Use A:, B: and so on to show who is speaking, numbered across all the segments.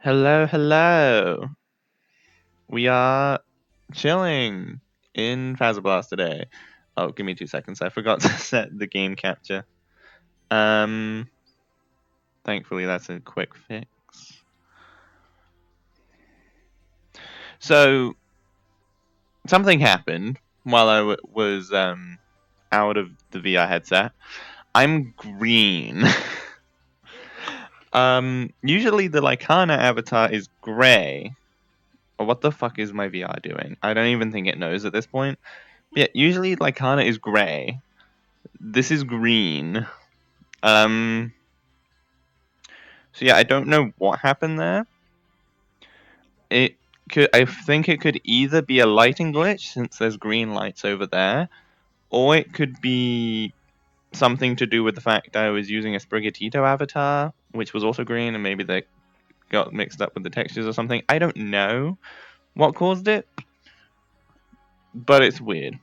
A: Hello, hello. We are chilling in Fazerblast today. Oh, give me 2 seconds. I forgot to set the game capture. Um, Thankfully that's a quick fix. So something happened while I was out of the VR headset. I'm green. Usually the Lycana avatar is gray. Or what the fuck is my VR doing? I don't even think it knows at this point. But yeah, usually Lycana is gray. This is green. Um, so yeah, I don't know what happened there. I think it could either be a lighting glitch since there's green lights over there, or it could be something to do with the fact I was using a Sprigatito avatar, which was also green, and maybe they got mixed up with the textures or something. I don't know what caused it, but it's weird.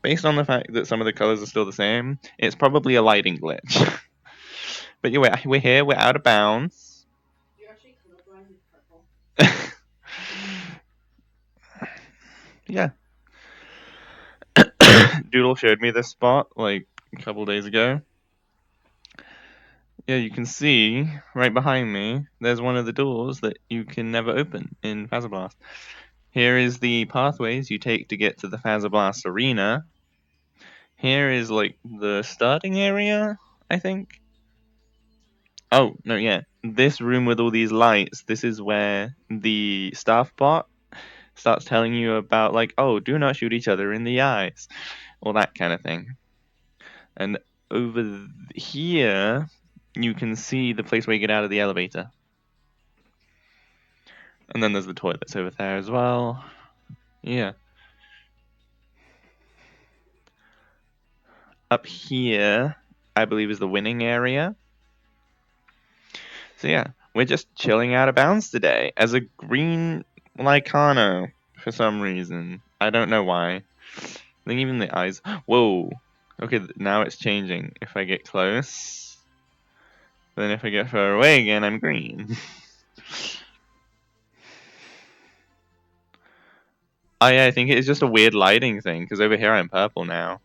A: Based on the fact that some of the colors are still the same, it's probably a lighting glitch. But yeah, we're here, we're out of bounds.
B: You're actually colorblind with purple.
A: Yeah. Doodle showed me this spot like a couple days ago. Yeah, you can see right behind me, there's one of the doors that you can never open in Fazerblast. Here is the pathways you take to get to the Fazerblast arena. Here is like the starting area, I think. Oh, no, yeah. This room with all these lights, this is where the staff bot starts telling you about, like, oh, do not shoot each other in the eyes, all that kind of thing. And over here, you can see the place where you get out of the elevator. And then there's the toilets over there as well. Yeah. Up here, I believe, is the winning area. So yeah, we're just chilling out of bounds today as a green Lycano for some reason. I don't know why. I think even the eyes. Whoa. Okay, now it's changing. If I get close, then if I get far away again, I'm green. Oh yeah, I think it's just a weird lighting thing, because over here I'm purple now,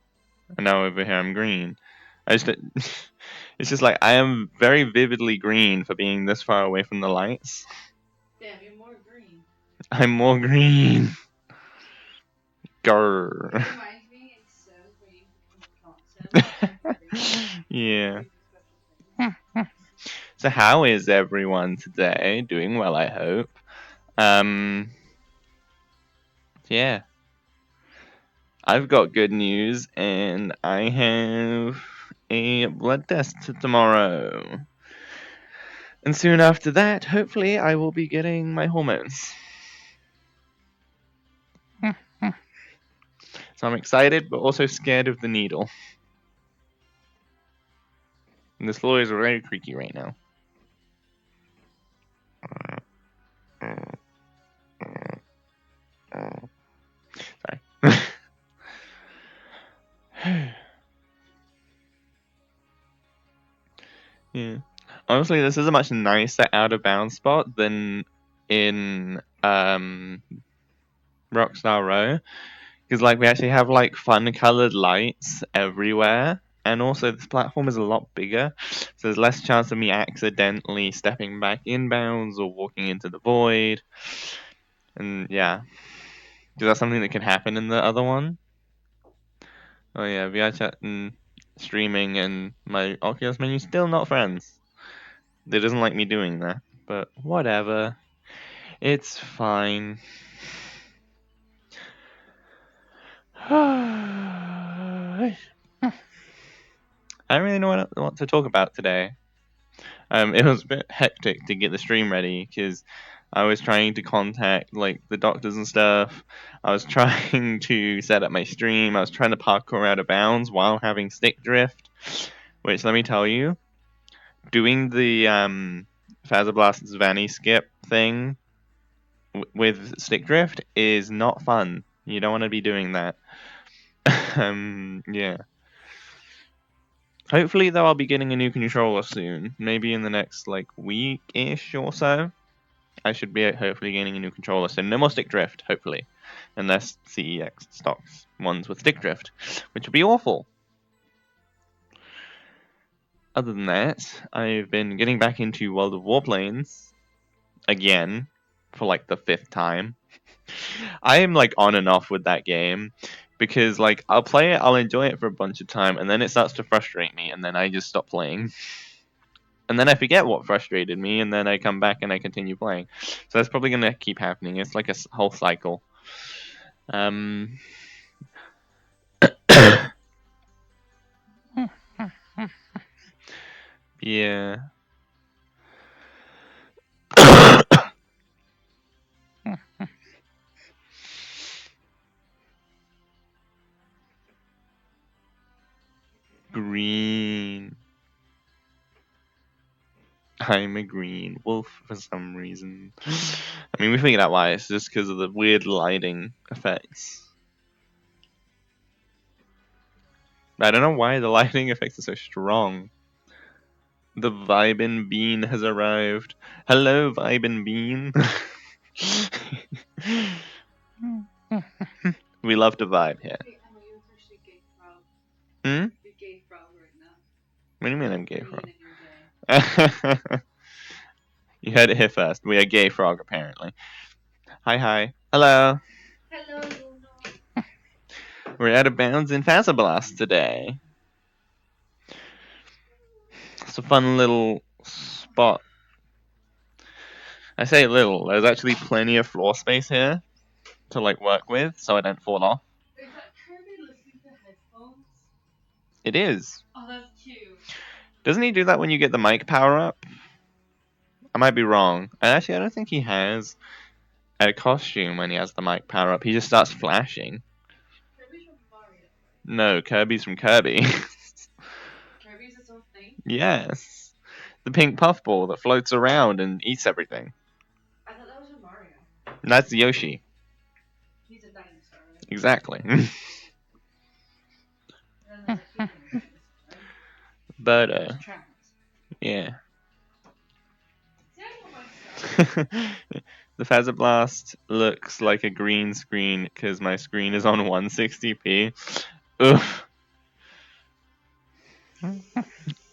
A: and now over here I'm green. I just, it's just like I am very vividly green for being this far away from the lights.
B: Damn, you're more green.
A: I'm more green. Grr.
B: It reminds me in Sims where you become not Sims.
A: Yeah. So how is everyone today? Doing well, I hope. Yeah. I've got good news, and I have a blood test tomorrow. And soon after that, hopefully, I will be getting my hormones. So I'm excited, but also scared of the needle. And this floor is very creaky right now. Sorry. Yeah. Honestly, this is a much nicer out of bounds spot than in Rockstar Row. Because like we actually have like fun colored lights everywhere. And also this platform is a lot bigger. So there's less chance of me accidentally stepping back inbounds or walking into the void. And yeah. Is that something that can happen in the other one? Oh yeah, VRChatting, streaming, and my Oculus menu still not friends. They doesn't like me doing that, but whatever. It's fine. I don't really know what to talk about today. It was a bit hectic to get the stream ready because I was trying to contact like the doctors and stuff. I was trying to set up my stream. I was trying to parkour out of bounds while having stick drift, which let me tell you, doing the Fazerblast's Vanny skip thing with stick drift is not fun. You don't want to be doing that. Yeah. Hopefully, though, I'll be getting a new controller soon. Maybe in the next like week-ish or so. I should be hopefully gaining a new controller, so no more stick drift, hopefully. Unless CEX stocks ones with stick drift, which would be awful. Other than that, I've been getting back into World of Warplanes again for like the 5th time. I am like on and off with that game because like I'll play it, I'll enjoy it for a bunch of time, and then it starts to frustrate me, and then I just stop playing. And then I forget what frustrated me, and then I come back and I continue playing. So that's probably gonna keep happening. It's like a whole cycle. Um, yeah. Green. I'm a green wolf for some reason. I mean, we figured out why. It's just because of the weird lighting effects. I don't know why the lighting effects are so strong. The Vibin Bean has arrived. Hello, Vibin Bean. We love to vibe here.
B: Hey, Emma, you're actually gay frog.
A: Hmm?
B: You're gay frog right now.
A: What do you mean I'm gay
B: Green
A: frog?
B: and you're gay.
A: You heard it here first. We are gay frog, apparently. Hi, hi. Hello.
B: Hello, Luna.
A: We're out of bounds in Fazerblast today. It's a fun little spot. I say little. There's actually plenty of floor space here to like work with, so I don't fall off.
B: Is that Kirby listening to headphones?
A: It is.
B: Oh, that's cute.
A: Doesn't he do that when you get the mic power up? I might be wrong. And actually, I don't think he has a costume when he has the mic power up. He just starts flashing.
B: Kirby's from Mario, right?
A: No, Kirby's from Kirby.
B: Kirby's its own thing?
A: Yes. The pink puffball that floats around and eats everything.
B: I thought that was from Mario.
A: And that's Yoshi.
B: He's a dinosaur, right?
A: Exactly.
B: And then there's a human dinosaur, right?
A: But,
B: There's Trans.
A: yeah.
B: See, I know my stuff.
A: The Fazerblast looks like a green screen because my screen is on 160p. Oof.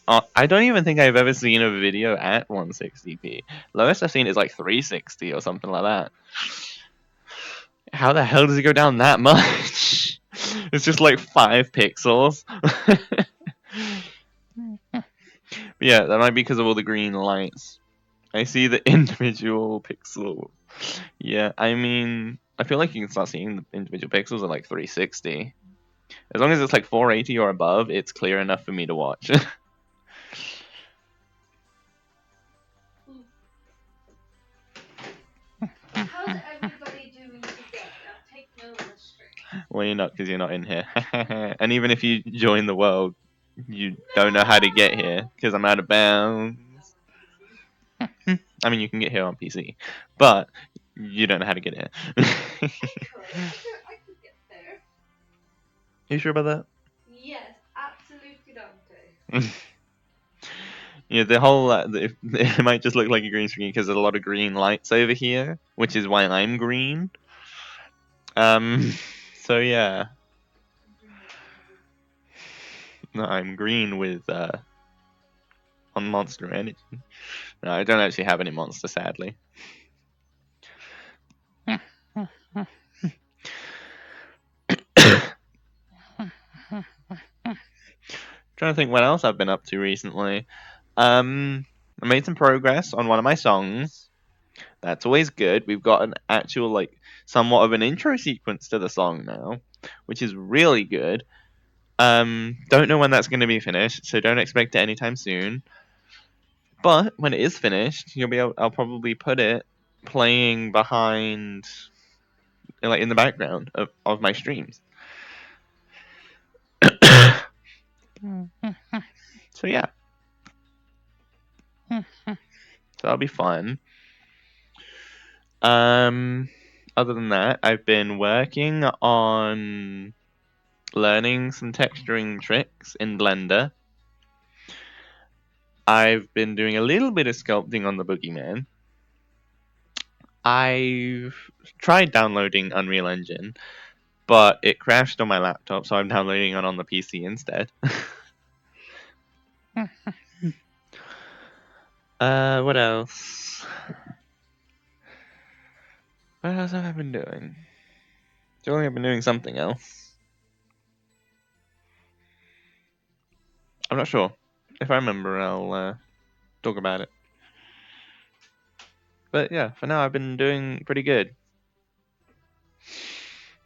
A: I don't even think I've ever seen a video at 160p. Lowest I've seen is like 360 or something like that. How the hell does it go down that much? It's just like 5 pixels. Yeah, that might be because of all the green lights. I see the individual pixel. Yeah, I mean, I feel like you can start seeing the individual pixels at like 360. As long as it's like 480 or above, it's clear enough for me to watch.
B: How's everybody doing today? Take no restraint.
A: Well, you're not because you're not in here. And even if you join the world, you don't know how to get here because I'm out of bounds. I mean, you can get here on PC, but you don't know how to get here.
B: I could get there.
A: You sure about that?
B: Yes, absolutely Dante.
A: Yeah, the whole it might just look like a green screen because there's a lot of green lights over here, which is why I'm green. Um, so yeah, no, I'm green with on Monster Energy. No, I don't actually have any monster, sadly. Trying to think what else I've been up to recently. I made some progress on one of my songs. That's always good. We've got an actual, like, somewhat of an intro sequence to the song now, which is really good. Don't know when that's going to be finished, so don't expect it anytime soon. But when it is finished, I'll probably put it playing behind, like, in the background of my streams. So yeah, so that'll be fun. Other than that, I've been working on learning some texturing tricks in Blender. I've been doing a little bit of sculpting on the Boogeyman. I've tried downloading Unreal Engine, but it crashed on my laptop, so I'm downloading it on the PC instead. What else? What else have I been doing? Surely I've been doing something else. I'm not sure. If I remember, I'll talk about it. But yeah, for now I've been doing pretty good.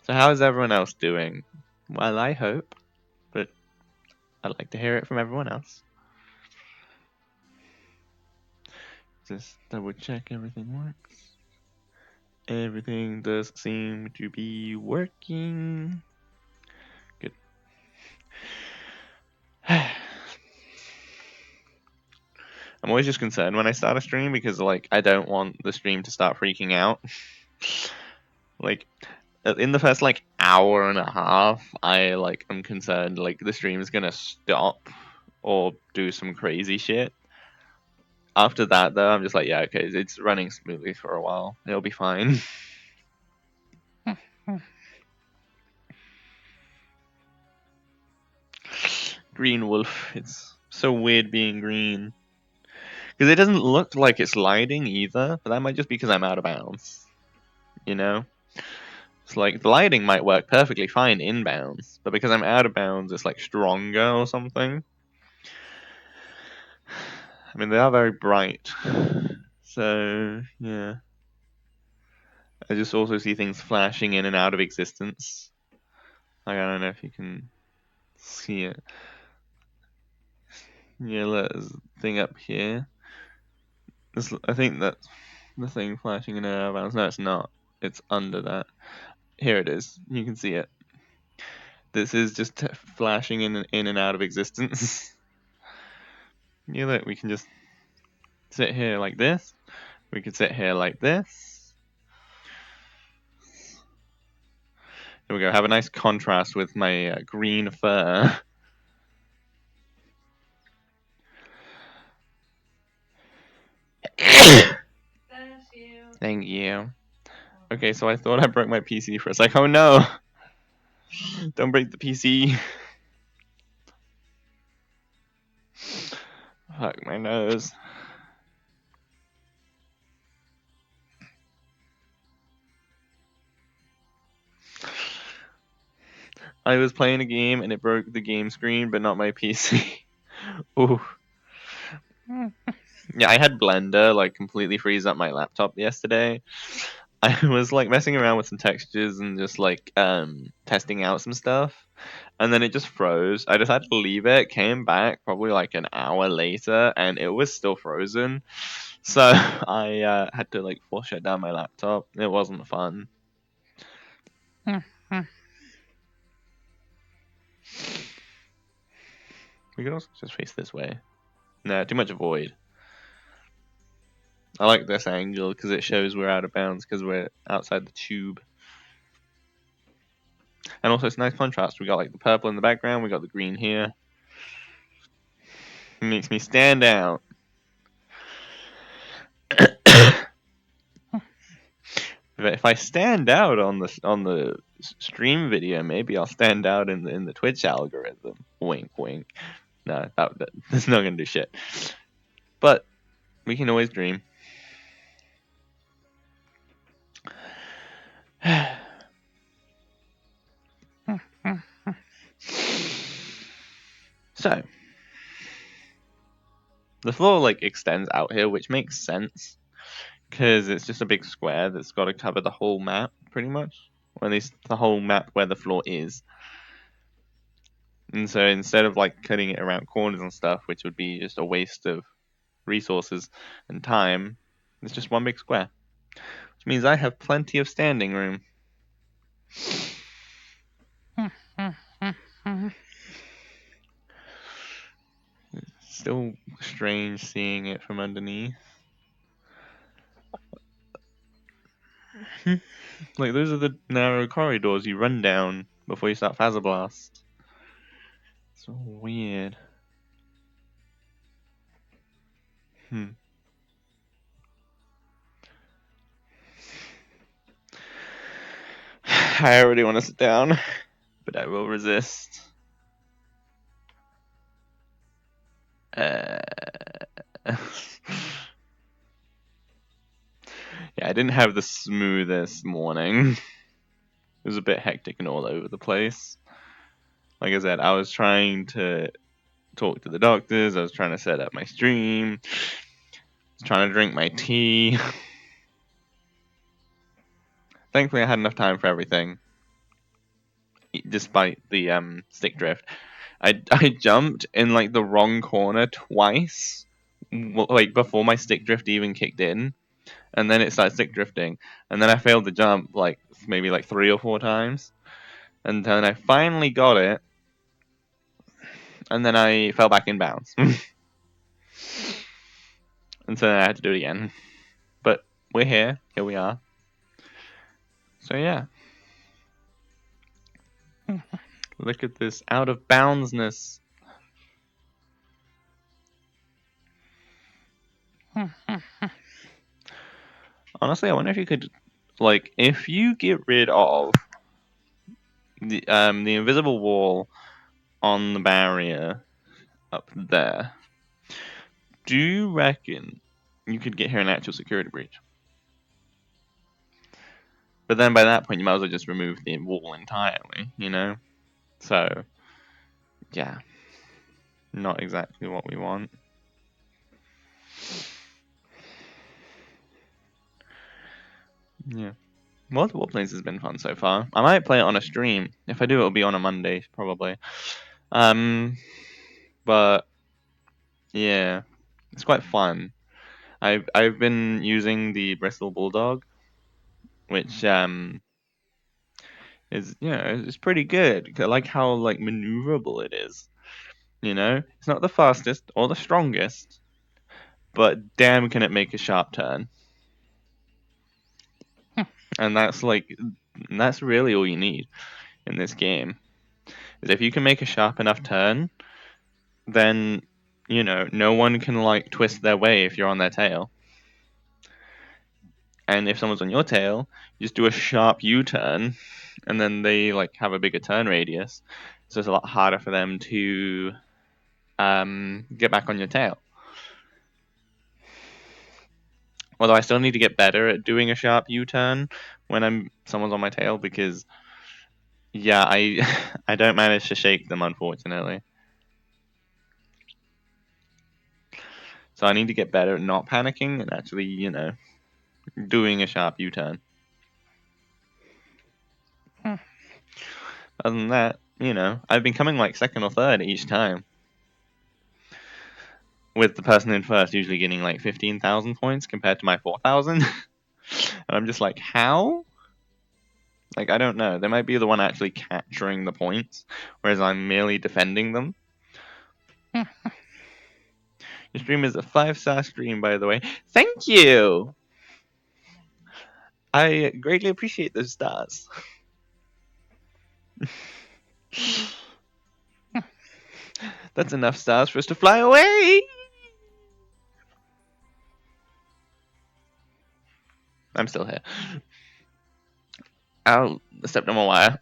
A: So how is everyone else doing? Well, I hope, but I'd like to hear it from everyone else. Just double check everything works. Everything does seem to be working. Good. I'm always just concerned when I start a stream because like I don't want the stream to start freaking out. Like in the first like hour and a half, I'm concerned like the stream is gonna stop or do some crazy shit. After that though, I'm just like, yeah, okay, it's running smoothly for a while. It'll be fine. Green wolf. It's so weird being green. Because it doesn't look like it's lighting either, but that might just be because I'm out of bounds. You know? It's like the lighting might work perfectly fine inbounds, but because I'm out of bounds, it's like stronger or something. I mean, they are very bright. So, yeah. I just also see things flashing in and out of existence. Like, I don't know if you can see it. Yeah, there's a thing up here. I think that's the thing flashing in and out of bounds. No, it's not. It's under that. Here it is. You can see it. This is just flashing in and out of existence. Yeah, look, we can just sit here like this. We could sit here like this. Here we go. Have a nice contrast with my green fur. Thank you. Okay, so I thought I broke my PC for a sec. Oh no! Don't break the PC. Fuck my nose. I was playing a game and it broke the game screen, but not my PC. Ooh. Yeah, I had Blender like completely freeze up my laptop yesterday. I was like messing around with some textures and just like testing out some stuff, and then it just froze. I just had to leave it, came back probably like an hour later, and it was still frozen. So I had to like force shut down my laptop. It wasn't fun. We could also just face this way. No, too much void. I like this angle because it shows we're out of bounds because we're outside the tube. And also it's nice contrast. We got like the purple in the background, we got the green here. It makes me stand out. If I stand out on the stream video, maybe I'll stand out in the Twitch algorithm. Wink, wink. No, that's not gonna do shit. But we can always dream. So the floor like extends out here, which makes sense because it's just a big square that's got to cover the whole map, pretty much, or at least the whole map where the floor is. And so instead of like cutting it around corners and stuff, which would be just a waste of resources and time, it's just one big square, which means I have plenty of standing room. Still strange seeing it from underneath. Like those are the narrow corridors you run down before you start Fazerblast. So weird. I already want to sit down, but I will resist. Yeah, I didn't have the smoothest morning. It was a bit hectic and all over the place. Like I said, I was trying to talk to the doctors, I was trying to set up my stream, I was trying to drink my tea. Thankfully, I had enough time for everything, despite the stick drift. I jumped in like the wrong corner twice, like before my stick drift even kicked in, and then it started stick drifting, and then I failed the jump like maybe like 3 or 4 times, and then I finally got it, and then I fell back in bounds, and so I had to do it again. But we're here. Here we are. So yeah. Look at this out of boundsness. Honestly, I wonder if you could, like, if you get rid of the invisible wall on the barrier up there, do you reckon you could get here an actual security breach? But then by that point, you might as well just remove the wall entirely, you know? So, yeah, not exactly what we want. Yeah. Multiple planes has been fun so far. I might play it on a stream. If I do, it'll be on a Monday, probably. But yeah, it's quite fun. I've been using the Bristol Bulldog, which is it's pretty good. I like how like maneuverable it is. You know, it's not the fastest or the strongest, but damn, can it make a sharp turn? And that's really all you need in this game. Is if you can make a sharp enough turn, then no one can like twist their way if you're on their tail. And if someone's on your tail, you just do a sharp U-turn, and then they like have a bigger turn radius, so it's a lot harder for them to get back on your tail. Although I still need to get better at doing a sharp U-turn when someone's on my tail, because yeah, I I don't manage to shake them, unfortunately. So I need to get better at not panicking and actually, doing a sharp U-turn. Other than that, I've been coming like second or third each time, with the person in first usually getting like 15,000 points compared to my 4,000. And I'm just like, how? Like, I don't know. They might be the one actually capturing the points, whereas I'm merely defending them. Your stream is a 5-star stream, by the way. Thank you! I greatly appreciate those stars. That's enough stars for us to fly away! I'm still here. I'll step on my wire.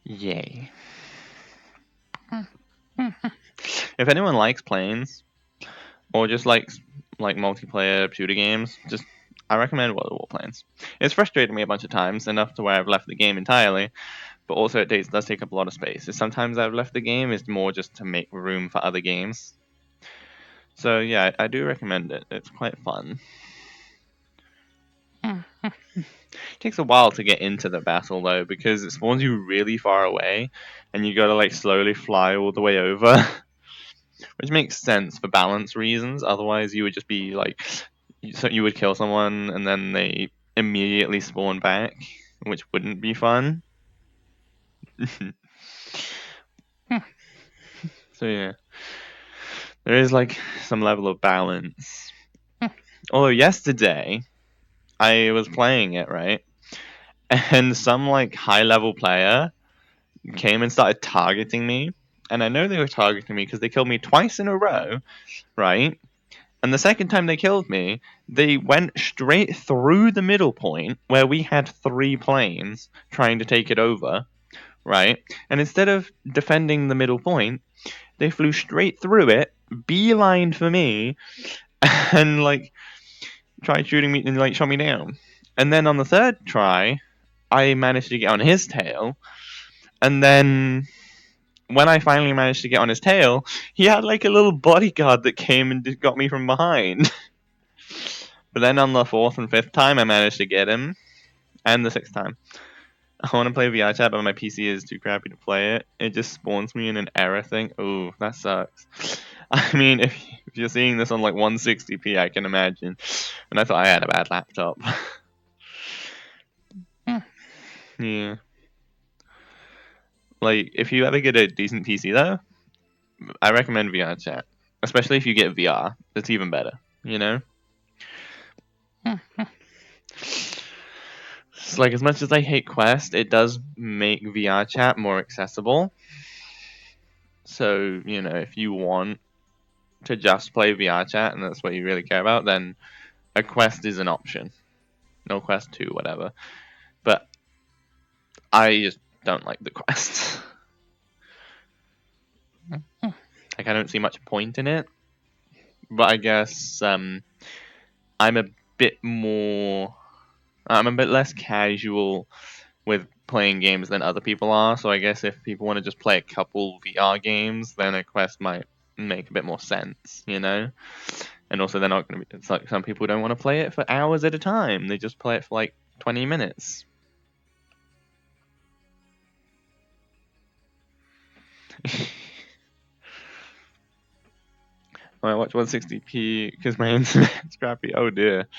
A: Yay. If anyone likes planes, or just likes like multiplayer shooter games, I recommend World of Warplanes. It's frustrated me a bunch of times, enough to where I've left the game entirely, but also it does take up a lot of space. Sometimes I've left the game is more just to make room for other games. So yeah, I do recommend it. It's quite fun. It takes a while to get into the battle though, because it spawns you really far away, and you gotta like slowly fly all the way over. Which makes sense for balance reasons. Otherwise, you would just be like, so you would kill someone and then they immediately spawn back, which wouldn't be fun. So yeah, there is like some level of balance. Although yesterday I was playing it, right, and some like high level player came and started targeting me, and I know they were targeting me because they killed me twice in a row, right? And the second time they killed me, they went straight through the middle point where we had 3 planes trying to take it over, right? And instead of defending the middle point, they flew straight through it, beelined for me, and like tried shooting me and like shot me down. And then on the third try, I managed to get on his tail, and then when I finally managed to get on his tail, he had like a little bodyguard that came and just got me from behind. But then on the fourth and fifth time, I managed to get him, and the sixth time. I want to play VRChat, but my PC is too crappy to play it. It just spawns me in an error thing. Ooh, that sucks. I mean, if you're seeing this on like 160p, I can imagine. And I thought I had a bad laptop. Yeah. Like, if you ever get a decent PC though, I recommend VRChat. Especially if you get VR. It's even better, you know? It's like, as much as I hate Quest, it does make VRChat more accessible. So, you know, if you want to just play VRChat and that's what you really care about, then a Quest is an option. No Quest 2, whatever. But I just don't like the Quest. Like, I don't see much point in it. But I guess I'm a bit more. I'm a bit less casual with playing games than other people are. So I guess if people want to just play a couple VR games, then a Quest might make a bit more sense, you know? And also, they're not going to be. It's like some people don't want to play it for hours at a time. They just play it for like 20 minutes. I watch 160p because my internet's crappy. Oh dear.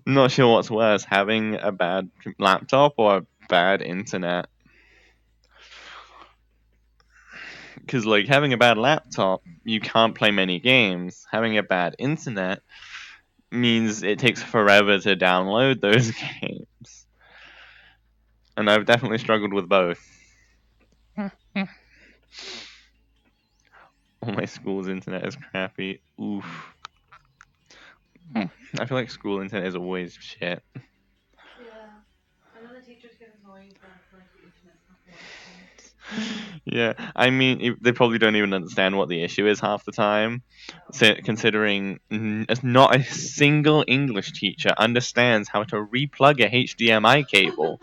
A: I'm not sure what's worse, having a bad laptop or a bad internet. Because, like, having a bad laptop, you can't play many games. Having a bad internet means it takes forever to download those games. And I've definitely struggled with both. All my school's internet is crappy. Oof. I feel like school internet is always shit.
B: Yeah. I know the teachers get annoyed when like the internet's not working.
A: Yeah, I mean, they probably don't even understand what the issue is half the time. So, considering not a single English teacher understands how to replug a HDMI cable.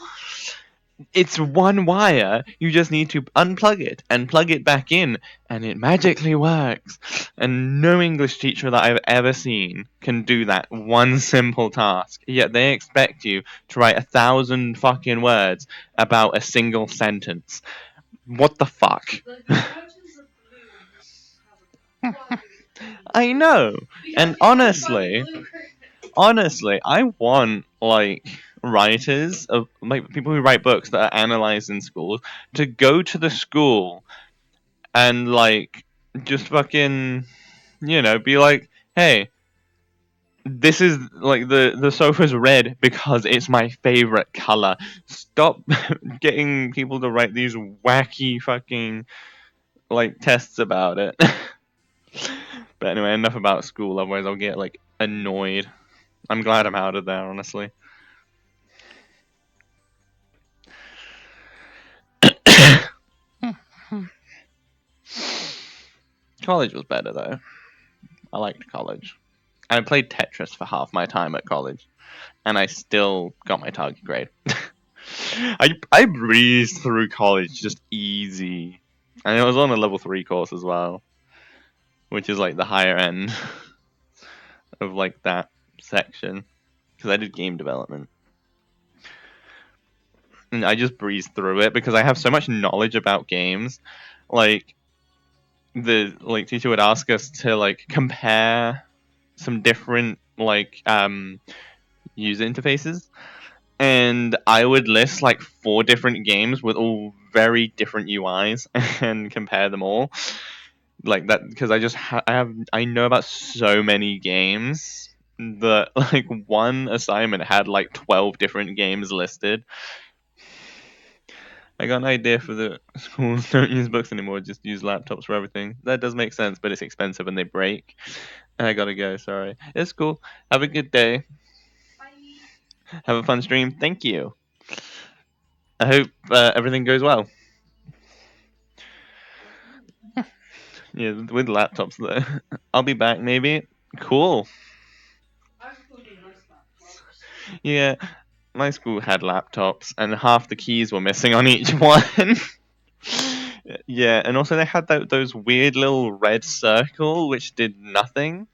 A: It's one wire. You just need to unplug it and plug it back in, and it magically works. And no English teacher that I've ever seen can do that one simple task. Yet they expect you to write 1,000 fucking words about a single sentence. What the fuck?
B: The curtains are blue in this Fazerblast. Why?
A: I know.
B: Because
A: And
B: you can't find blue
A: honestly, I want like writers of like people who write books that are analyzed in schools to go to the school and like just fucking be like, hey, this is like the sofa's red because it's my favorite color. Stop getting people to write these wacky fucking like tests about it. But anyway, enough about school, otherwise I'll get like annoyed. I'm glad I'm out of there, honestly. College was better though. I liked college. I played Tetris for half my time at college, and I still got my target grade. I breezed through college just easy, and it was on a level 3 course as well, which is like the higher end of like that section because I did game development. And I just breezed through it because I have so much knowledge about games. Like the teacher would ask us to like compare some different user interfaces, and I would list like 4 different games with all very different UIs and compare them all like that because I know about so many games that like one assignment had like 12 different games listed. I got an idea for the schools don't use books anymore, just use laptops for everything. That does make sense, but it's expensive and they break. I gotta go, sorry. It's cool. Have a good day.
B: Bye.
A: Have a fun stream. Thank you. I hope everything goes well. Yeah, with laptops though. I'll be back maybe. Cool.
B: Our school gave us laptops.
A: Yeah, my school had laptops and half the keys were missing on each one. Yeah, and also they had those weird little red circle which did nothing.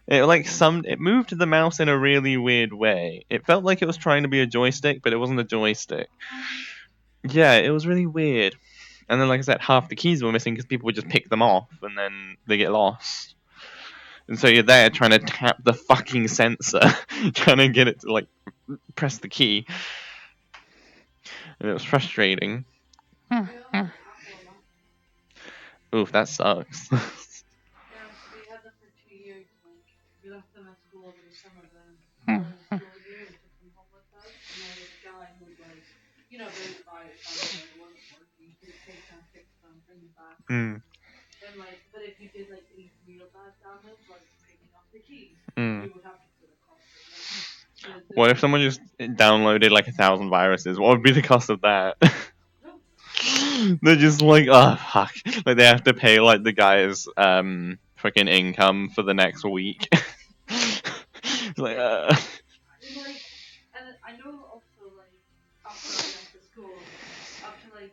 A: It moved the mouse in a really weird way. It felt like it was trying to be a joystick, but it wasn't a joystick. Yeah, it was really weird. And then, like I said, half the keys were missing because people would just pick them off and then they get lost. And so you're there trying to tap the fucking sensor, trying to get it to like press the key, and it was frustrating.
B: We all had Apple laptops.
A: Oof, that sucks.
B: Yeah, so we had them for 2 years. Like we left them at school over the summer. Then during the school year, we took them home with us. And there was a guy who would like, very quiet kind of guy. It wasn't working. He would take them, fix them, bring them back.
A: Mm,
B: And like, but if you did like any real bad damage, like taking off the keys,
A: mm.
B: we would have to put a cost of like the
A: What if
B: thing.
A: someone just downloaded like 1,000 viruses? What would be the cost of that?
B: No,
A: They're just like, oh fuck! Like they have to pay like the guy's freaking income for the next week. It's like,
B: yeah, and like, and I know also like after I went to school, up to like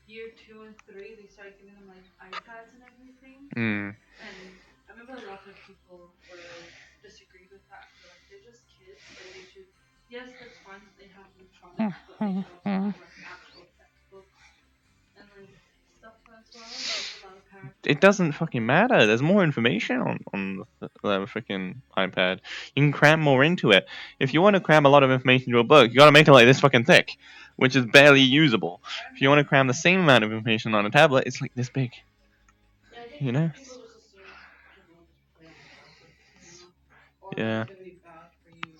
B: year 2 and 3, they started giving them like iPads and everything.
A: mm,
B: And I remember a lot of people were disagreed with that. They're like, they're just kids. Like they should. Yes, that's fine that they have electronics, but they should also have like actual textbooks and like stuff as well. Like a lot of parents were
A: it
B: like,
A: doesn't fucking matter. There's more information on the freaking iPad. You can cram more into it. If you want to cram a lot of information into a book, you gotta make it like this fucking thick, which is barely usable. If you want to cram the same amount of information on a tablet, it's like this big.
B: yeah, I think
A: You know?
B: people just assume kids will just play on the tablet, or like
A: Yeah.
B: it's gonna be bad for you,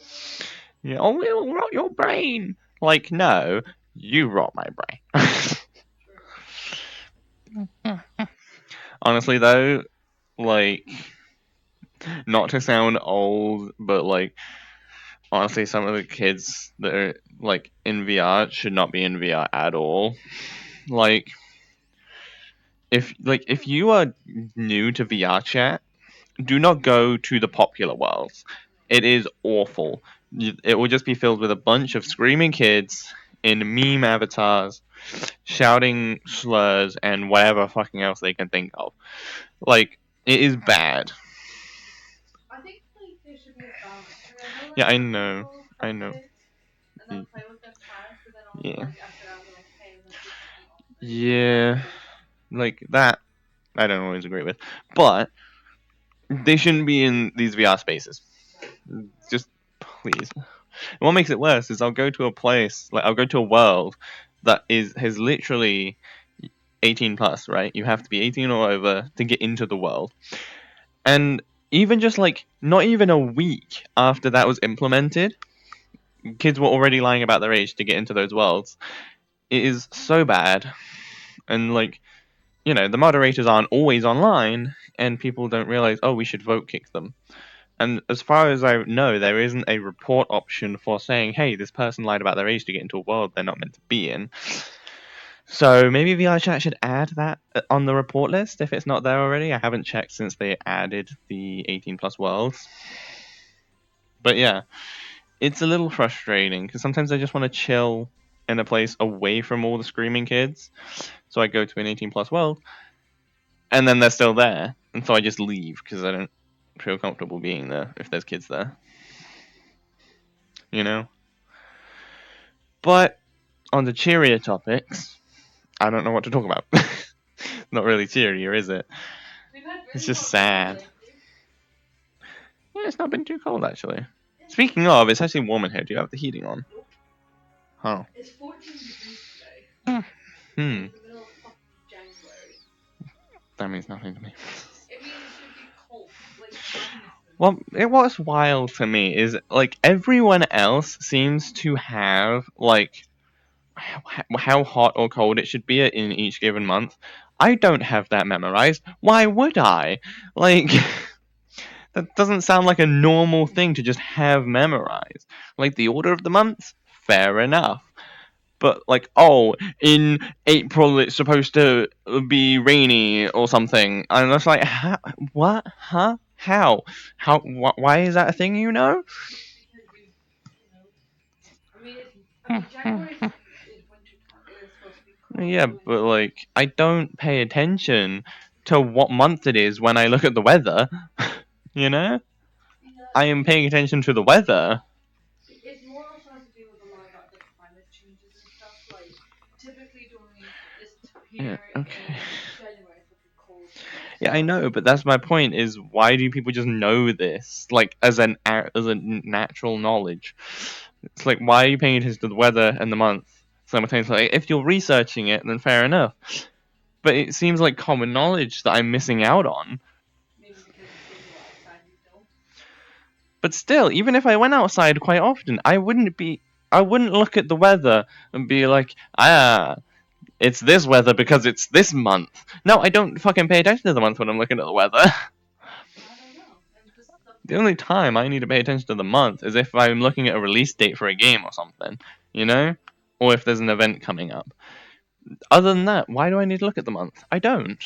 B: or
A: Yeah. Oh, it'll rot your brain. Like, no, you rot my brain.
B: true.
A: Honestly, though, like, not to sound old, but like, honestly, some of the kids that are like in VR should not be in VR at all. Like, if you are new to VR chat, do not go to the popular worlds. It is awful. It will just be filled with a bunch of screaming kids in meme avatars, shouting slurs and whatever fucking else they can think of. Like, it is bad.
B: I think like there should be a balance. Like I know
A: Yeah,
B: like
A: I
B: some
A: know.
B: people
A: I
B: have
A: know.
B: kids and they'll play with them fine, but then also
A: Yeah.
B: like after that they're like, hey, like this isn't like
A: Yeah.
B: good.
A: Like that, I don't always agree with. But they shouldn't be in these VR spaces.
B: Exactly.
A: Just please. And what makes it worse is I'll go to a place, like I'll go to a world that has literally 18 plus, right? You have to be 18 or over to get into the world. And even just like not even a week after that was implemented, kids were already lying about their age to get into those worlds. It is so bad. And like, the moderators aren't always online and people don't realize, oh, we should vote kick them. And as far as I know, there isn't a report option for saying, hey, this person lied about their age to get into a world they're not meant to be in. So maybe VRChat should add that on the report list if it's not there already. I haven't checked since they added the 18 plus worlds. But yeah, it's a little frustrating because sometimes I just want to chill in a place away from all the screaming kids. So I go to an 18 plus world and then they're still there. And so I just leave because I don't feel comfortable being there if there's kids there, you know? But on the cheerier topics, I don't know what to talk about. Not really cheerier, is it?
B: We've had
A: It's
B: really
A: just
B: hot weather
A: sad.
B: lately.
A: Yeah, it's not been too cold actually.
B: Yeah, it's
A: Speaking of, it's actually warm in here. Do you have the heating on?
B: nope.
A: Huh.
B: It's 14 degrees today. In
A: Hmm.
B: like the middle of fucking January.
A: That means nothing to me.
B: It means it should be cold, like minuses.
A: Well, what's wild to me is like everyone else seems to have like how hot or cold it should be in each given month. I don't have that memorized. Why would I? Like, that doesn't sound like a normal thing to just have memorized. Like, the order of the months? Fair enough. But, like, oh, in April it's supposed to be rainy or something. And it's like, what? Huh? How? Why is that a thing, you know?
B: Because you know, I mean, it's. I mean, January is winter time. It is supposed to be cold,
A: Yeah,
B: blue.
A: but like I don't pay attention to what month it is when I look at the weather. You know?
B: Yeah,
A: I am paying attention to the weather.
B: it more also has to do with a lot about the climate changes and stuff. Like typically during this
A: Yeah,
B: here
A: okay.
B: in January, it's fucking cold
A: Yeah, I
B: nonstop.
A: know, but that's my point is why do people just know this like as a natural knowledge? It's like why are you paying attention to the weather and the month simultaneously? Like, if you're researching it, then fair enough. But it seems like common knowledge that I'm missing out on.
B: Maybe because when you go outside, you don't.
A: But still, even if I went outside quite often, I wouldn't look at the weather and be like, it's this weather because it's this month. No, I don't fucking pay attention to the month when I'm looking at the weather.
B: I don't know. And this
A: The
B: something
A: only time I need to pay attention to the month is if I'm looking at a release date for a game or something, you know? Or if there's an event coming up. Other than that, why do I need to look at the month? I don't.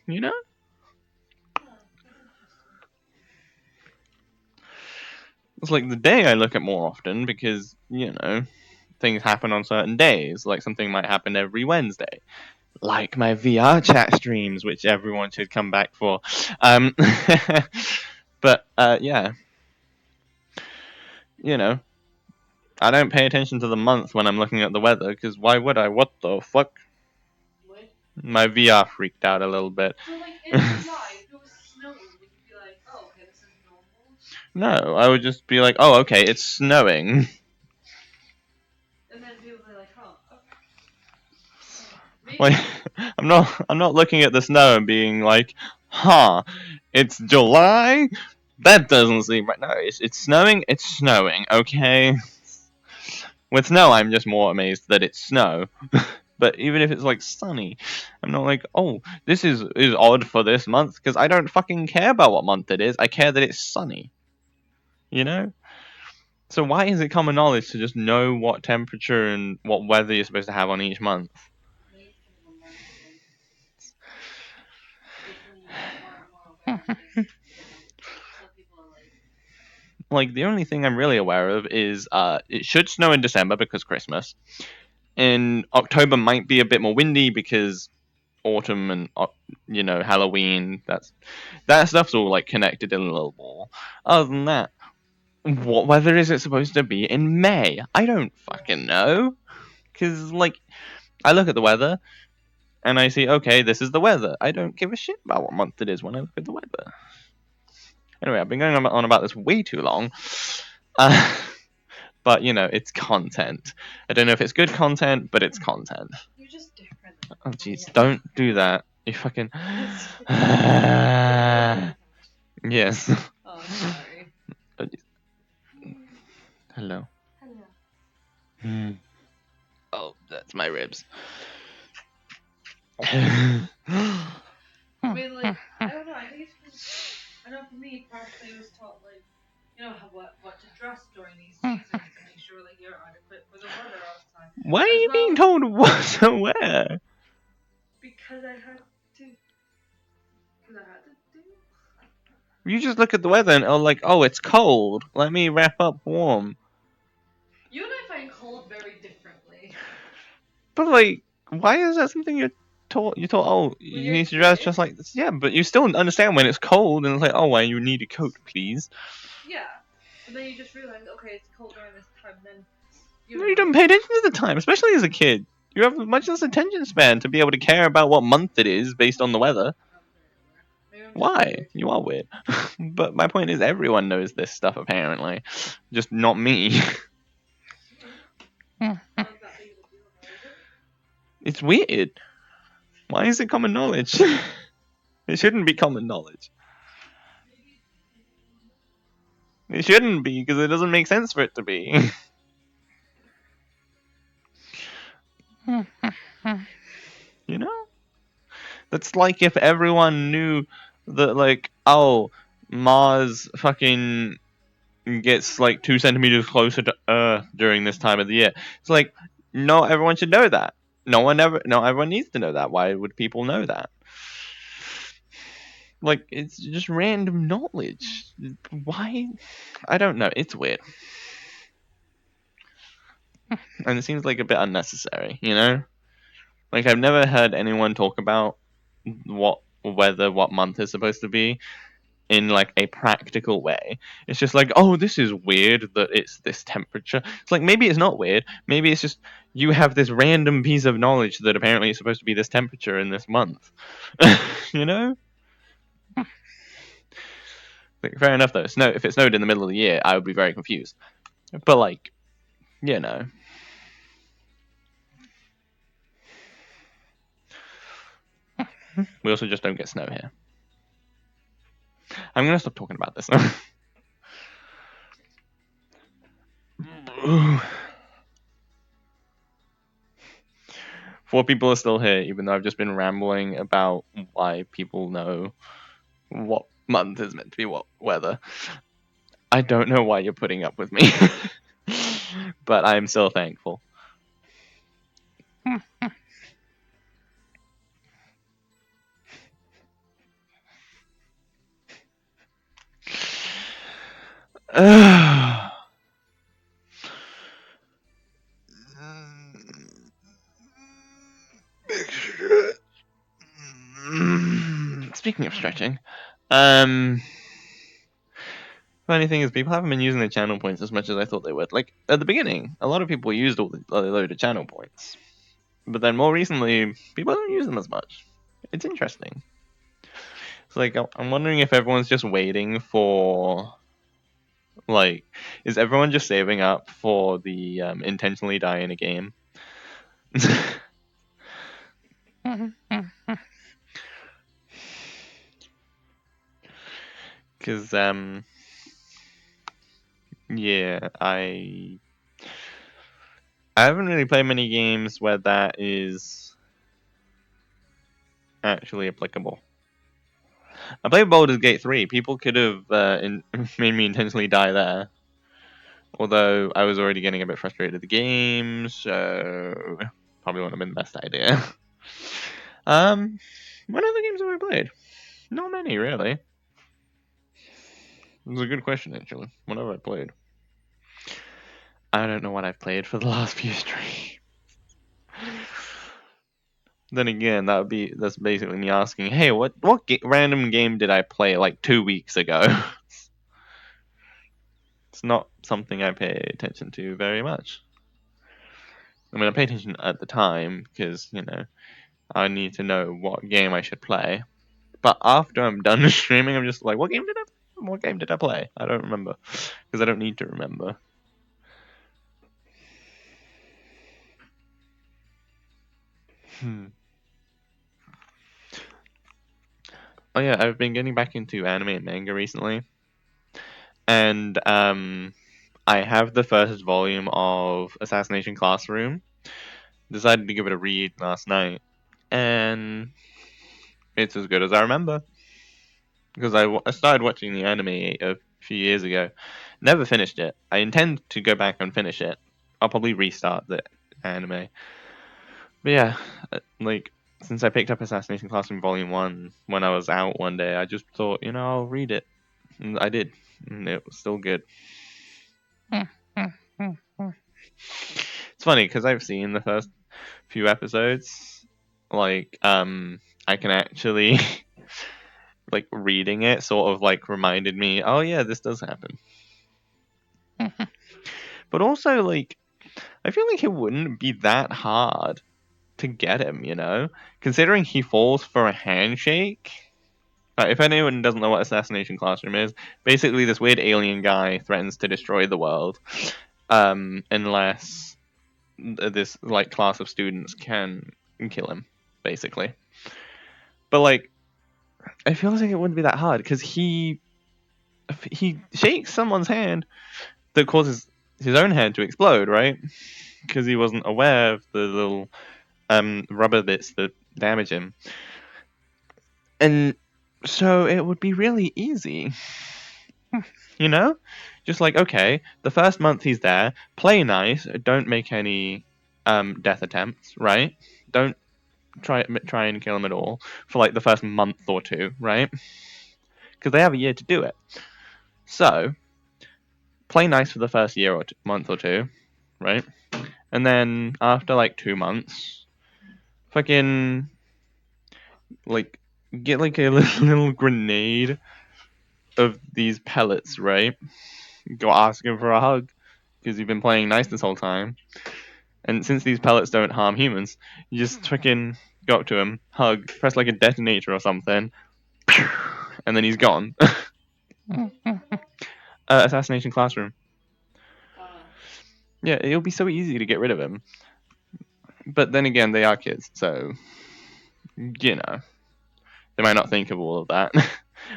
A: You know?
B: yeah, that's interesting.
A: It's like the day I look at more often because, you know, things happen on certain days. Like something might happen every Wednesday. Like my VR chat streams, which everyone should come back for. Um, but yeah, you know, I don't pay attention to the month when I'm looking at the weather because why would I? What the fuck?
B: What?
A: My VR freaked out a little bit.
B: So like in July, if it was snowing, would you be like, oh, okay, this is normal?
A: No, I would just be like, oh, okay, it's snowing.
B: And then people would be like, huh, okay.
A: Like,
B: Maybe.
A: I'm not looking at the snow and being like, huh, it's July. That doesn't seem right. No, it's snowing. It's snowing. Okay. With snow, I'm just more amazed that it's snow. But even if it's like sunny, I'm not like, oh, this is odd for this month because I don't fucking care about what month it is. I care that it's sunny. You know. So why is it common knowledge to just know what temperature and what weather you're supposed to have on each month?
B: Maybe it's kind of a mark of like becoming more aware of this. You know, so people are like,
A: Like the only thing I'm really aware of is it should snow in December because Christmas. In October might be a bit more windy because autumn and you know Halloween. That stuff's all like connected in a little more. Other than that, what weather is it supposed to be in May? I don't
B: yeah,
A: fucking know. Because like I look at the weather and I see okay, this is the weather. I don't give a shit about what month it is when I look at the weather. Anyway, I've been going on about this way too long. Uh, but you know, it's content. I don't know if it's good content, but it's content.
B: you're just different than
A: Oh
B: everybody
A: jeez,
B: else.
A: don't do that. You fucking
B: Did you already have?
A: yes.
B: Oh, sorry.
A: Oh, jeez. Hello.
B: Hello.
A: Hmm. Oh, that's my ribs.
B: I mean, like, I don't know. I think it's because I know for me personally, I was taught like, you know, what to dress during these seasons to make sure like you're adequate for the weather all the time,
A: Why are
B: as
A: you being
B: well
A: told what to wear?
B: because I had to, because I had to do.
A: You just look at the weather and oh, like, oh, it's cold. Let me wrap up warm.
B: You and I find cold very differently.
A: But like, why is that something you're taught? You're taught, oh,
B: When
A: you
B: you're a
A: need to dress
B: kid,
A: just like this. Yeah, but you still understand when it's cold, and it's like, oh, well, you need a coat, please.
B: yeah, and then you just realize, okay, it's cold during this time. Then you
A: No, you
B: know,
A: don't pay attention to the time, especially as a kid. You have much less attention span to be able to care about what month it is based on the weather.
B: I'm very aware. Maybe I'm just
A: Why?
B: weird.
A: You are weird. But my point is, everyone knows this stuff apparently, just not me.
B: Okay. How is that big of a deal? How is it?
A: It's weird. Why is it common knowledge? It shouldn't be common knowledge.
B: Maybe
A: It shouldn't be because it doesn't make sense for it to be. That's like if everyone knew that, like, oh, Mars fucking gets like 2 centimeters closer to Earth during this time of the year. It's like, no, everyone should know that. No, everyone needs to know that. Why would people know that? Like, it's just random knowledge. Why? I don't know. It's weird. And it seems like a bit unnecessary, you know? Like, I've never heard anyone talk about what month is supposed to be in like a practical way. It's just like, oh, this is weird that it's this temperature. It's like, maybe it's not weird. Maybe it's just you have this random piece of knowledge that apparently it's supposed to be this temperature in this month. You know? Like, fair enough though. Snow if it snowed in the middle of the year, I would be very confused. But like, you know. We also just don't get snow here. I'm gonna stop talking about this. Four people are still here, even though I've just been rambling about why people know what month is meant to be what weather. I don't know why you're putting up with me, but I'm so thankful. Speaking of stretching, funny thing is people haven't been using the channel points as much as I thought they would. Like at the beginning, a lot of people used a load of channel points, but then more recently, people don't use them as much. It's interesting. It's like I'm wondering if everyone's just waiting for, like, is everyone just saving up for the intentionally die in a game? Because yeah, I haven't really played many games where that is actually applicable. I played Baldur's Gate 3. People could have made me intentionally die there. Although I was already getting a bit frustrated with the game, so probably wouldn't have been the best idea. What other games have I played? Not many, really. It was a good question, actually. What have I played? I don't know what I've played for the last few streams. Then again, that's basically me asking, hey, what random game did I play like 2 weeks ago? It's not something I pay attention to very much. I mean, I pay attention at the time because I need to know what game I should play. But after I'm done streaming, I'm just like, what game did I play? I don't remember because I don't need to remember. Oh yeah, I've been getting back into anime and manga recently, and I have the first volume of Assassination Classroom. Decided to give it a read last night, and it's as good as I remember. Because I started watching the anime a few years ago, never finished it. I intend to go back and finish it. I'll probably restart the anime. But yeah, like since I picked up Assassination Classroom Volume 1 when I was out one day, I just thought, I'll read it. And I did. And it was still good. It's funny because I've seen the first few episodes. Like, I can actually, like, reading it sort of like reminded me, oh yeah, this does happen. But also, like, I feel like it wouldn't be that hard to get him, considering he falls for a handshake. If anyone doesn't know what Assassination Classroom is, basically this weird alien guy threatens to destroy the world, unless this like class of students can kill him, basically. But like, I feel like it wouldn't be that hard because he shakes someone's hand that causes his own hand to explode, right? Because he wasn't aware of the little rubber bits that damage him. And so it would be really easy, you know? Just like, okay, the first month he's there, play nice, don't make any death attempts, right? Don't try and kill him at all for like the first month or two, right? Because they have a year to do it. So play nice for the first year or month or two, right? And then after like 2 months, fucking like get like a little grenade of these pellets, right? Go ask him for a hug because you've been playing nice this whole time. And since these pellets don't harm humans, you just fucking go up to him, hug, press like a detonator or something, and then he's gone. Assassination Classroom.
B: Uh,
A: Yeah, it'll be so easy to get rid of him. But then again, they are kids, so you know they might not think of all of that.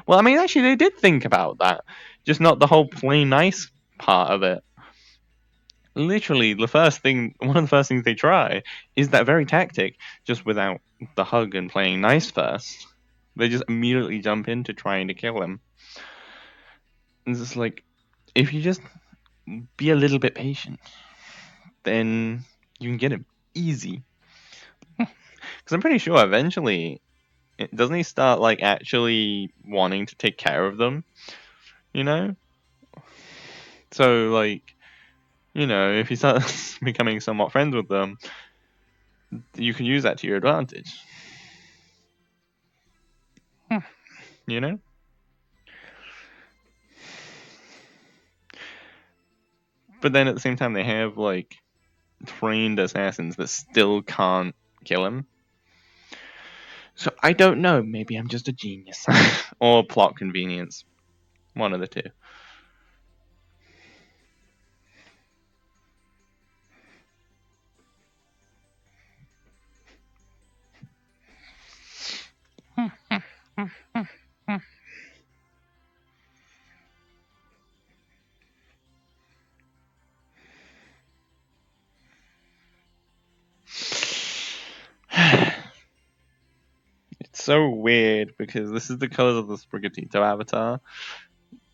A: Well, I mean, actually, they did think about that, just not the whole play nice part of it. Literally, one of the first things they try is that very tactic, just without the hug and playing nice first. They just immediately jump into trying to kill him. It's just like, if you just be a little bit patient, then you can get him easy. Because I'm pretty sure eventually, doesn't he start like actually wanting to take care of them? You know? So like, if he starts becoming somewhat friends with them, you can use that to your advantage. You know? But then at the same time, they have like trained assassins that still can't kill him. So I don't know. Maybe I'm just a genius, or plot convenience. One of the two. It's so weird because this is the colors of the Sprigatito avatar,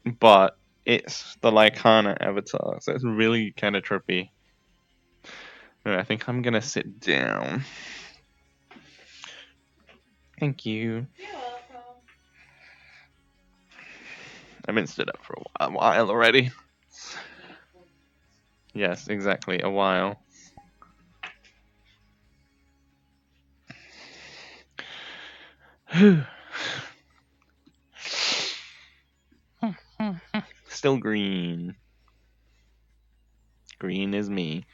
A: but it's the Lycana avatar, so it's really kind of trippy. I think I'm gonna sit down. Thank you.
B: you're welcome.
A: I've been stood up for a while already.
B: Like 4 minutes.
A: Yes, exactly, a while. Still green. Green is me.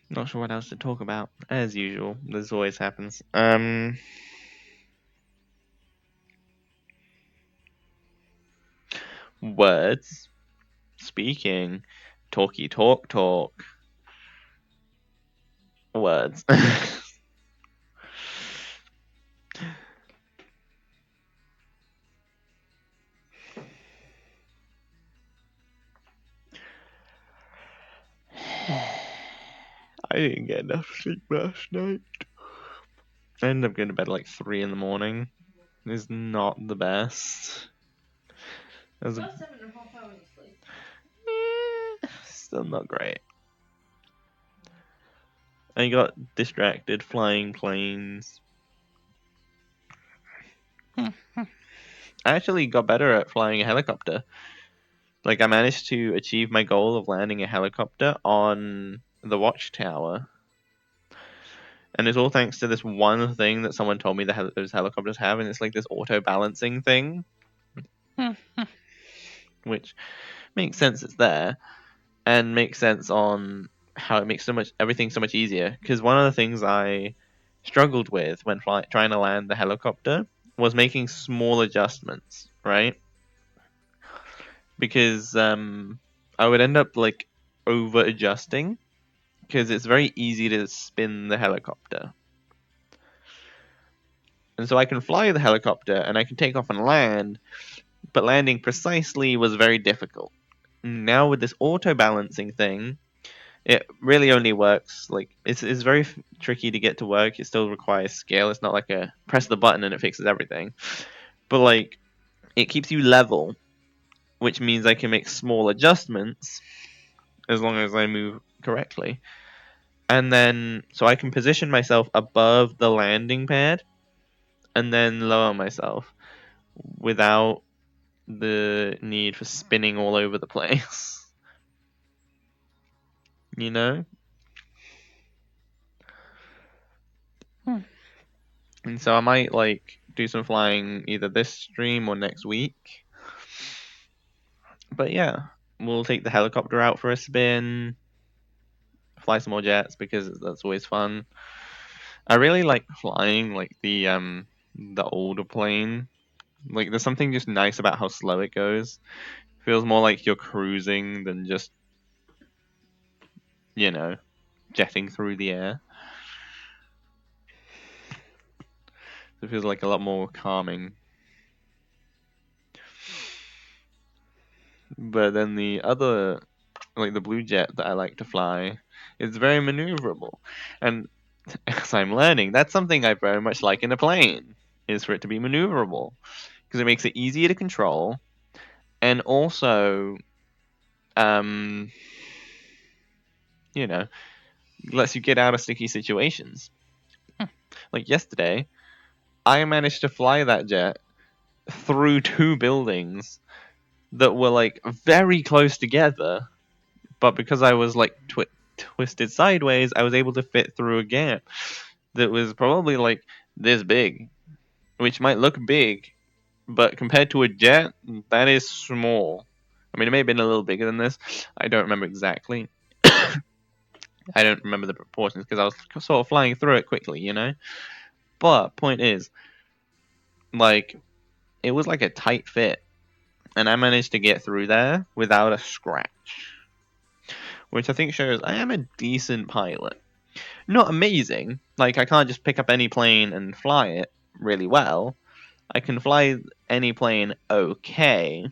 A: Not sure what else to talk about. As usual, this always happens. Words. Speaking. Talky talk. Words. I didn't get enough sleep last night. I ended up going to bed at like 3 in the morning. It's not the best. As
B: About 7.5 hours of sleep.
A: still not great. I got distracted flying planes. I actually got better at flying a helicopter. Like, I managed to achieve my goal of landing a helicopter on the watchtower. And it's all thanks to this one thing that someone told me that those helicopters have, and it's like this auto balancing thing, which makes sense. It's there, and makes sense on how it makes everything so much easier. Because one of the things I struggled with when trying to land the helicopter was making small adjustments, right? Because I would end up like over adjusting because it's very easy to spin the helicopter. And so I can fly the helicopter and I can take off and land, but landing precisely was very difficult. Now with this auto balancing thing, it really only works like it's very tricky to get to work. It still requires skill. It's not like a press the button and it fixes everything. But like it keeps you level, which means I can make small adjustments as long as I move correctly. And then so I can position myself above the landing pad and then lower myself without the need for spinning all over the place. You know? And so I might like do some flying either this stream or next week. But yeah, we'll take the helicopter out for a spin, fly some more jets because that's always fun. I really like flying like the older plane. Like there's something just nice about how slow it goes. Feels more like you're cruising than just, you know, jetting through the air. It feels like a lot more calming. But then the other, like the blue jet that I like to fly, is very maneuverable. And as I'm learning, that's something I very much like in a plane, is for it to be maneuverable. Because it makes it easier to control, and also, um, you know, lets you get out of sticky situations. Like yesterday, I managed to fly that jet through two buildings that were like very close together, but because I was like twisted sideways, I was able to fit through a gap that was probably like this big, which might look big, but compared to a jet, that is small. I mean, it may have been a little bigger than this. I don't remember exactly. I don't remember the proportions because I was sort of flying through it quickly, you know? But point is, like, it was like a tight fit, and I managed to get through there without a scratch, which I think shows I am a decent pilot. Not amazing, like, I can't just pick up any plane and fly it really well. I can fly any plane okay,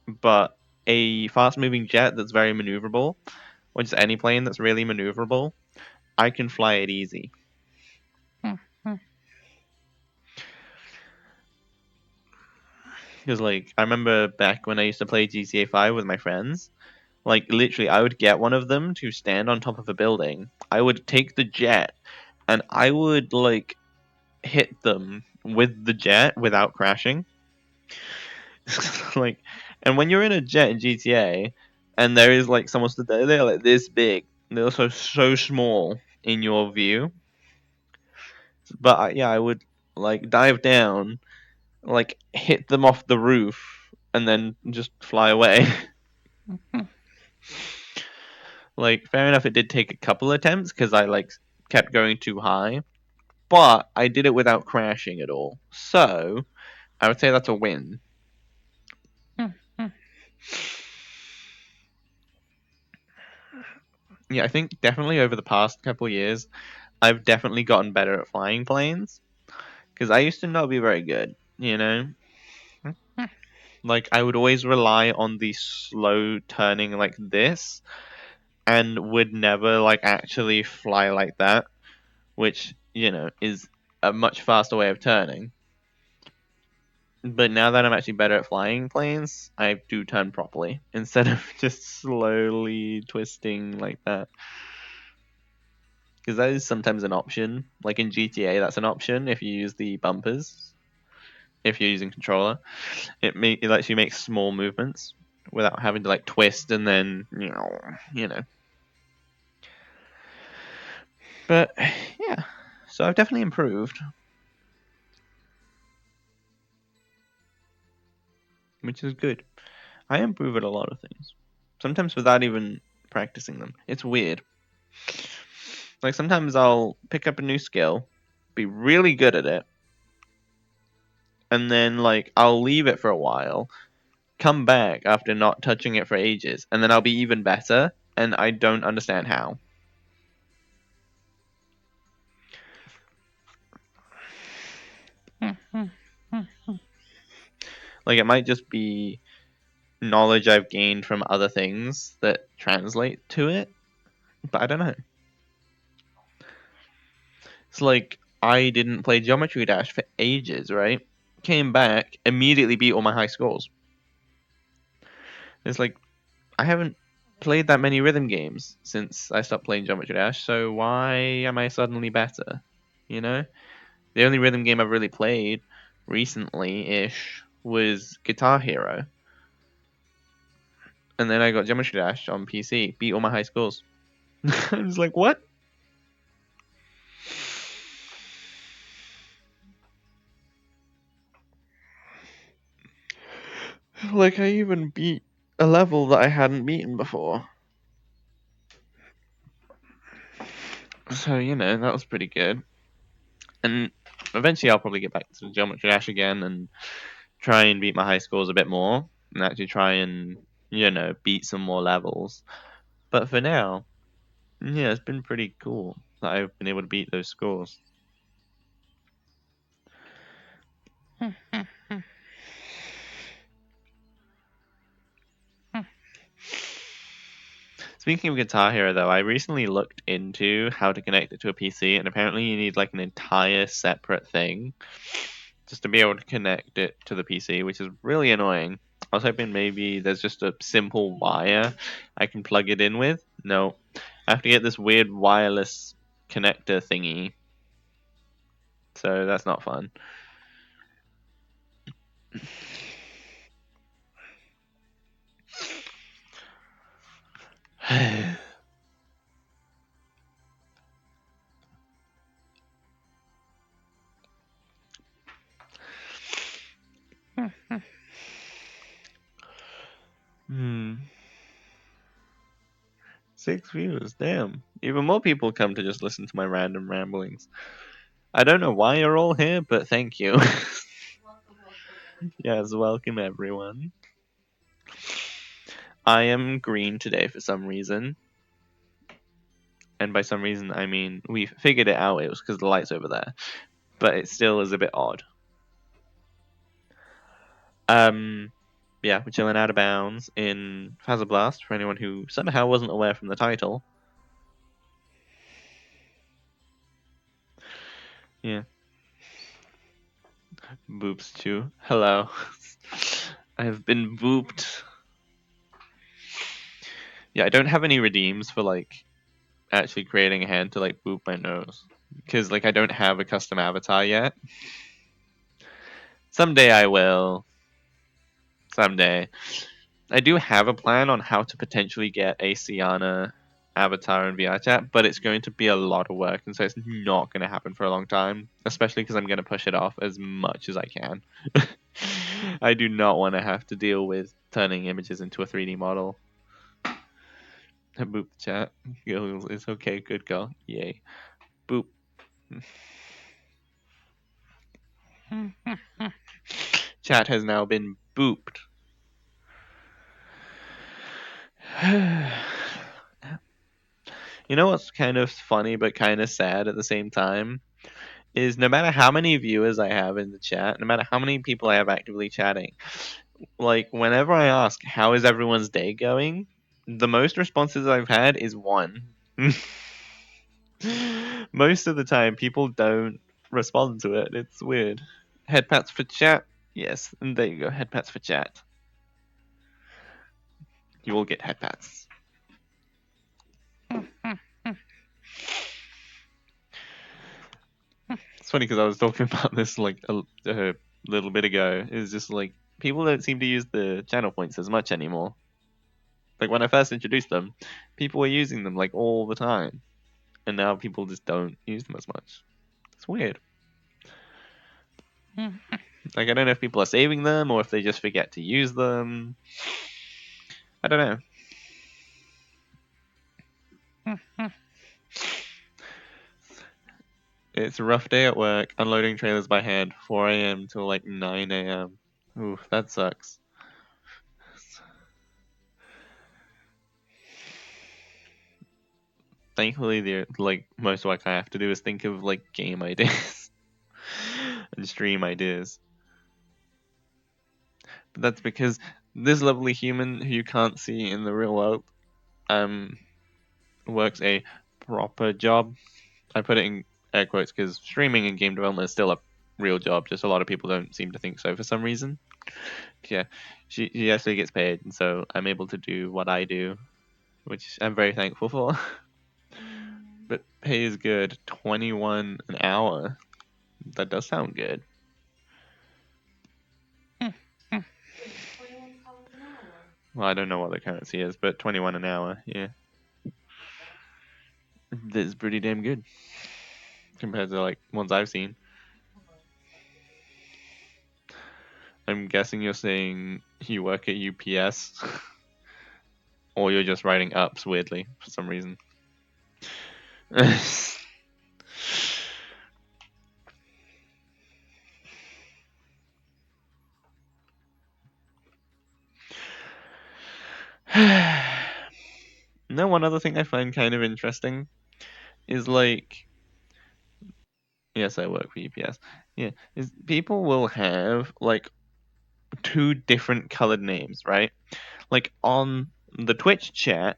A: but a fast moving jet that's very maneuverable, or just any plane that's really maneuverable, I can fly it easy. Because, like, I remember back when I used to play GTA 5 with my friends, like, literally, I would get one of them to stand on top of a building. I would take the jet, and I would, like, hit them with the jet without crashing. Like, and when you're in a jet in GTA, and there is, like, someone stood there, they're, like, this big, they're also so small in your view. But, yeah, I would, like, dive down, like, hit them off the roof, and then just fly away. Like, fair enough, it did take a couple attempts because I like kept going too high, but I did it without crashing at all. So I would say that's a win. Yeah, I think definitely over the past couple years, I've definitely gotten better at flying planes because I used to not be very good. You know, like I would always rely on the slow turning like this, and would never like actually fly like that, which is a much faster way of turning. But now that I'm actually better at flying planes, I do turn properly instead of just slowly twisting like that. Because that is sometimes an option. Like in GTA, that's an option if you use the bumpers. If you're using controller, it lets you make small movements without having to like twist and then you know. But yeah, so I've definitely improved, which is good. I improve at a lot of things, sometimes without even practicing them. It's weird. Like sometimes I'll pick up a new skill, be really good at it, and then like I'll leave it for a while, come back after not touching it for ages, and then I'll be even better, and I don't understand how. Like, it might just be knowledge I've gained from other things that translate to it, but I don't know. It's like I didn't play Geometry Dash for ages, right? Came back, immediately beat all my high scores. It's like I haven't played that many rhythm games since I stopped playing Geometry Dash, so why am I suddenly better? You know? The only rhythm game I've really played recently-ish was Guitar Hero. And then I got Geometry Dash on PC, beat all my high scores. I was like, what? Like, I even beat a level that I hadn't beaten before. So, that was pretty good. And eventually I'll probably get back to Geometry Dash again and try and beat my high scores a bit more. And actually try and, beat some more levels. But for now, yeah, it's been pretty cool that I've been able to beat those scores. Speaking of Guitar Hero, though, I recently looked into how to connect it to a PC, and apparently you need like an entire separate thing just to be able to connect it to the PC, which is really annoying. I was hoping maybe there's just a simple wire I can plug it in with. No, I have to get this weird wireless connector thingy, so that's not fun. Hmm. 6 views, damn. Even more people come to just listen to my random ramblings. I don't know why you're all here, but thank you.
B: Welcome, welcome, everyone.
A: Yes, welcome everyone. I am green today for some reason. And by some reason, I mean we figured it out. It was because the light's over there. But it still is a bit odd. Yeah, we're chilling out of bounds in Fazerblast for anyone who somehow wasn't aware from the title. Yeah. Boops too. Hello. I have been booped. Yeah, I don't have any redeems for like actually creating a hand to like boop my nose. Because like I don't have a custom avatar yet. Someday I will. Someday. I do have a plan on how to potentially get a Sienna avatar in VRChat, but it's going to be a lot of work, and so it's not going to happen for a long time, especially because I'm going to push it off as much as I can. I do not want to have to deal with turning images into a 3D model. Boop chat. It's okay, good girl. Yay. Boop. Chat has now been booped. You know what's kind of funny but kind of sad at the same time? Is no matter how many viewers I have in the chat, no matter how many people I have actively chatting, like whenever I ask how is everyone's day going, the most responses I've had is one. Most of the time, people don't respond to it. It's weird. Head pats for chat. Yes, and there you go. Head pats for chat. You will get head pats. It's funny because I was talking about this like a little bit ago. It's just like people don't seem to use the channel points as much anymore. Like when I first introduced them, people were using them like all the time, and now people just don't use them as much. It's weird. Like I don't know if people are saving them or if they just forget to use them. I don't know. It's a rough day at work, unloading trailers by hand, 4 a.m. till like 9 a.m. Ooh, that sucks. Thankfully, the like most work I have to do is think of like game ideas and stream ideas. That's because this lovely human who you can't see in the real world um works a proper job. I put it in air quotes because streaming and game development is still a real job. Just a lot of people don't seem to think so for some reason. Yeah, she actually gets paid, and so I'm able to do what I do, which I'm very thankful for.
B: Mm,
A: But pay is good, 21 an hour. That does sound good.
B: wait, $21 an hour.
A: Well, I don't know what the currency is, but 21 an hour, yeah, that's pretty damn good compared to like ones I've seen.
B: Hold on a second.
A: I'm guessing you're saying you work at UPS, or you're just writing ups weirdly for some reason. No, one other thing I find kind of interesting is like, yes, I work for UPS. Yeah, is people will have like two different colored names, right? Like on the Twitch chat,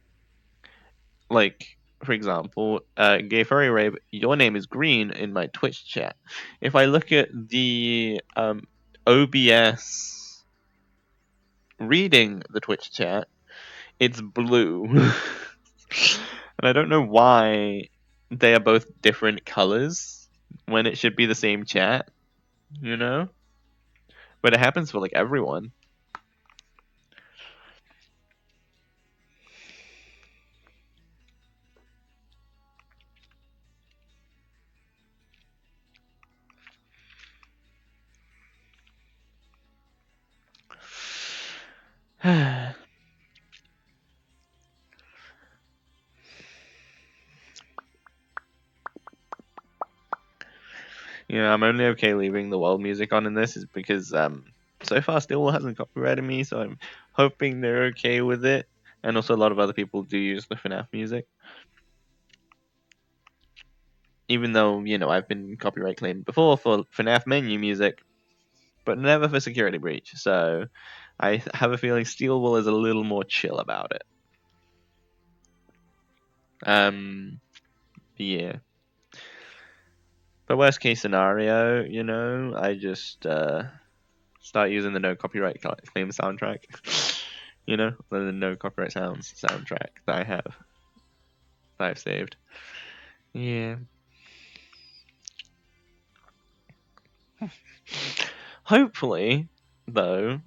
A: like for example, Gay Furry Rabe, your name is green in my Twitch chat. If I look at the OBS reading the Twitch chat, it's blue. And I don't know why they are both different colors when it should be the same chat, you know? But it happens for like everyone. I'm only okay leaving the world music on in this is because so far Stillwell hasn't copyrighted me, so I'm hoping they're okay with it. And also a lot of other people do use the FNAF music. Even though, I've been copyright claimed before for FNAF menu music, but never for security breach. So I have a feeling Steelwool is a little more chill about it. Yeah. But worst case scenario, I just start using the no copyright claim soundtrack. The no copyright sounds soundtrack that I've saved. Yeah. Hopefully, though,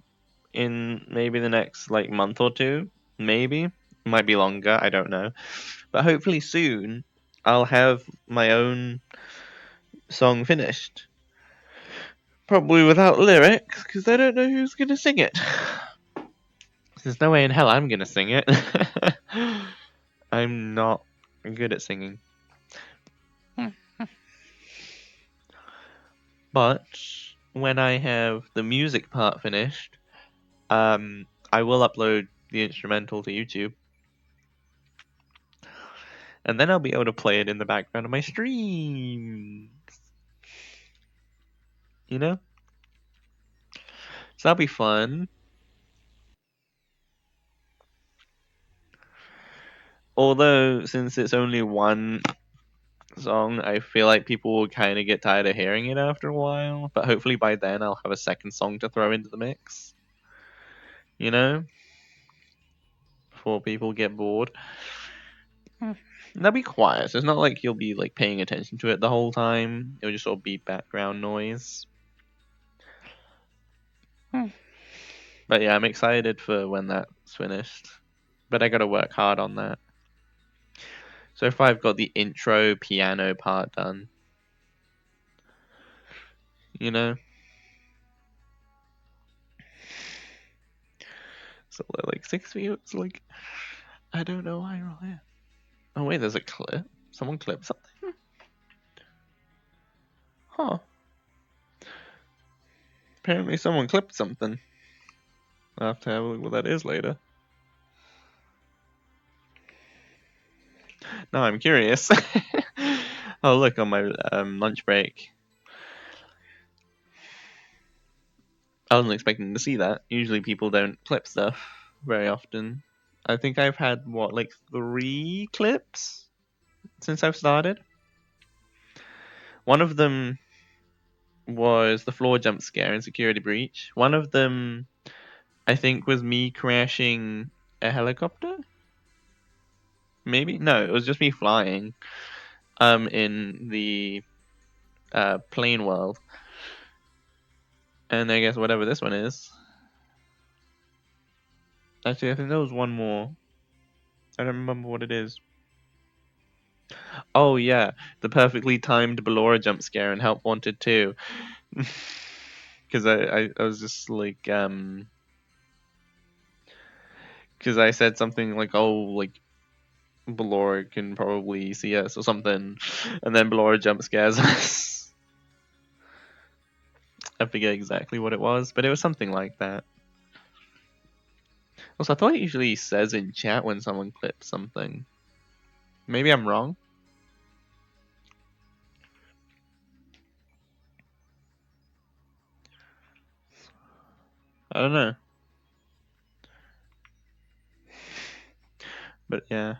A: in maybe the next like month or two, maybe might be longer. I don't know, but hopefully soon I'll have my own song finished. Probably without lyrics, because I don't know who's gonna sing it. There's no way in hell I'm gonna sing it. I'm not good at singing. But when I have the music part finished, I will upload the instrumental to YouTube, and then I'll be able to play it in the background of my stream. You know, so that'll be fun. Although, since it's only one song, I feel like people will kind of get tired of hearing it after a while. But hopefully by then I'll have a second song to throw into the mix. You know, before people get bored. And they'll be quiet, so it's not like you'll be like paying attention to it the whole time. It'll just sort of be background noise. But yeah, I'm excited for when that's finished. But I gotta work hard on that. So far I've got the intro piano part done. You know? So like 6 views, like I don't know why you're here. Oh wait, there's a clip. Someone clipped something? Huh. Apparently someone clipped something. I'll have to have a look what that is later. Now I'm curious. I'll look on my lunch break. I wasn't expecting to see that. Usually people don't clip stuff very often. I think I've had what, like 3 clips since I've started. One of them was the floor jump scare and security breach. One of them, I think, was me crashing a helicopter. Maybe no, it was just me flying. In the plane world, and I guess whatever this one is. Actually, I think there was one more. I don't remember what it is. Oh yeah, the perfectly timed Ballora jump scare and Help Wanted too. Because I was just like because I said something like, oh, like Ballora can probably see us or something, and then Ballora jump scares us. I forget exactly what it was, but it was something like that. Also, I thought it usually says in chat when someone clips something. Maybe I'm wrong. I don't know. But yeah.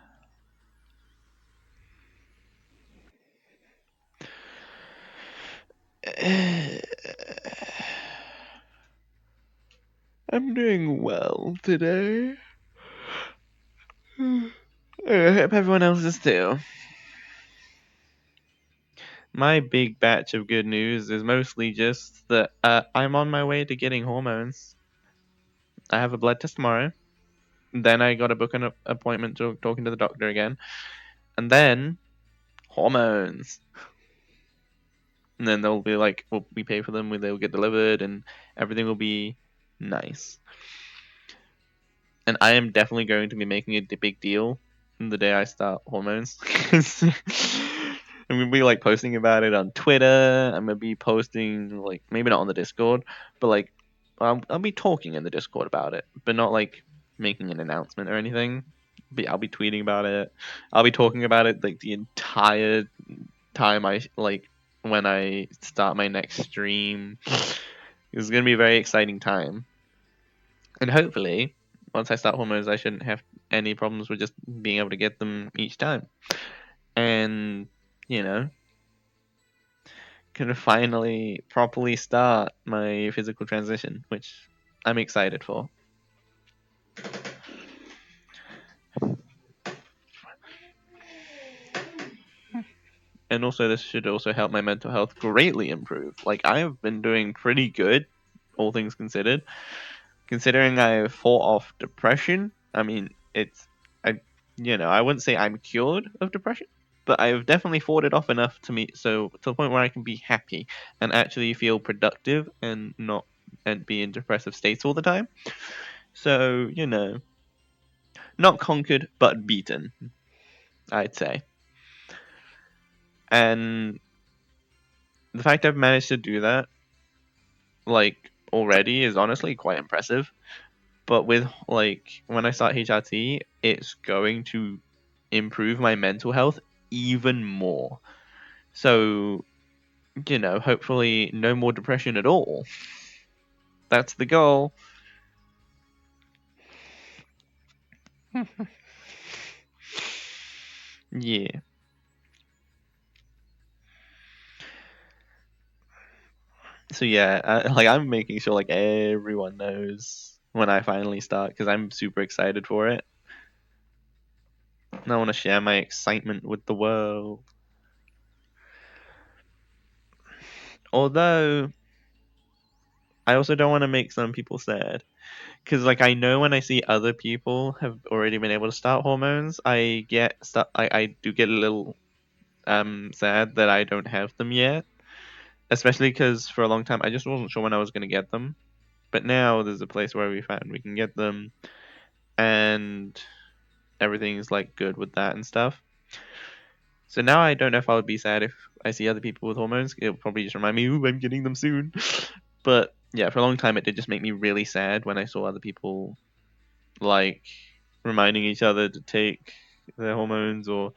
A: I'm doing well today. I hope everyone else is too. My big batch of good news is mostly just that I'm on my way to getting hormones. I have a blood test tomorrow. Then I got to book an appointment to talking to the doctor again. And then hormones. And then they'll be like, well, we pay for them, they'll get delivered, and everything will be nice. And I am definitely going to be making it a big deal the day I start hormones. I'm gonna be like posting about it on Twitter. I'm gonna be posting like maybe not on the Discord, but like I'll be talking in the Discord about it, but not like making an announcement or anything. But I'll be tweeting about it. I'll be talking about it like the entire time I like when I start my next stream. It's gonna be a very exciting time, and hopefully, once I start hormones, I shouldn't have any problems with just being able to get them each time. And you know, can finally properly start my physical transition, which I'm excited for. And also, this should also help my mental health greatly improve. Like, I have been doing pretty good, all things considered. Considering I fought off depression, I mean, I wouldn't say I'm cured of depression, but I've definitely fought it off enough to the point where I can be happy and actually feel productive and not and be in depressive states all the time. So, not conquered but beaten, I'd say. And the fact I've managed to do that, like, already is honestly quite impressive. But with, like, when I start HRT, it's going to improve my mental health even more. So, hopefully no more depression at all. That's the goal. Yeah. So yeah, I'm making sure like everyone knows when I finally start because I'm super excited for it. And I want to share my excitement with the world. Although I also don't want to make some people sad because like I know when I see other people have already been able to start hormones, I do get a little sad that I don't have them yet. Especially because for a long time I just wasn't sure when I was going to get them. But now there's a place where we found we can get them, and everything's like good with that and stuff. So now I don't know if I would be sad if I see other people with hormones. It'll probably just remind me, ooh, I'm getting them soon. But yeah, for a long time it did just make me really sad when I saw other people like reminding each other to take their hormones or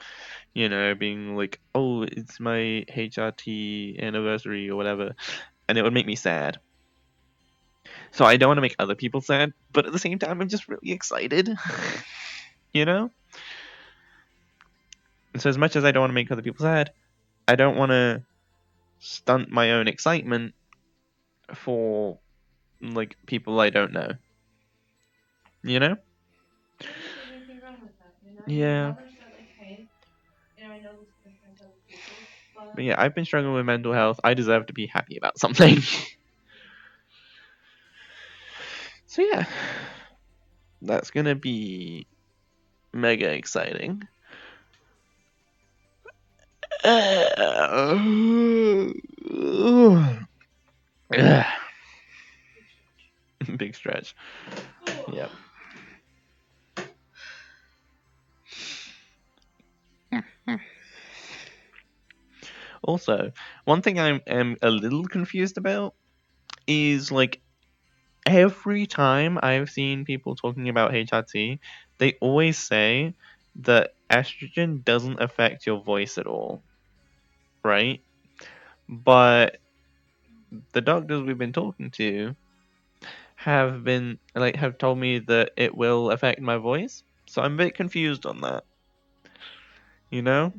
A: being like, oh, it's my HRT anniversary or whatever, and it would make me sad. So I don't want to make other people sad, but at the same time, I'm just really excited. You know? And so as much as I don't want to make other people sad, I don't want to stunt my own excitement for like people I don't know. You know?
B: I don't think there's anything wrong with that, you know?
A: Yeah.
B: I understand, like, hey, you know, I know this is different to other people,
A: But
B: but
A: yeah, I've been struggling with mental health. I deserve to be happy about something. So yeah, that's gonna be mega exciting.
B: big stretch.
A: Big stretch. Yep. Also, one thing I am a little confused about is like every time I've seen people talking about HRT, they always say that estrogen doesn't affect your voice at all, right? But the doctors we've been talking to have told me that it will affect my voice. So I'm a bit confused on that. You know?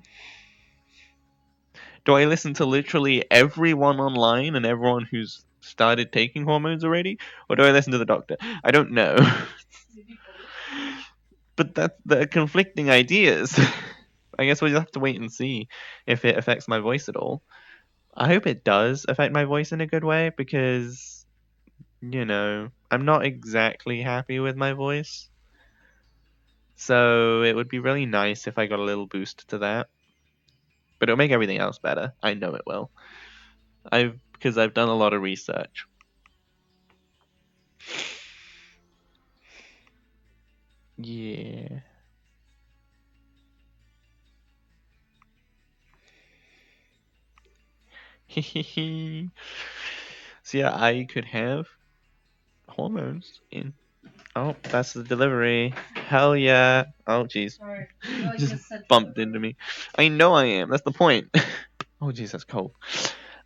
A: Do I listen to literally everyone online and everyone who's started taking hormones already? Or do I listen to the doctor? I don't know.
B: Maybe both.
A: But they're conflicting ideas. I guess we'll just have to wait and see if it affects my voice at all. I hope it does affect my voice in a good way because, I'm not exactly happy with my voice. So it would be really nice if I got a little boost to that. But it'll make everything else better. I know it will. Because I've done a lot of research. Yeah. So yeah, I could have hormones in. Oh, that's the delivery. Hell yeah. Oh jeez.
B: Sorry. You like
A: Just
B: just said
A: bumped into me. I know I am. That's the point. Oh jeez, that's cold.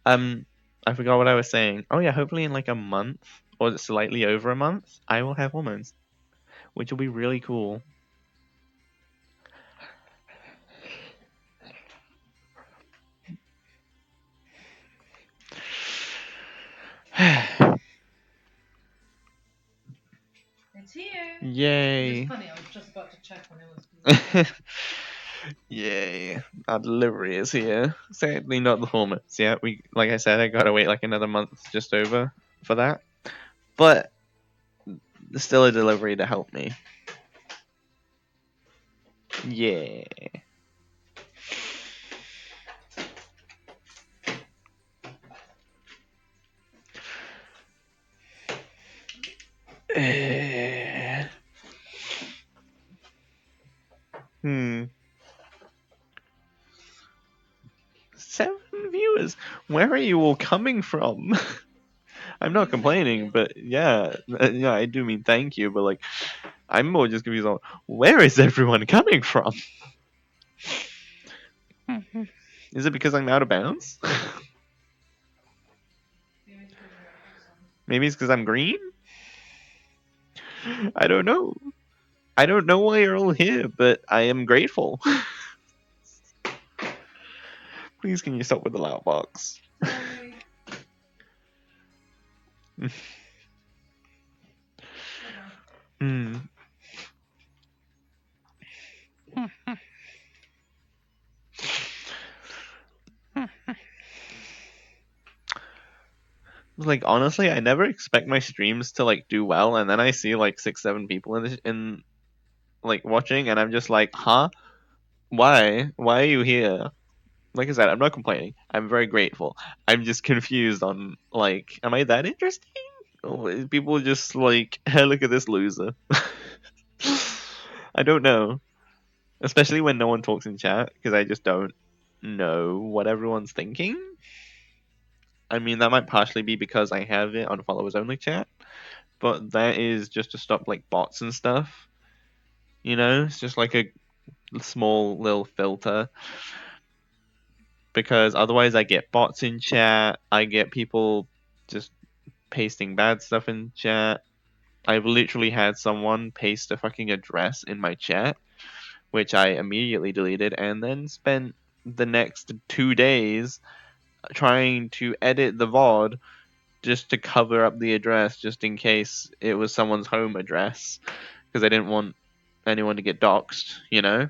A: I forgot what I was saying. Oh yeah, hopefully in like a month or slightly over a month, I will have hormones, which will be really cool.
B: it's here. Which is
A: Yay.
B: funny, I was just about to check when it was delivered.
A: Yay. Our delivery is here. Sadly not the hormones. Yeah, like I said, I gotta wait like another month just over for that. But there's still a delivery to help me. Yeah. Hmm. 7 viewers. Where are you all coming from? I'm not complaining, but yeah, yeah, I do mean thank you, but like, I'm more just confused on where is everyone coming from? Is it because I'm out of bounds?
B: Maybe it's because you're awesome.
A: Maybe it's because I'm green? I don't know. I don't know why you're all here, but I am grateful. Please, can you stop with the loud box?
B: Sorry. Whatever.
A: Hmm. Like honestly, I never expect my streams to like do well, and then I see like 6, 7 people in like watching, and I'm just like, huh? Why? Why are you here? Like I said, I'm not complaining. I'm very grateful. I'm just confused on like, am I that interesting? Or is people just like, hey, look at this loser? I don't know. Especially when no one talks in chat, because I just don't know what everyone's thinking. I mean, that might partially be because I have it on followers only chat, but that is just to stop like bots and stuff. It's just like a small little filter because otherwise I get bots in chat. I get people just pasting bad stuff in chat. I've literally had someone paste a fucking address in my chat, which I immediately deleted, and then spent the next 2 days trying to edit the VOD just to cover up the address, just in case it was someone's home address, because I didn't want anyone to get doxxed, you know?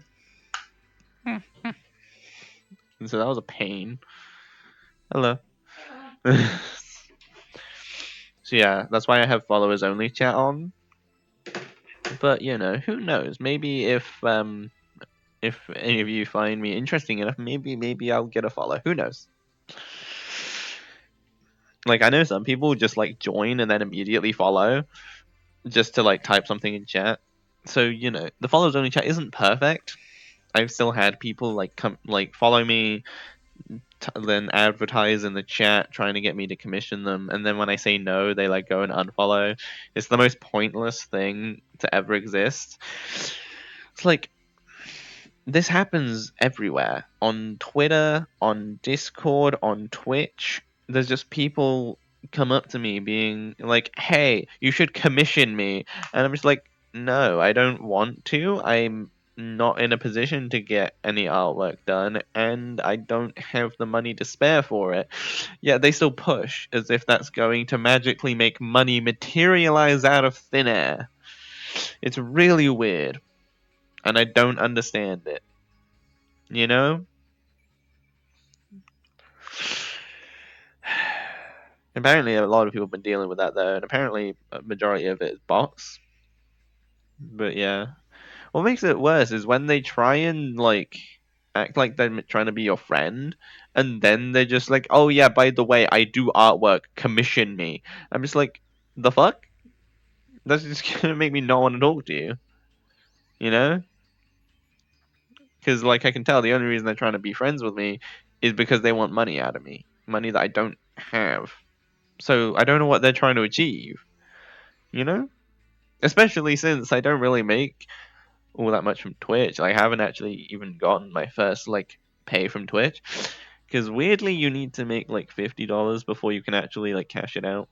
A: And so that was a pain. Hello.
B: Oh,
A: So yeah, that's why I have followers only chat on. But you know, who knows? Maybe if any of you find me interesting enough, maybe I'll get a follow. Who knows? Like I know some people just like join and then immediately follow just to like type something in chat. So you know, the followers only chat isn't perfect. I've still had people like come like follow me, then advertise in the chat trying to get me to commission them, and then when I say no, they like go and unfollow. It's the most pointless thing to ever exist. It's like this happens everywhere on Twitter, on Discord, on Twitch. There's just people come up to me being like, "Hey, you should commission me," and I'm just like, "No, I don't want to. I'm not in a position to get any artwork done, and I don't have the money to spare for it." Yeah, they still push as if that's going to magically make money materialize out of thin air. It's really weird, and I don't understand it. You know? Apparently, a lot of people have been dealing with that though, and apparently, a majority of it is bots. But yeah, what makes it worse is when they try and like act like they're trying to be your friend, and then they're just like, "Oh yeah, by the way, I do artwork. Commission me." I'm just like, "The fuck?" That's just gonna make me not want to talk to you. You know? Because like I can tell the only reason they're trying to be friends with me is because they want money out of me, money that I don't have. So I don't know what they're trying to achieve. You know? Especially since I don't really make all that much from Twitch. I haven't actually even gotten my first like pay from Twitch because weirdly you need to make like $50 before you can actually like cash it out.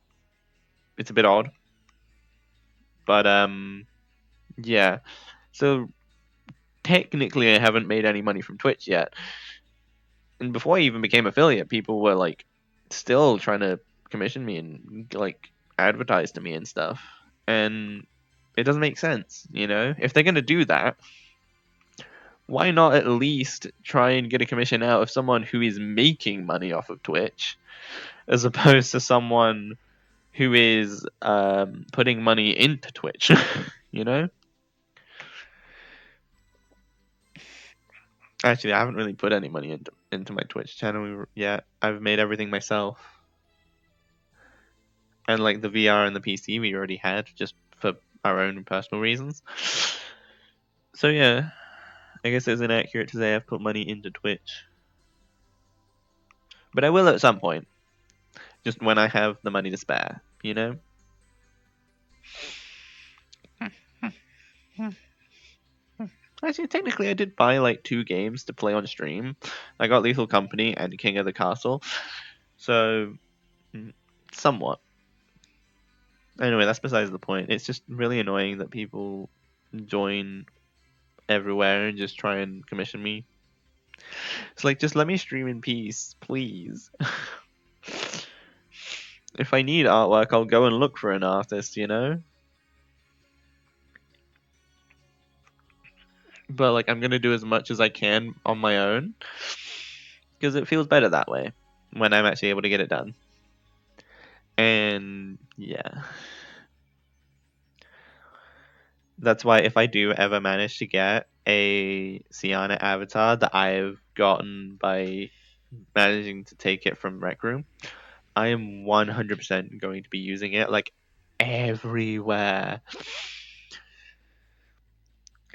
A: It's a bit odd, but yeah. So technically I haven't made any money from Twitch yet. And before I even became affiliate, people were like still trying to commission me and like advertise to me and stuff. And it doesn't make sense, you know? If they're going to do that, why not at least try and get a commission out of someone who is making money off of Twitch as opposed to someone who is putting money into Twitch, you know? Actually, I haven't really put any money into my Twitch channel yet. I've made everything myself. And like the VR and the PC we already had just for our own personal reasons. So yeah, I guess it's inaccurate to say I've put money into Twitch. But I will at some point. Just when I have the money to spare, you know? Actually, technically, I did buy like 2 games to play on stream. I got Lethal Company and King of the Castle. So, somewhat. Anyway, that's besides the point. It's just really annoying that people join everywhere and just try and commission me. It's like, just let me stream in peace, please. If I need artwork, I'll go and look for an artist, you know? But like, I'm gonna do as much as I can on my own because it feels better that way when I'm actually able to get it done. And yeah, that's why if I do ever manage to get a Sienna avatar that I've gotten by managing to take it from Rec Room, I am 100% going to be using it like everywhere.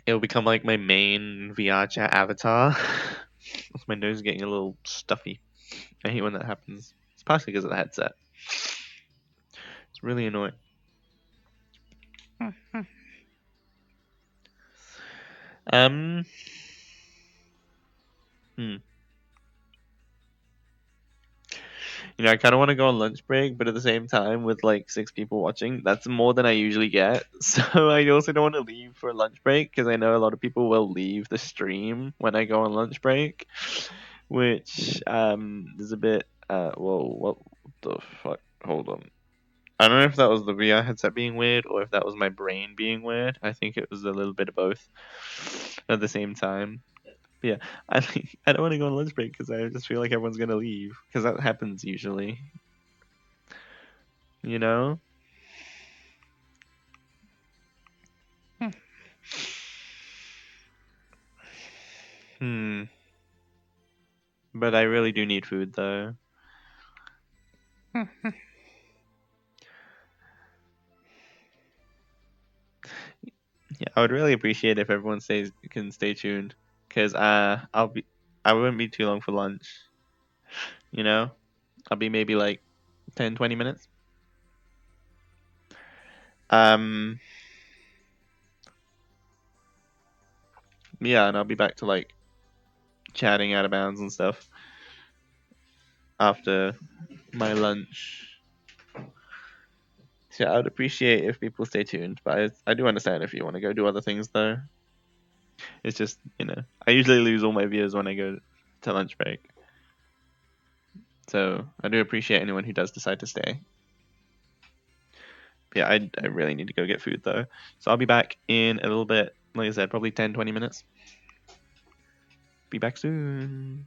A: It'll become like my main VR chat avatar. My nose is getting a little stuffy. I hate when that happens. It's partially because of the headset. It's really annoying. Um, hmm. I kind of want to go on lunch break, but at the same time, with like 6 people watching, that's more than I usually get. So I also don't want to leave for a lunch break because I know a lot of people will leave the stream when I go on lunch break, which is a bit. Whoa, what the fuck? Hold on. I don't know if that was the VR headset being weird or if that was my brain being weird. I think it was a little bit of both at the same time. But yeah, I don't want to go on lunch break because I just feel like everyone's gonna leave because that happens usually. You know? Hmm. But I really do need food though. Yeah, I would really appreciate if everyone stays can stay tuned because I won't be too long for lunch. You know, I'll be maybe like 10-20 minutes. Um. Yeah, and I'll be back to like chatting out of bounds and stuff after my lunch. So I would appreciate if people stay tuned, but I do understand if you want to go do other things though. It's just, I usually lose all my viewers when I go to lunch break. So I do appreciate anyone who does decide to stay. Yeah, I really need to go get food though. So I'll be back in a little bit. Like I said, probably 10-20 minutes. Be back soon.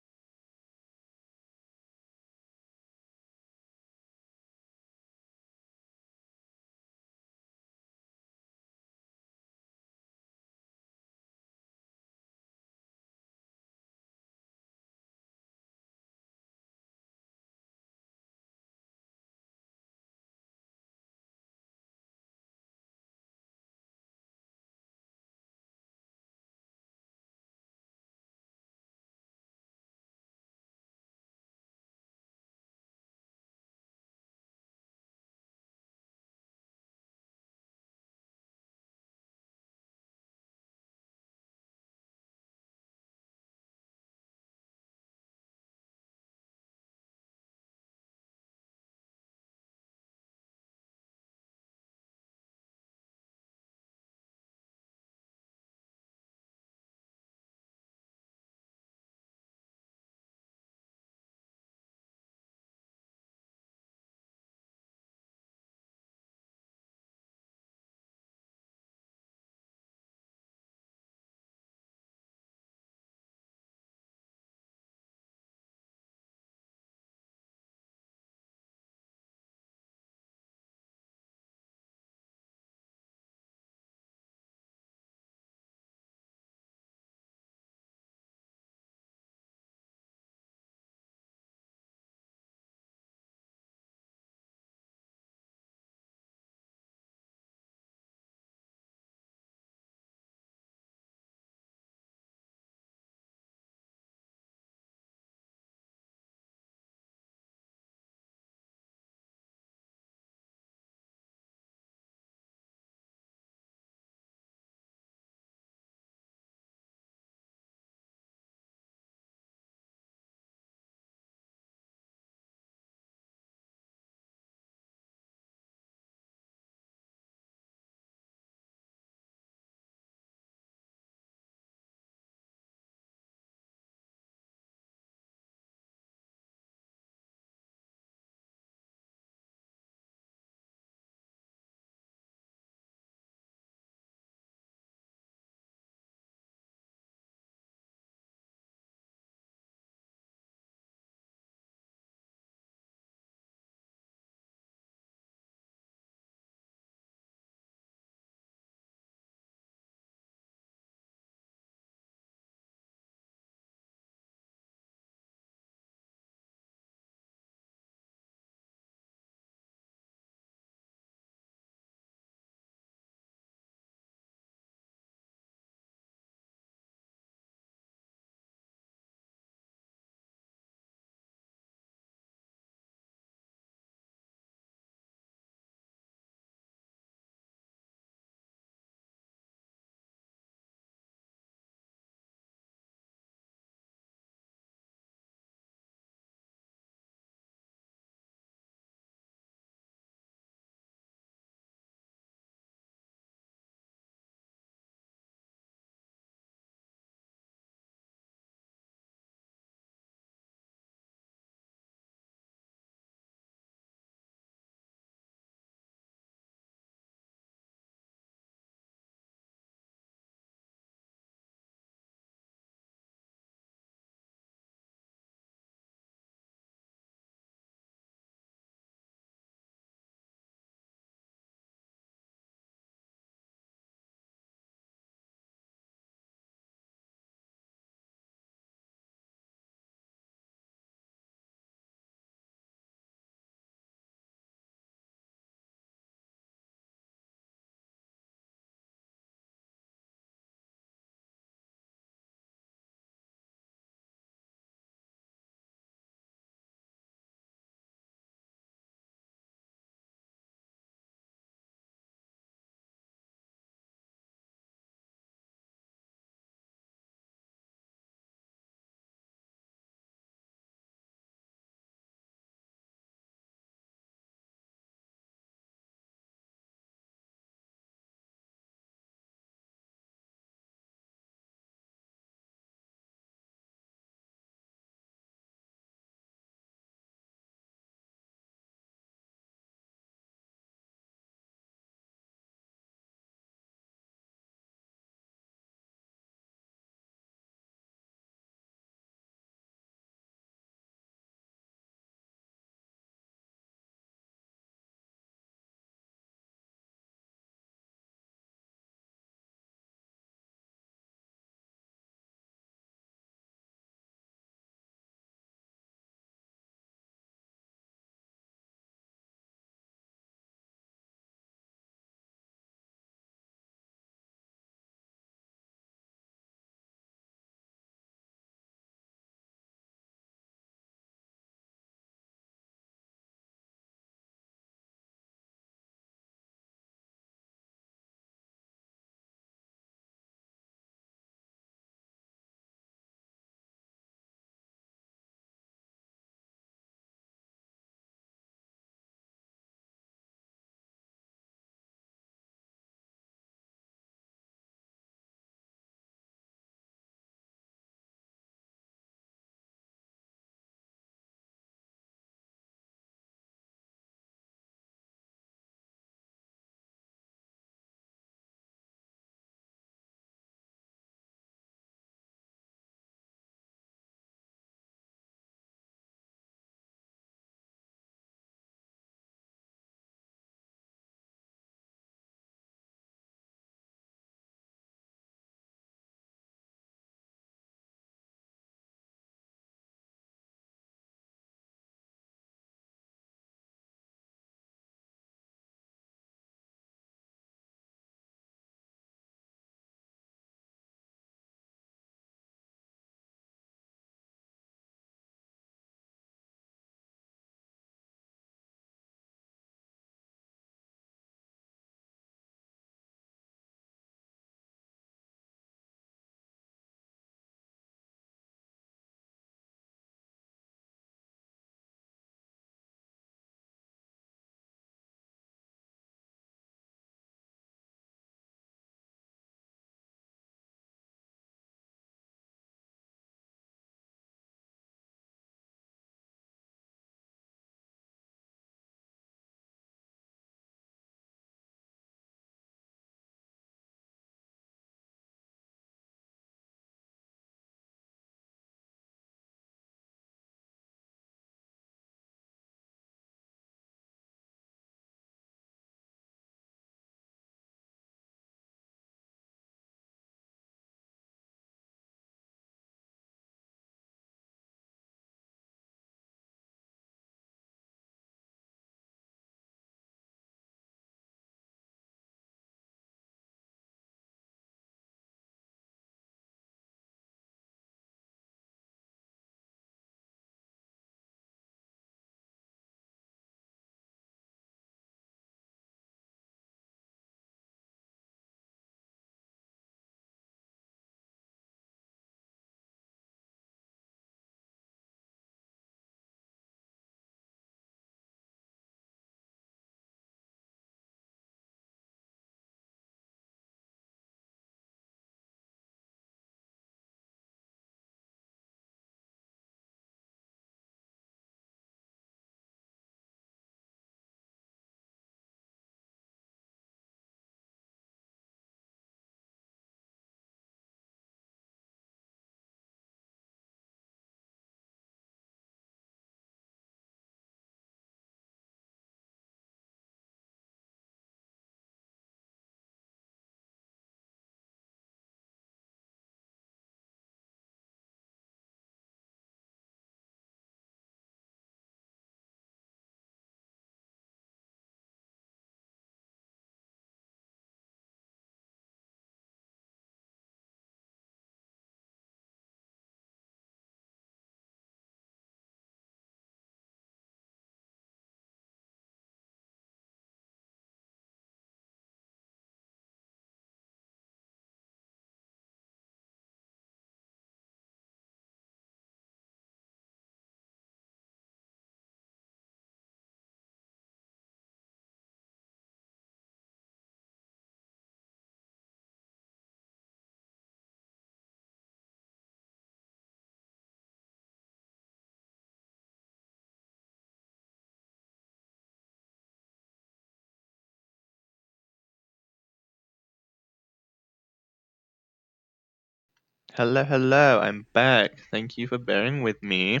A: Hello, hello, I'm back. Thank you for bearing with me.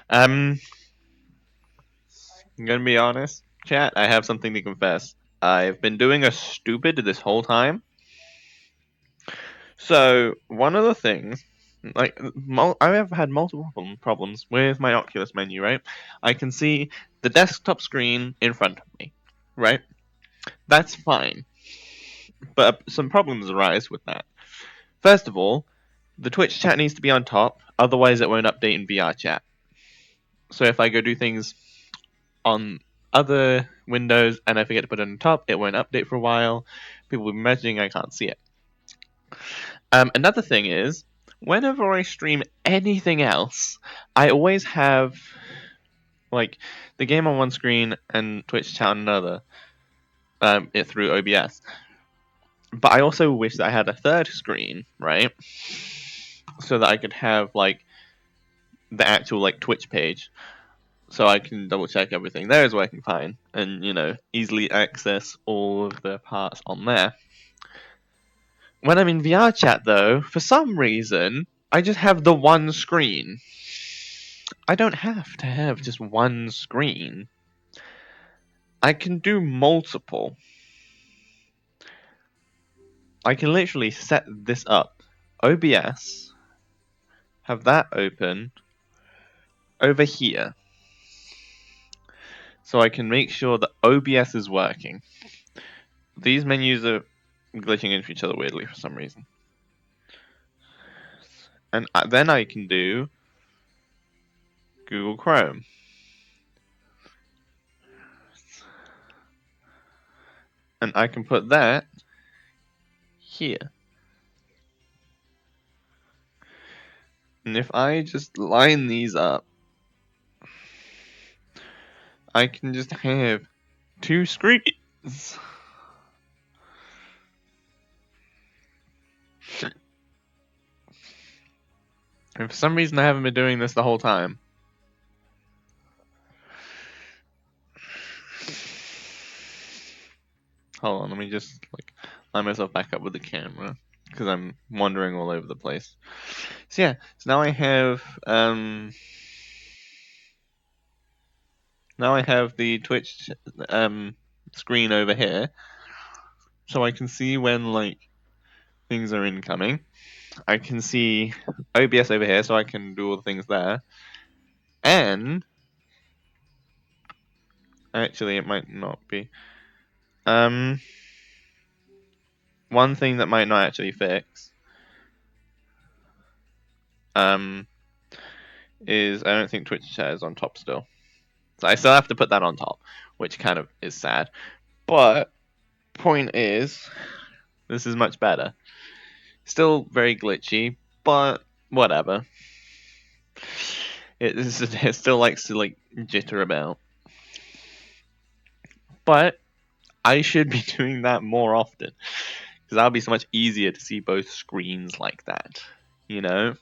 A: Um, I'm gonna be honest, chat, I have something to confess. I've been doing a stupid this whole time. So, one of the things, like, I have had multiple problems with my Oculus menu, right? I can see the desktop screen in front of me, right? That's fine. But some problems arise with that. First of all, the Twitch chat needs to be on top, otherwise it won't update in VR chat. So if I go do things on other windows and I forget to put it on top, it won't update for a while. People will be messaging, I can't see it. Another thing is, whenever I stream anything else, I always have like the game on one screen and Twitch chat on another, it through OBS. But I also wish that I had a third screen, right? So that I could have like the actual like Twitch page, so I can double check everything there is working fine, and easily access all of the parts on there. When I'm in VR chat, though, for some reason, I just have the one screen. I don't have to have just one screen. I can do multiple. I can literally set this up. OBS, have that open over here. So I can make sure that OBS is working. These menus are glitching into each other weirdly for some reason. And then I can do Google Chrome. And I can put that here. And if I just line these up, I can just have two screens. And for some reason I haven't been doing this the whole time. Hold on, let me just line myself back up with the camera, because I'm wandering all over the place. So yeah, so now I have the Twitch screen over here, so I can see when things are incoming. I can see OBS over here, so I can do all the things there. And actually, it might not be. One thing that might not actually fix is I don't think Twitch chat is on top still. So I still have to put that on top, which kind of is sad. But point is, this is much better. Still very glitchy, but whatever. It still likes to jitter about. But I should be doing that more often, because that'll be so much easier to see both screens like that. Then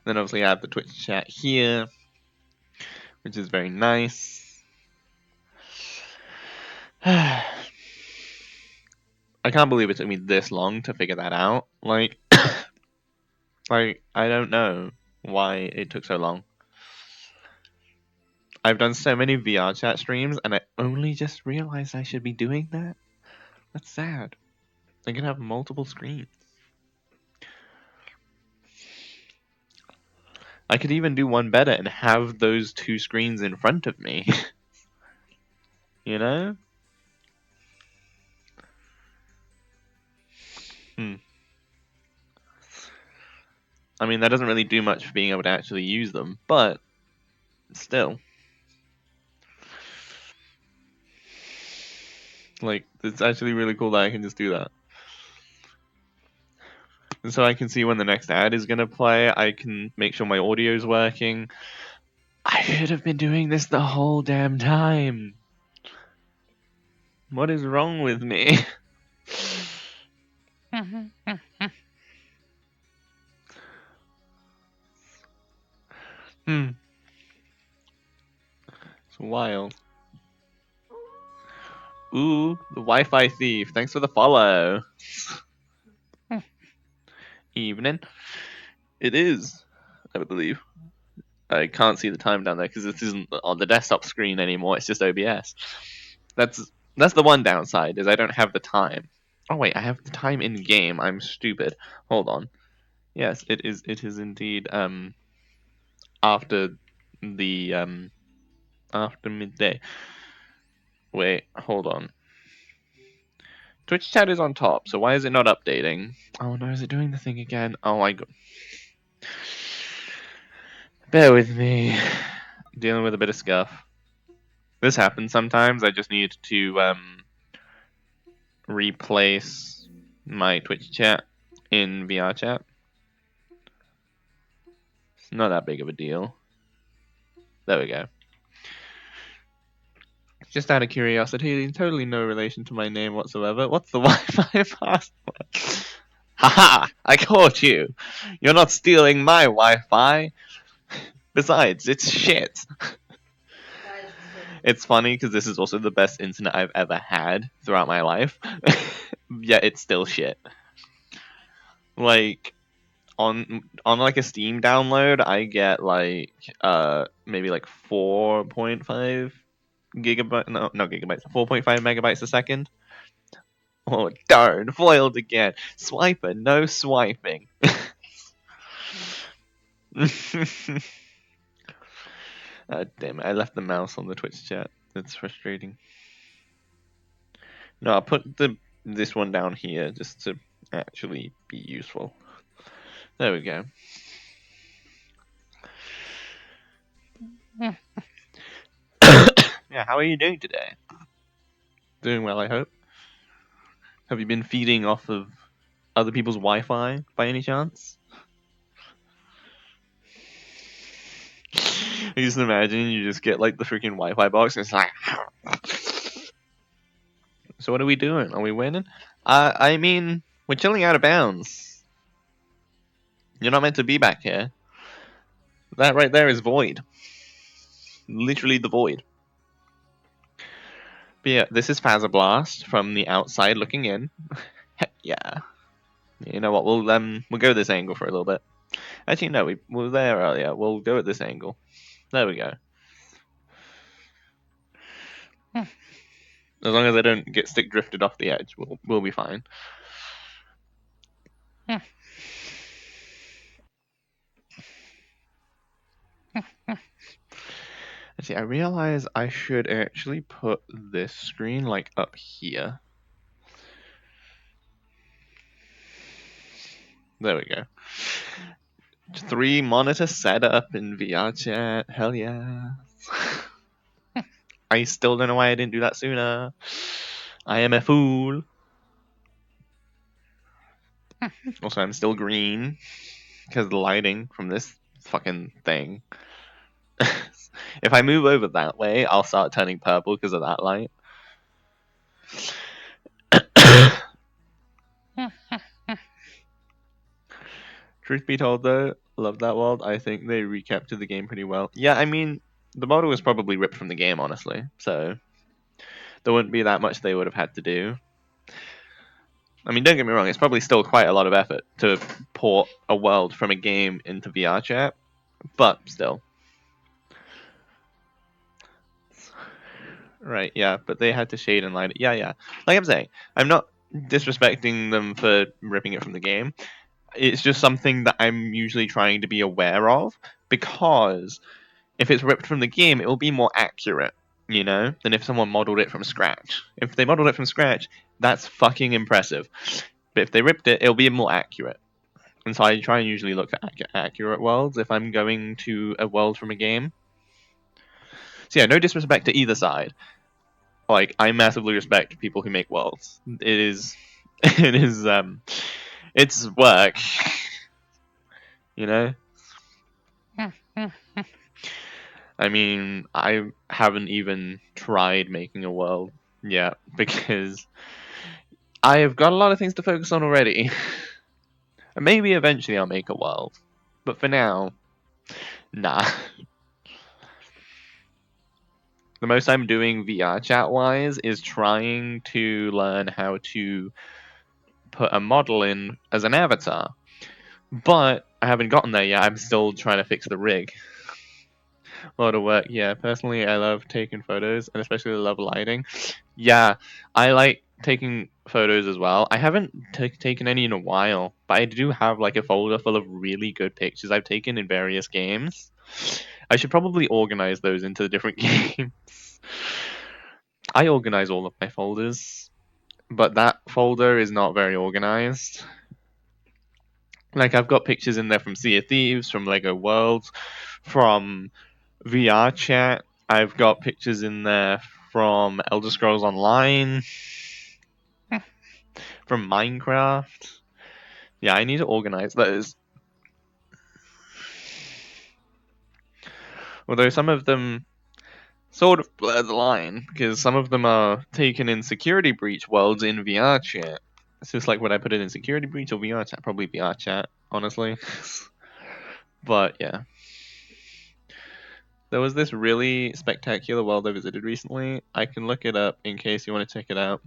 A: obviously I have the Twitch chat here, which is very nice. I can't believe it took me this long to figure that out. I don't know why it took so long. I've done so many VR chat streams, and I only just realized I should be doing that. That's sad. I can have multiple screens. I could even do one better and have those two screens in front of me. you know? Hmm. I mean, that doesn't really do much for being able to actually use them, but still. It's actually really cool that I can just do that. And so I can see when the next ad is going to play. I can make sure my audio is working. I should have been doing this the whole damn time. What is wrong with me? Hmm. It's wild. Ooh, the Wi-Fi thief. Thanks for the follow. Evening. It is, I believe. I can't see the time down there because this isn't on the desktop screen anymore. It's just OBS. That's the one downside is I don't have the time. Oh wait, I have the time in game. I'm stupid. Hold on. Yes, it is. It is indeed after the after midday. Wait, hold on. Twitch chat is on top, so why is it not updating? Oh no, is it doing the thing again? Oh my god. Bear with me. Dealing with a bit of scuff. This happens sometimes. I just need to replace my Twitch chat in VRChat. It's not that big of a deal. There we go. Just out of curiosity, totally no relation to my name whatsoever. What's the Wi-Fi password? Haha! I caught you! You're not stealing my Wi-Fi! Besides, it's shit!
B: That is true.
A: It's funny because this is also the best internet I've ever had throughout my life. Yet it's still shit. Like, on like a Steam download, I get like maybe like 4.5 gigabyte no gigabytes 4.5 megabytes a second. Oh darn, foiled again. Swiper, no swiping. Damn it, I left the mouse on the Twitch chat. That's frustrating. No, I'll put this one down here just to actually be useful. There we go. Yeah, how are you doing today? Doing well, I hope. Have you been feeding off of other people's Wi-Fi by any chance? I just imagine you just get like the freaking Wi-Fi box and it's like. So what are we doing? Are we winning? I mean, we're chilling out of bounds. You're not meant to be back here. That right there is void. Literally the void. But yeah, this is Fazerblast from the outside looking in. Heck yeah. You know what? We'll go this angle for a little bit. Actually, no, we were there earlier. We'll go at this angle. There we go. As long as I don't get stick drifted off the edge, we'll be fine. See, I realize I should actually put this screen like up here. There we go. 3 monitor setup in VRChat. Hell yeah. I still don't know why I didn't do that sooner. I am a fool. Also, I'm still green because of the lighting from this fucking thing. If I move over that way, I'll start turning purple because of that light. Truth be told, though, love that world. I think they recaptured the game pretty well. Yeah, I mean, the model was probably ripped from the game, honestly. So there wouldn't be that much they would have had to do. I mean, don't get me wrong, it's probably still quite a lot of effort to port a world from a game into VRChat, but still. Right, yeah, but they had to shade and line it. Yeah. Like I'm saying, I'm not disrespecting them for ripping it from the game. It's just something that I'm usually trying to be aware of, because if it's ripped from the game, it will be more accurate, you know, than if someone modeled it from scratch. If they modeled it from scratch, that's fucking impressive. But if they ripped it, it'll be more accurate. And so I try and usually look for accurate worlds if I'm going to a world from a game. So yeah, no disrespect to either side. Like, I massively respect people who make worlds. It is, it's work, you know? I mean, I haven't even tried making a world yet because I've got a lot of things to focus on already. And maybe eventually I'll make a world. But for now, nah. The most I'm doing VR chat wise is trying to learn how to put a model in as an avatar. But I haven't gotten there yet. I'm still trying to fix the rig. A lot of work. Yeah, personally, I love taking photos, and especially love lighting. Yeah, I like taking photos as well. I haven't taken any in a while, but I do have like a folder full of really good pictures I've taken in various games. I should probably organize those into different games. I organize all of my folders, but that folder is not very organized. Like I've got pictures in there from Sea of Thieves, from Lego Worlds, from VR chat. I've got pictures in there from Elder Scrolls Online, from Minecraft. Yeah, I need to organize those. Although some of them sort of blur the line, because some of them are taken in security breach worlds in VR chat. It's just like, would I put it in security breach or VR chat? Probably VR chat, honestly. But yeah. There was this really spectacular world I visited recently. I can look it up in case you want to check it out.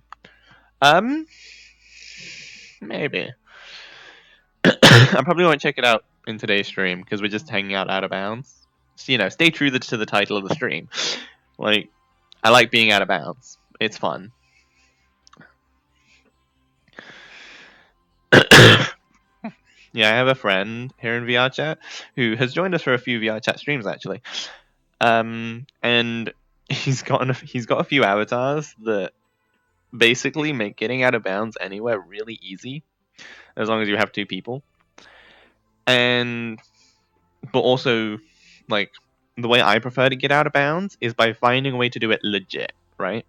A: Um, maybe. I probably won't check it out in today's stream because we're just hanging out of bounds. So, stay true to the title of the stream. Like, I like being out of bounds. It's fun. Yeah, I have a friend here in VR chat who has joined us for a few VR chat streams actually. And he's got a few avatars that basically make getting out of bounds anywhere really easy, as long as you have two people. And but also, like, the way I prefer to get out of bounds is by finding a way to do it legit, right?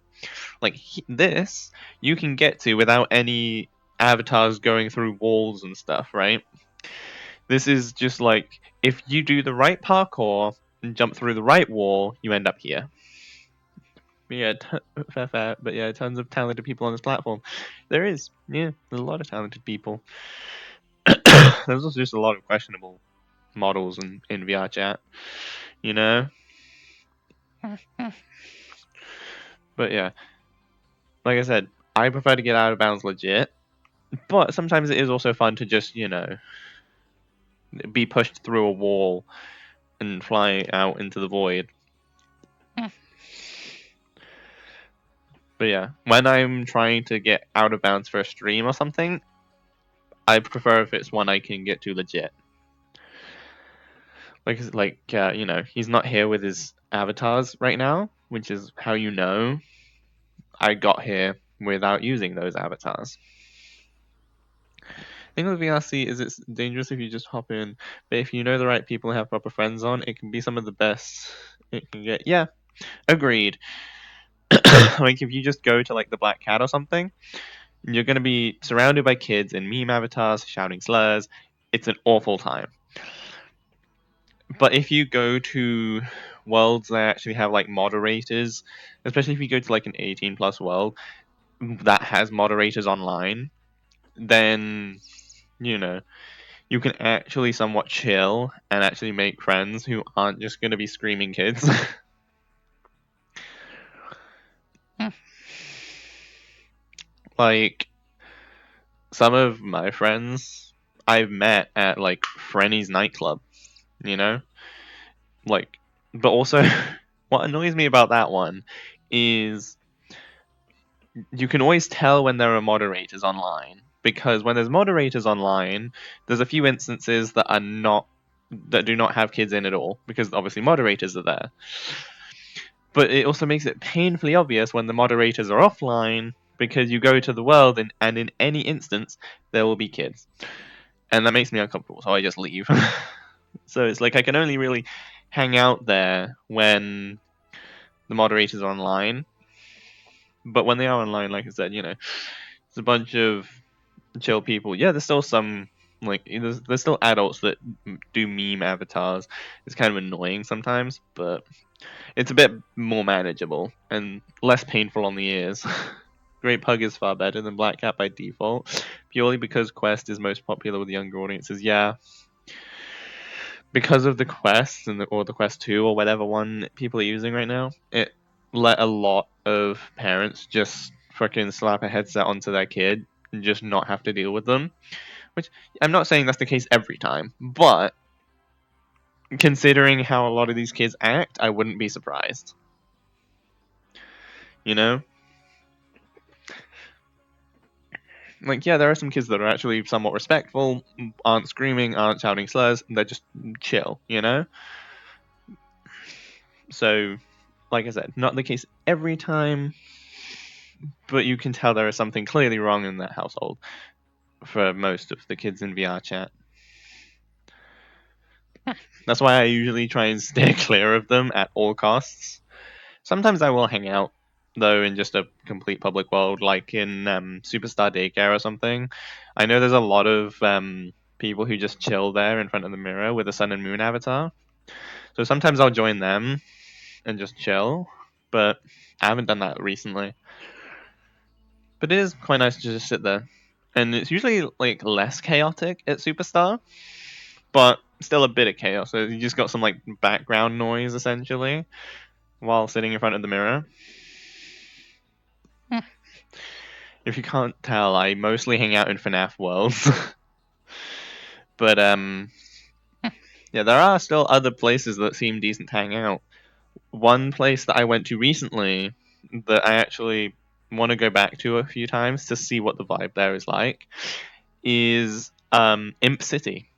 A: Like this, you can get to without any avatars going through walls and stuff, right? This is just like if you do the right parkour and jump through the right wall, you end up here. Yeah, fair, but yeah, tons of talented people on this platform. There is, yeah, there's a lot of talented people. There's also just a lot of questionable models in VR chat, you know. But yeah, like I said, I prefer to get out of bounds legit, but sometimes it is also fun to just be pushed through a wall and fly out into the void. But yeah, when I'm trying to get out of bounds for a stream or something, I prefer if it's one I can get to legit. He's not here with his avatars right now, which is how I got here without using those avatars. The thing with VRC is it's dangerous if you just hop in, but if you know the right people and have proper friends on, it can be some of the best it can get. Yeah, agreed. Like if you just go to like the Black Cat or something, you're gonna be surrounded by kids in meme avatars shouting slurs. It's an awful time. But if you go to worlds that actually have like moderators, especially if you go to like an 18 plus world that has moderators online, then you know you can actually somewhat chill and actually make friends who aren't just going to be screaming kids. Like some of my friends I've met at like Frenny's nightclub, you know? Like but also what annoys me about that one is you can always tell when there are moderators online because when there's moderators online, there's a few instances that do not have kids in at all because obviously moderators are there. But it also makes it painfully obvious when the moderators are offline because you go to the world and in any instance there will be kids. And that makes me uncomfortable, so I just leave. So it's like I can only really hang out there when the moderators are online. But when they are online, like I said, it's a bunch of chill people. Yeah, there's still some there's still adults that do meme avatars. It's kind of annoying sometimes, but it's a bit more manageable and less painful on the ears. Great Pug is far better than Black Cat by default, purely because Quest is most popular with younger audiences. Yeah, because of the Quest or the Quest 2 or whatever one people are using right now. let a lot of parents just fucking slap a headset onto their kid and just not have to deal with them. Which I'm not saying that's the case every time, but considering how a lot of these kids act, I wouldn't be surprised. You know? Like, yeah, there are some kids that are actually somewhat respectful, aren't screaming, aren't shouting slurs, they're just chill, you know? So, like I said, not the case every time, but you can tell there is something clearly wrong in that household for most of the kids in VR chat. That's why I usually try and steer clear of them at all costs. Sometimes I will hang out, though, in just a complete public world, like in Superstar Daycare or something. I know there's a lot of people who just chill there in front of the mirror with a sun and moon avatar. So sometimes I'll join them and just chill, but I haven't done that recently. But it is quite nice to just sit there. And it's usually like less chaotic at Superstar, but still a bit of chaos. So you just got some like background noise essentially while sitting in front of the mirror. If you can't tell, I mostly hang out in FNAF worlds. But yeah, there are still other places that seem decent to hang out. One place that I went to recently that I actually want to go back to a few times to see what the vibe there is like is Imp City.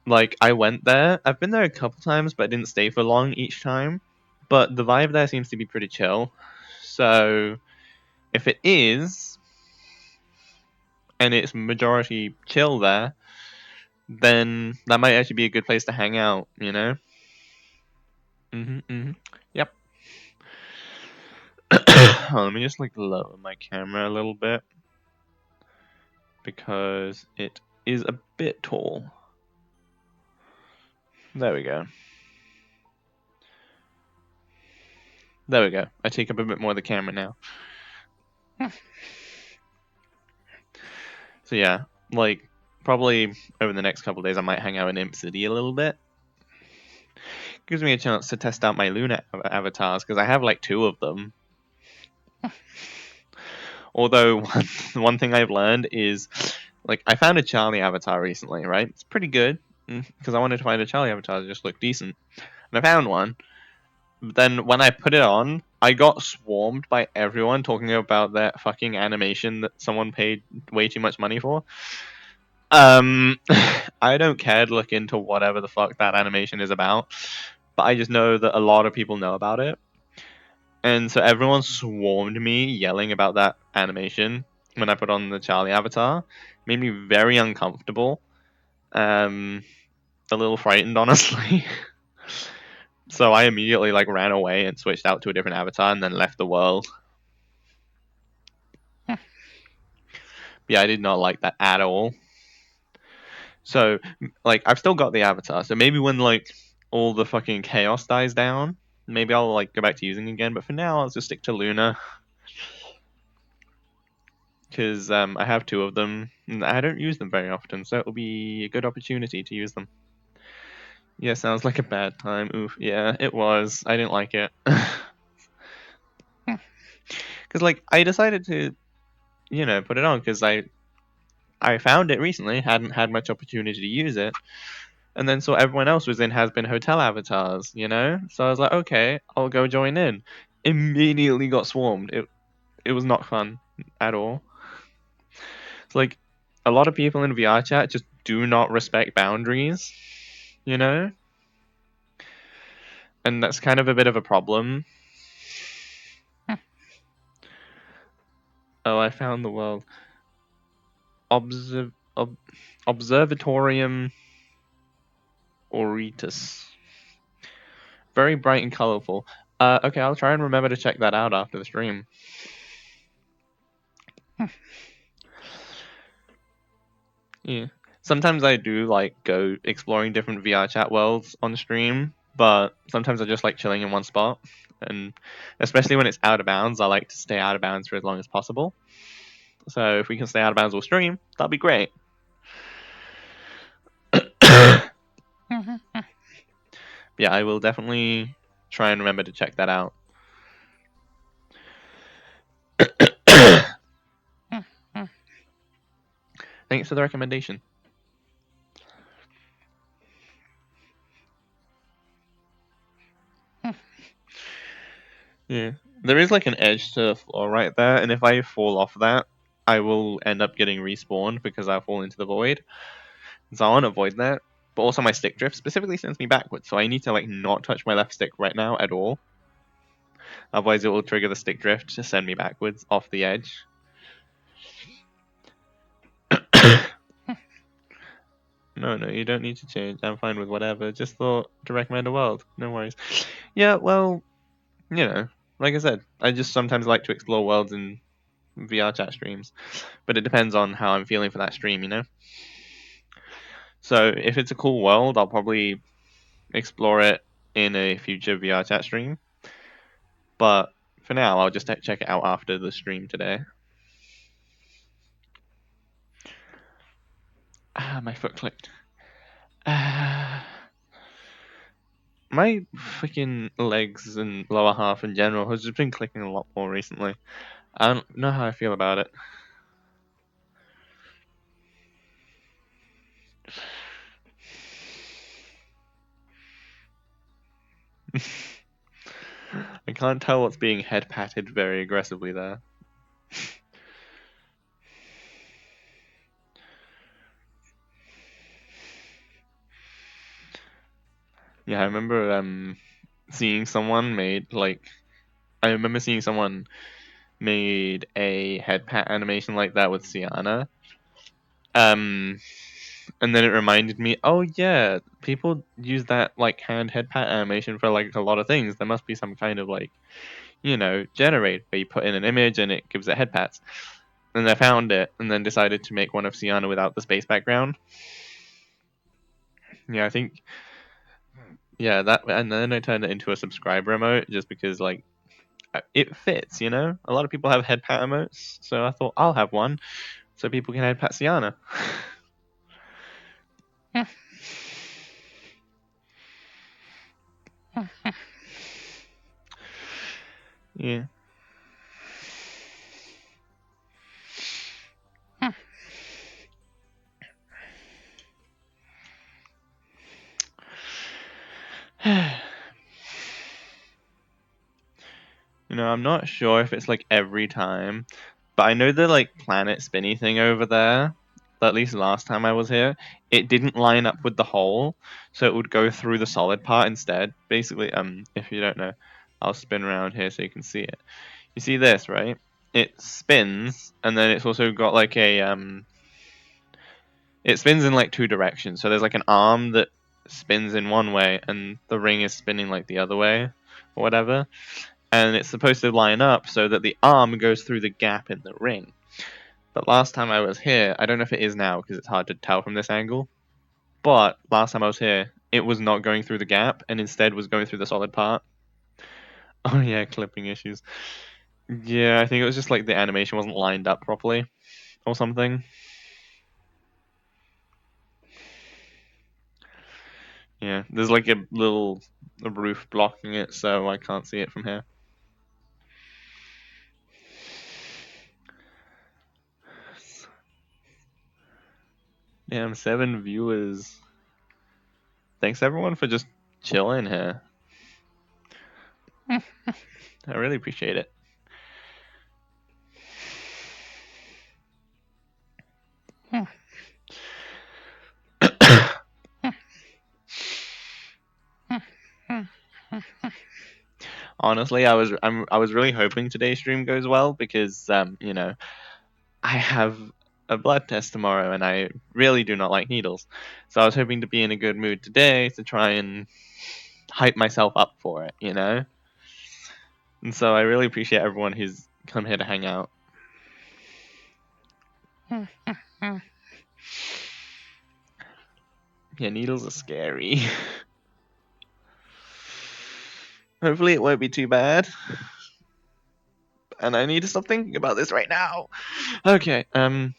A: Like I went there. I've been there a couple times, but I didn't stay for long each time. But the vibe there seems to be pretty chill. So if it is, and it's majority chill there, then that might actually be a good place to hang out. You know? Yep. Let me just like lower my camera a little bit because it is a bit tall. There we go. There we go. I take up a bit more of the camera now. So yeah, like probably over the next couple of days I might hang out in Imp City a little bit. Gives me a chance to test out my Luna avatars because I have like 2 of them. Although one thing I've learned is like I found a Charlie avatar recently, right? It's pretty good because I wanted to find a Charlie avatar that just looked decent. And I found one. But then when I put it on, I got swarmed by everyone talking about that fucking animation that someone paid way too much money for. I don't care to look into whatever the fuck that animation is about, but I just know that a lot of people know about it. And so everyone swarmed me yelling about that animation when I put on the Charlie avatar. Made me very uncomfortable. A little frightened, honestly. So I immediately like ran away and switched out to a different avatar and then left the world. Yeah, I did not like that at all. So like I've still got the avatar. So maybe when like all the fucking chaos dies down, maybe I'll like go back to using it again. But for now, I'll just stick to Luna because I have 2 of them and I don't use them very often. So it'll be a good opportunity to use them. Yeah, sounds like a bad time. Oof. Yeah, it was. I didn't like it. Because like I decided to, put it on because I found it recently, hadn't had much opportunity to use it, and then saw everyone else was in Has Been Hotel avatars, So I was like, okay, I'll go join in. Immediately got swarmed. It was not fun at all. It's like a lot of people in VR chat just do not respect boundaries, you know? And that's kind of a bit of a problem. Oh, I found the world. Observatorium Auritus. Very bright and colorful. Okay, I'll try and remember to check that out after the stream. Yeah. Sometimes I do like go exploring different VR chat worlds on stream, but sometimes I just like chilling in one spot. And especially when it's out of bounds, I like to stay out of bounds for as long as possible. So if we can stay out of bounds all stream, that'd be great. Yeah, I will definitely try and remember to check that out. Thanks for the recommendation. Yeah. There is like an edge to the floor right there, and if I fall off that, I will end up getting respawned because I'll fall into the void. So I want to avoid that. But also my stick drift specifically sends me backwards, so I need to like not touch my left stick right now at all. Otherwise it will trigger the stick drift to send me backwards off the edge. No, you don't need to change. I'm fine with whatever. Just thought to recommend a world. No worries. Yeah, well, like I said, I just sometimes like to explore worlds in VR chat streams. But it depends on how I'm feeling for that stream. So if it's a cool world, I'll probably explore it in a future VR chat stream. But for now, I'll just check it out after the stream today. My foot clicked. My freaking legs and lower half in general has just been clicking a lot more recently. I don't know how I feel about it. I can't tell what's being head patted very aggressively there. Yeah, I remember seeing someone made like I remember seeing someone made a head pat animation like that with Sienna. Um, and then it reminded me, oh yeah, people use that like hand head pat animation for like a lot of things. There must be some kind of like, generate where you put in an image and it gives it head pats. And I found it and then decided to make one of Sienna without the space background. Yeah, I think yeah, that and then I turned it into a subscriber emote just because like it fits. A lot of people have head pat emotes, so I thought I'll have one so people can head pat Sienna. Yeah. I'm not sure if it's like every time, but I know the like planet spinny thing over there, at least last time I was here, it didn't line up with the hole, so it would go through the solid part instead. Basically, if you don't know, I'll spin around here so you can see it. You see this, right? It spins, and then it's also got like it spins in like two directions. So there's like an arm that spins in one way, and the ring is spinning like the other way, or whatever. And it's supposed to line up so that the arm goes through the gap in the ring. But last time I was here, I don't know if it is now because it's hard to tell from this angle. But last time I was here, it was not going through the gap and instead was going through the solid part. Oh yeah, clipping issues. Yeah, I think it was just like the animation wasn't lined up properly or something. Yeah, there's like a little roof blocking it, so I can't see it from here. Damn, 7 viewers. Thanks everyone for just chilling here. I really appreciate it. Honestly, I was really hoping today's stream goes well because I have a blood test tomorrow and I really do not like needles. So I was hoping to be in a good mood today to try and hype myself up for it. And so I really appreciate everyone who's come here to hang out. Yeah, needles are scary. Hopefully it won't be too bad. And I need to stop thinking about this right now. Okay, okay.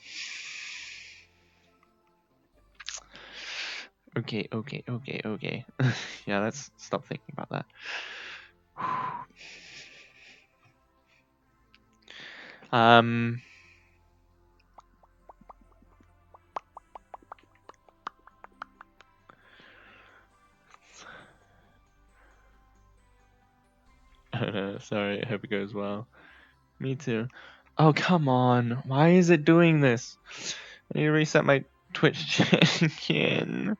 A: Yeah, let's stop thinking about that. Um, Sorry, I hope it goes well. Me too. Oh, come on. Why is it doing this? I need to reset my Twitch chat again.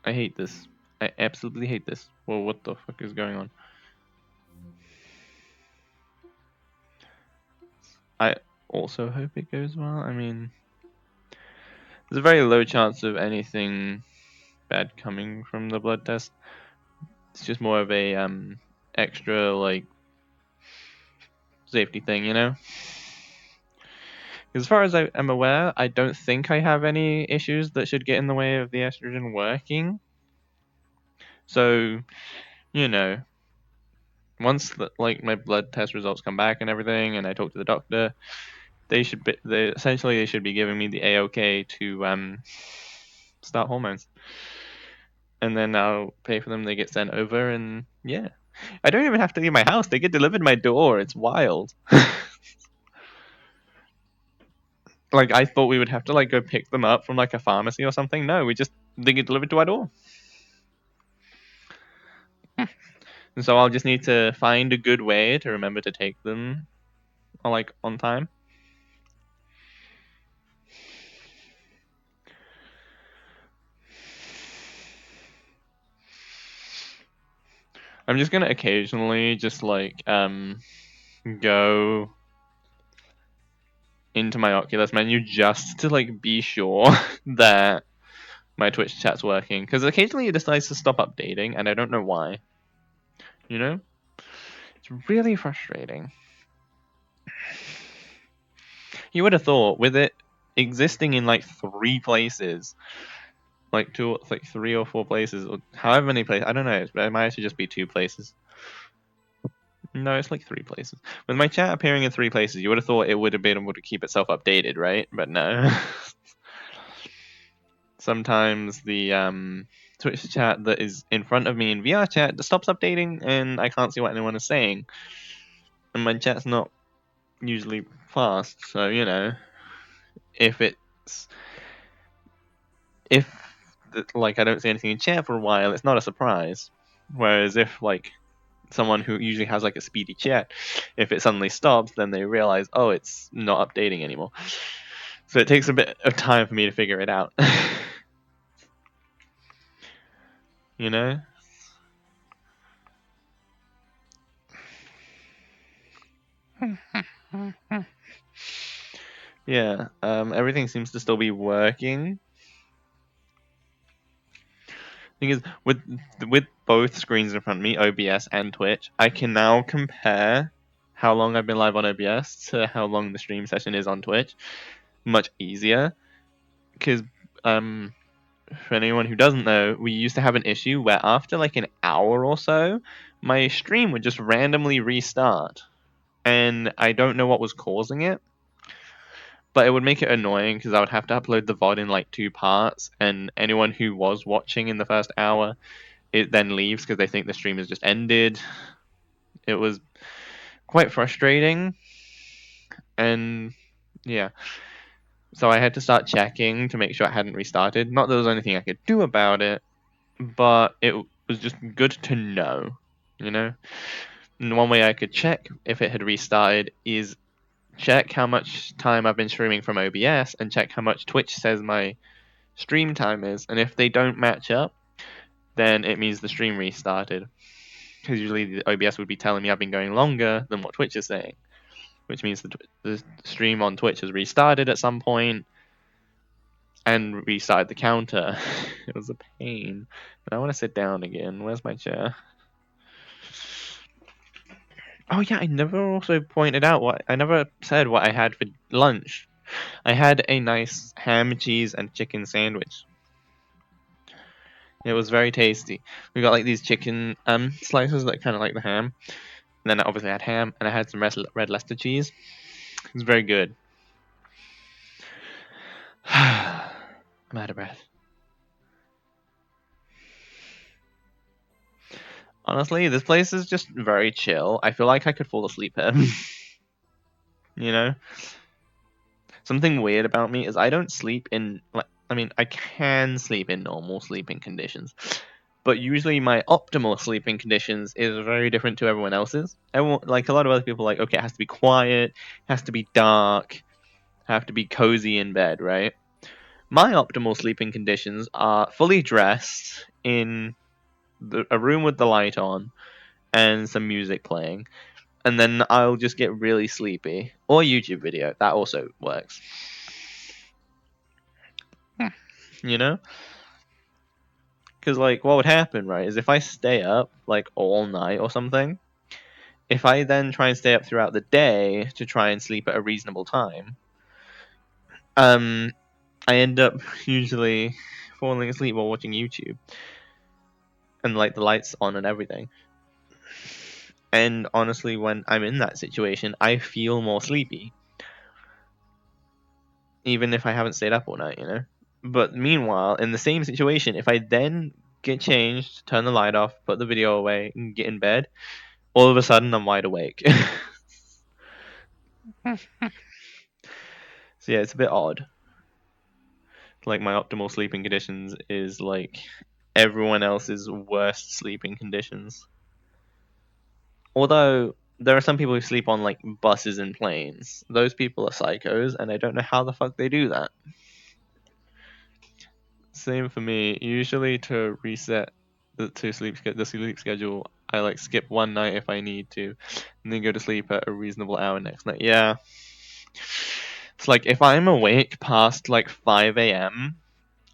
A: I hate this. I absolutely hate this. Well, what the fuck is going on? I also hope it goes well. I mean, there's a very low chance of anything bad coming from the blood test. It's just more of a extra like safety thing, you know? As far as I am aware, I don't think I have any issues that should get in the way of the estrogen working. So, you know, once like my blood test results come back and everything, and I talk to the doctor, they should be they should be giving me the AOK to start hormones, and then I'll pay for them. They get sent over, and yeah, I don't even have to leave my house. They get delivered my door. It's wild. Like I thought we would have to like go pick them up from like a pharmacy or something. No, they get delivered to our door. And so I'll just need to find a good way to remember to take them like on time. I'm just gonna occasionally just like go into my Oculus menu just to like be sure that my Twitch chat's working, because occasionally it decides to stop updating and I don't know why. You know? It's really frustrating. You would have thought with it existing in like 3 places, like 3 or 4 places, or however many places, I don't know, it might actually just be 2 places. No, it's like 3 places. With my chat appearing in 3 places, you would have thought it would have been able to keep itself updated, right? But no. Sometimes the Twitch chat that is in front of me in VRChat stops updating and I can't see what anyone is saying. And my chat's not usually fast, so you know, if it's if like I don't see anything in chat for a while, it's not a surprise. Whereas if like someone who usually has like a speedy chat, if it suddenly stops, then they realize, oh, it's not updating anymore. So it takes a bit of time for me to figure it out. You know? Yeah, everything seems to still be working. Thing is, with both screens in front of me, OBS and Twitch, I can now compare how long I've been live on OBS to how long the stream session is on Twitch. Much easier, because for anyone who doesn't know, we used to have an issue where after like an hour or so, my stream would just randomly restart, and I don't know what was causing it. But it would make it annoying because I would have to upload the VOD in like 2 parts, and anyone who was watching in the first hour, it then leaves because they think the stream has just ended. It was quite frustrating, and yeah. So I had to start checking to make sure it hadn't restarted. Not that there was anything I could do about it, but it was just good to know, you know? And one way I could check if it had restarted is check how much time I've been streaming from OBS and check how much Twitch says my stream time is. And if they don't match up, then it means the stream restarted. Because usually the OBS would be telling me I've been going longer than what Twitch is saying, which means the stream on Twitch has restarted at some point and restarted the counter. It was a pain. But I want to sit down again. Where's my chair? Oh yeah, I never also pointed out I never said what I had for lunch. I had a nice ham, cheese, and chicken sandwich. It was very tasty. We got like these chicken slices that kind of like the ham. And then I obviously had ham, and I had some red Leicester cheese. It was very good. I'm out of breath. Honestly, this place is just very chill. I feel like I could fall asleep here. You know? Something weird about me is I don't sleep in like I mean, I can sleep in normal sleeping conditions, but usually my optimal sleeping conditions is very different to everyone else's. Everyone, like a lot of other people, like, okay, it has to be quiet, has to be dark, have to be cozy in bed, right? My optimal sleeping conditions are fully dressed in a room with the light on and some music playing, and then I'll just get really sleepy. Or YouTube video, that also works. You know? Because, like, what would happen, right, is if I stay up, like, all night or something, if I then try and stay up throughout the day to try and sleep at a reasonable time, I end up usually falling asleep while watching YouTube. And, like, the lights on and everything. And honestly, when I'm in that situation, I feel more sleepy. Even if I haven't stayed up all night, you know? But meanwhile, in the same situation, if I then get changed, turn the light off, put the video away, and get in bed, all of a sudden I'm wide awake. So yeah, it's a bit odd. Like my optimal sleeping conditions is like everyone else's worst sleeping conditions. Although there are some people who sleep on like buses and planes. Those people are psychos, and I don't know how the fuck they do that. Same for me. Usually to reset the sleep schedule, I like skip one night if I need to, and then go to sleep at a reasonable hour next night. Yeah. It's like if I'm awake past like 5 a.m.,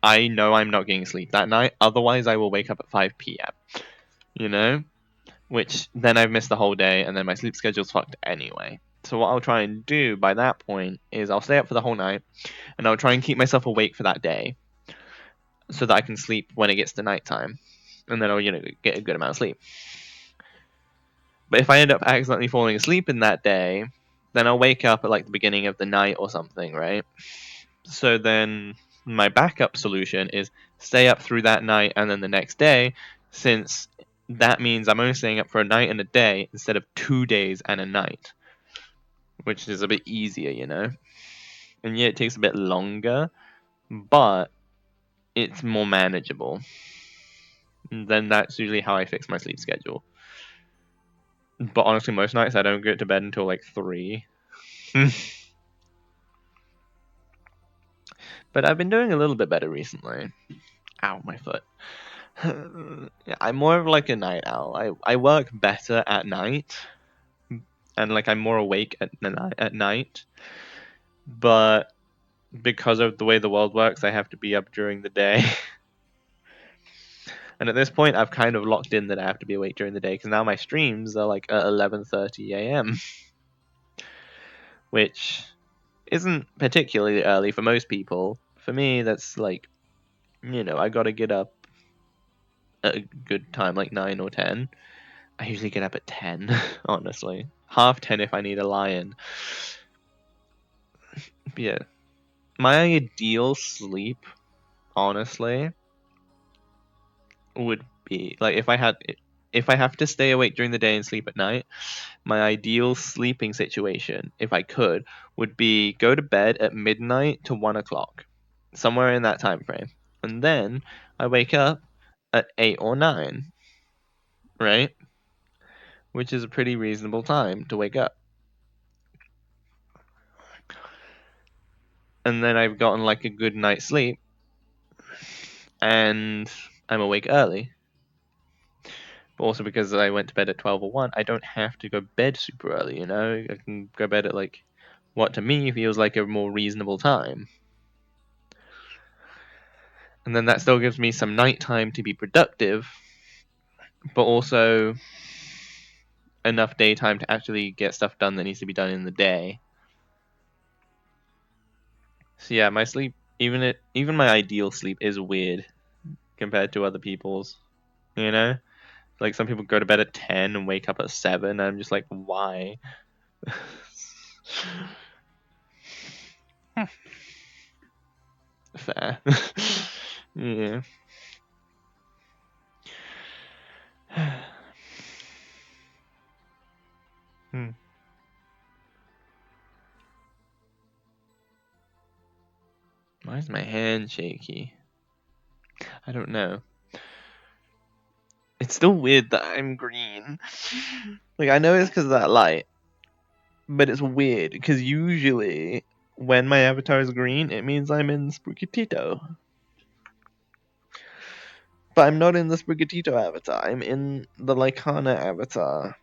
A: I know I'm not getting sleep that night. Otherwise, I will wake up at 5 p.m. You know, which then I've missed the whole day, and then my sleep schedule's fucked anyway. So what I'll try and do by that point is I'll stay up for the whole night, and I'll try and keep myself awake for that day, so that I can sleep when it gets to nighttime, and then I'll get a good amount of sleep. But if I end up accidentally falling asleep in that day, then I'll wake up at like the beginning of the night or something, right? So then my backup solution is stay up through that night and then the next day, since that means I'm only staying up for a night and a day instead of 2 days and a night, which is a bit easier, you know? And yeah, it takes a bit longer, but it's more manageable. And then that's usually how I fix my sleep schedule. But honestly, most nights I don't get to bed until like 3. But I've been doing a little bit better recently. Ow, my foot. Yeah, I'm more of like a night owl. I work better at night, and like I'm more awake at night. But because of the way the world works, I have to be up during the day. And at this point, I've kind of locked in that I have to be awake during the day because now my streams are like at 11:30 a.m., which isn't particularly early for most people. For me, that's like, I gotta get up at a good time, like 9 or 10. I usually get up at 10, honestly. Half 10 if I need a lion. But yeah. My ideal sleep, honestly, would be like if I have to stay awake during the day and sleep at night, my ideal sleeping situation, if I could, would be go to bed at midnight to 1 o'clock. Somewhere in that time frame. And then I wake up at 8 or 9, right? Which is a pretty reasonable time to wake up. And then I've gotten like a good night's sleep, and I'm awake early. But also because I went to bed at 12 or 1, I don't have to go bed super early, you know? I can go bed at like what to me feels like a more reasonable time. And then that still gives me some nighttime to be productive, but also enough daytime to actually get stuff done that needs to be done in the day. So yeah, my sleep, even my ideal sleep is weird compared to other people's, you know? Like some people go to bed at 10 and wake up at 7, and I'm just like, why? Fair. Yeah. Hmm. Why is my hand shaky? I don't know. It's still weird that I'm green. Like, I know it's because of that light, but it's weird because usually when my avatar is green, it means I'm in Spookitito. But I'm not in the Spookitito avatar. I'm in the Lycana avatar.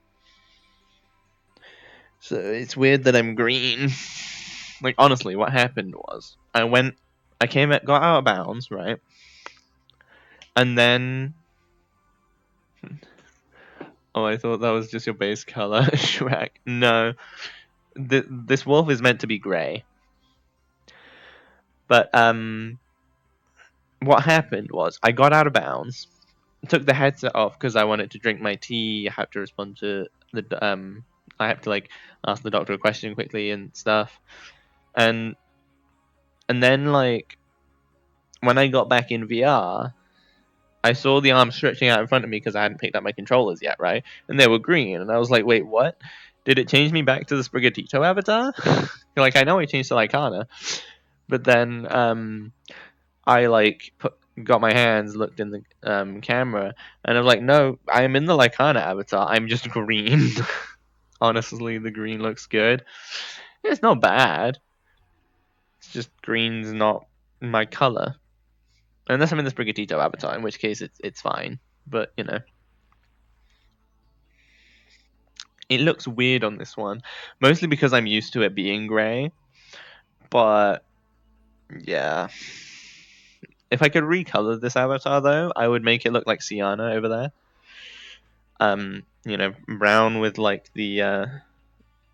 A: So it's weird that I'm green. Like, honestly, what happened was I got out of bounds, right? And then, oh, I thought that was just your base color, Shrek. No, this wolf is meant to be grey. But what happened was I got out of bounds, took the headset off because I wanted to drink my tea. I had to respond to I have to like ask the doctor a question quickly and stuff, and then like when I got back in VR, I saw the arms stretching out in front of me because I hadn't picked up my controllers yet, right? And they were green, and I was like, wait, what? Did it change me back to the Sprigatito avatar? Like, I know I changed to Lycana, but then I like got my hands, looked in the camera, and I was like, no, I am in the Lycana avatar. I'm just green. Honestly, the green looks good. It's not bad. It's just green's not my color. Unless I'm in the Sprigatito avatar, in which case it's fine. But you know, it looks weird on this one, mostly because I'm used to it being grey. But yeah, if I could recolor this avatar though, I would make it look like Sienna over there. You know, brown with like the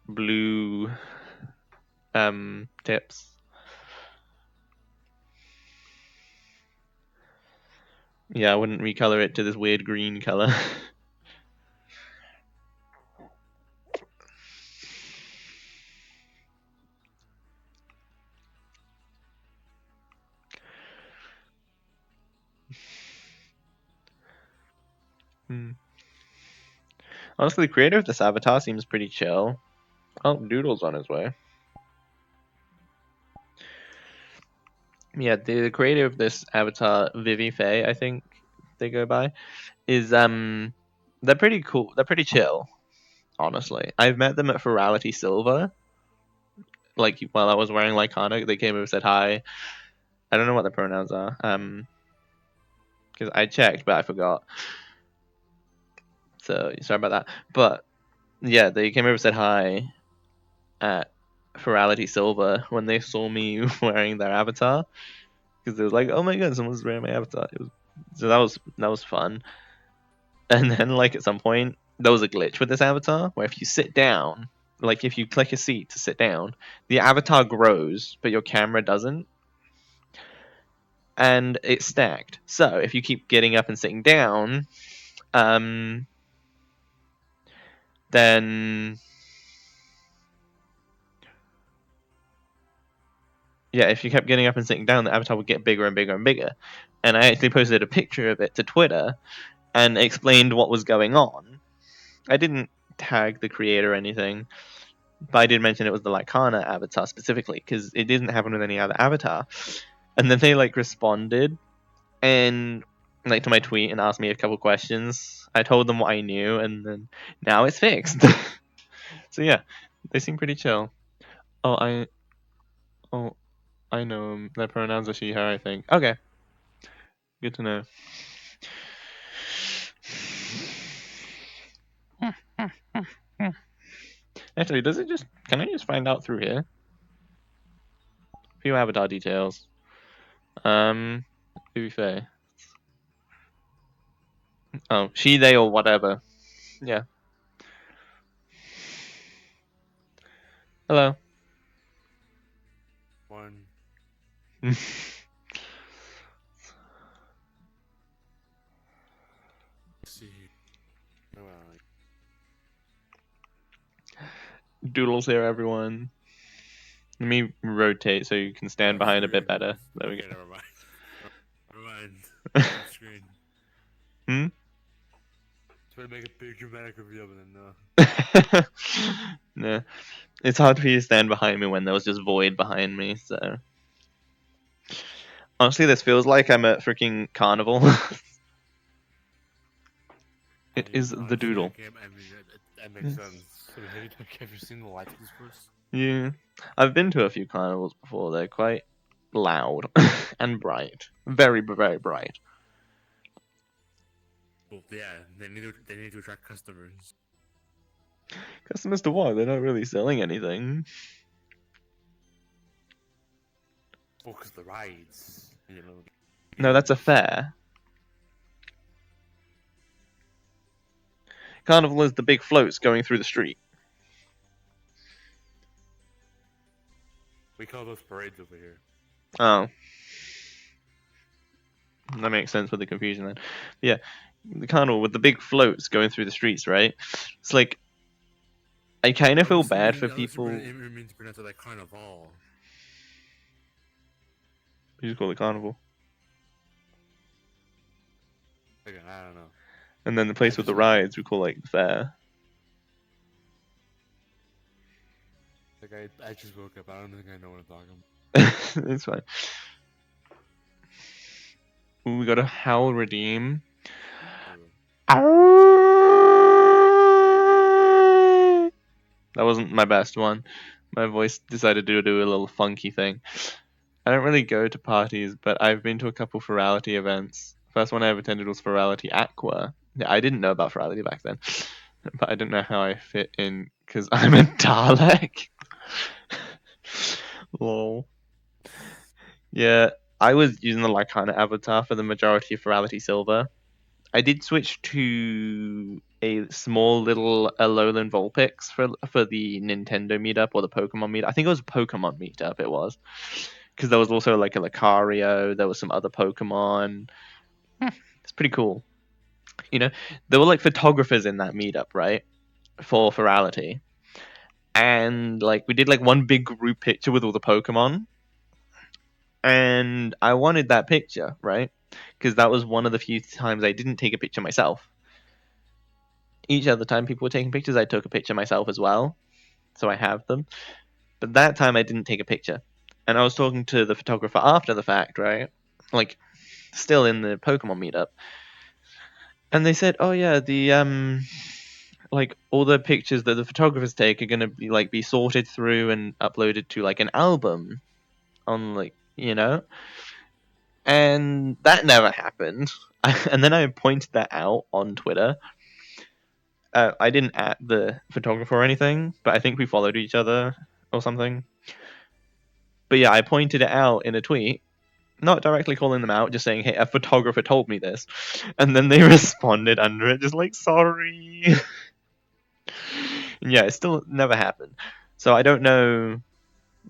A: blue tips. Yeah, I wouldn't recolor it to this weird green color. Hmm. Honestly, the creator of this avatar seems pretty chill. Oh, Doodle's on his way. Yeah, the creator of this avatar, Vivi Faye, I think they go by, is they're pretty cool. They're pretty chill, honestly. I've met them at Virality Silver. Like while I was wearing Lycana, they came over and said hi. I don't know what their pronouns are. Because I checked, but I forgot. So sorry about that. But yeah, they came over and said hi at Virality Silver when they saw me wearing their avatar. Because they was like, "Oh my god, someone's wearing my avatar." So that was fun. And then like at some point there was a glitch with this avatar where if you sit down, like if you click a seat to sit down, the avatar grows, but your camera doesn't. And it's stacked. So if you keep getting up and sitting down, then yeah, if you kept getting up and sitting down, the avatar would get bigger and bigger and bigger. And I actually posted a picture of it to Twitter and explained what was going on. I didn't tag the creator or anything, but I did mention it was the Lycana avatar specifically because it didn't happen with any other avatar. And then they like responded and like to my tweet and asked me a couple questions. I told them what I knew, and then now it's fixed. So yeah, they seem pretty chill. Oh, oh I know 'em. Their pronouns are she her. I think. Okay, good to know. Actually, does it just? Can I just find out through here? Few avatar details. To be fair. Oh, she, they, or whatever. Yeah. Hello.
C: One. See here. Oh, well,
A: Doodles here, everyone. Let me rotate so you can stand behind a bit better. There we
C: okay,
A: go.
C: never mind. Never mind. Screen.
A: Hmm?
C: Try to make a big dramatic reveal, but then no.
A: No. It's hard for you to stand behind me when there was just void behind me, so. Honestly, this feels like I'm at freaking carnival. It is the
C: Honestly,
A: doodle.
C: I mean, that makes sense. I mean, have you seen the lights of this place?
A: Yeah, I've been to a few carnivals before. They're quite loud and bright, very very bright.
C: Well, yeah, they need to attract customers.
A: Customers to what? They're not really selling anything.
C: Well, because the rides, you know.
A: No, that's a
C: games.
A: fair. Carnival is the big floats going through the street.
C: We call those parades over here.
A: Oh, that makes sense with the confusion then. Yeah, the carnival with the big floats going through the streets, right? It's like I kind of feel bad for people.
C: It means pronounce it like carnival.
A: You just call it carnival,
C: Like, I don't know.
A: and then the place with the rides we call like the fair.
C: Like I just woke up. I don't think I know what I'm talking about.
A: It's fine. Ooh, we got a howl redeem. That wasn't my best one. My voice decided to do a little funky thing. I don't really go to parties, but I've been to a couple Ferality events. First one I ever attended was Ferality Aqua. Yeah, I didn't know about Ferality back then, but I don't know how I fit in because I'm a Dalek. Lol. Yeah, I was using the Lycana avatar for the majority of Ferality Silver. I did switch to a small little Alolan Vulpix for the Nintendo meetup or the Pokemon meetup. I think it was a Pokemon meetup. It was because there was also like a Lucario. There was some other Pokemon. It's pretty cool. You know, there were like photographers in that meetup, right? For Ferality, and like we did like one big group picture with all the Pokemon, and I wanted that picture, right? Because that was one of the few times I didn't take a picture myself. Each other time people were taking pictures, I took a picture myself as well, so I have them. But that time I didn't take a picture, and I was talking to the photographer after the fact, right? Like, still in the Pokemon meetup, and they said, "Oh yeah, the like all the pictures that the photographers take are gonna be sorted through and uploaded to like an album on and that never happened." And then I pointed that out on Twitter. I didn't at the photographer or anything, but I think we followed each other or something. But yeah, I pointed it out in a tweet, not directly calling them out, just saying, "Hey, a photographer told me this," and then they responded under it, just like, "Sorry." And yeah, it still never happened. So I don't know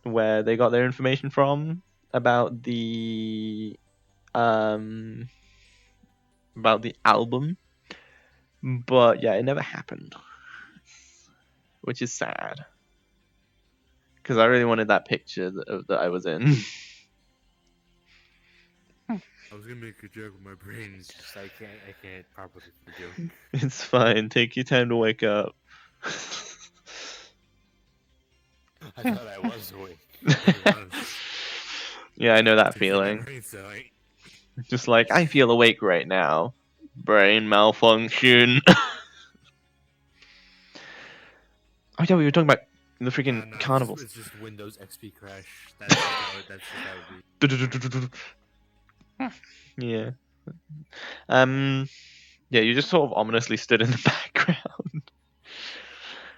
A: where they got their information from about um the album, but yeah, it never happened, which is sad because I really wanted that picture that I was in.
C: I was gonna make a joke, but my brain is just I can't properly do the joke.
A: It's fine. Take your time to wake up.
C: I thought I was awake. To be honest.
A: Yeah, I know that
C: To keep my
A: feeling.
C: brain so
A: Just like I feel awake right now. Brain malfunction. Oh yeah, we were talking about the freaking
C: no,
A: carnivals.
C: it's just Windows XP crash. That's just how it be.
A: Yeah. Yeah, you just sort of ominously stood in the background.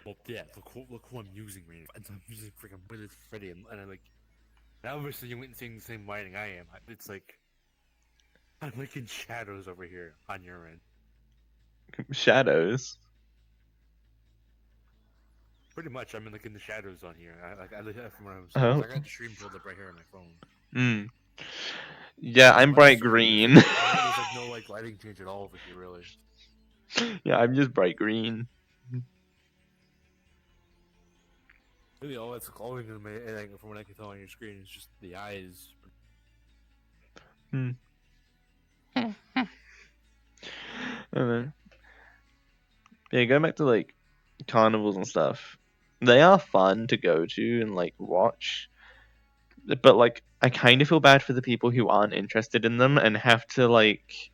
C: Well, yeah. Look who I'm using right now. I'm using freaking Windows Freddy, and I'm like, now obviously you went seeing the same lighting I am. It's like I'm like in shadows over here on your end.
A: Shadows.
C: Pretty much, I'm in the shadows on here. I from what I'm saying.
A: Oh.
C: I got the stream pulled up right here on my phone.
A: Mm. Yeah, I'm
C: My
A: bright
C: stream,
A: green.
C: there's like no like lighting change at all over here, really.
A: Yeah, I'm just bright green.
C: Really, all that's glowing in my, like, from what I can tell on your screen is just the eyes.
A: Hmm. And yeah, going back to like carnivals and stuff, they are fun to go to and like watch, but like I kind of feel bad for the people who aren't interested in them and have to like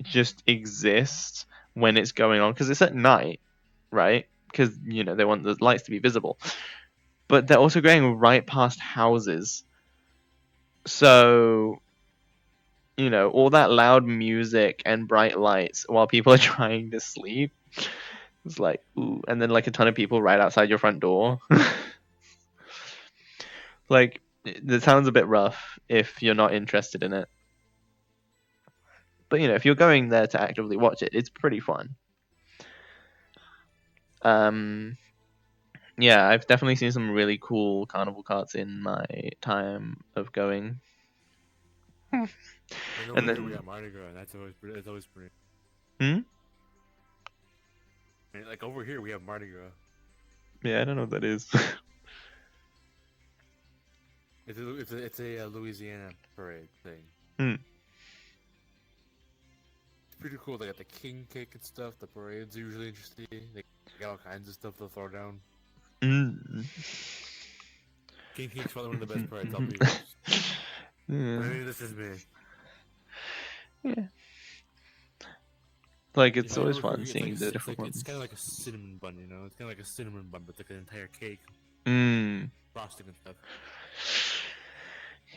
A: just exist when it's going on because it's at night, right? Because they want the lights to be visible, but they're also going right past houses, so all that loud music and bright lights while people are trying to sleep. It's like, ooh, and then like a ton of people right outside your front door. Like, it sounds a bit rough if you're not interested in it. But if you're going there to actively watch it, it's pretty fun. Um, yeah, I've definitely seen some really cool carnival carts in my time of going.
C: And
A: And
C: over here we
A: then,
C: got Mardi Gras, and that's always pretty.
A: hmm?
C: And, like over here we have Mardi Gras.
A: Yeah, I don't know what that is.
C: It's a Louisiana parade thing.
A: Hmm.
C: It's pretty cool. They got the king cake and stuff. The parade's usually interesting. They got all kinds of stuff to throw down.
A: Mm.
C: King cake's probably one of the best parades. I'll be honest.
A: Yeah.
C: Maybe this is me.
A: Yeah. Like,
C: You
A: it's
C: know,
A: always
C: over
A: fun
C: here,
A: seeing the
C: it's
A: different ones.
C: kind of like a cinnamon bun. You know, it's kind of like a cinnamon bun, but like an entire cake,
A: Mm.
C: frosting and stuff.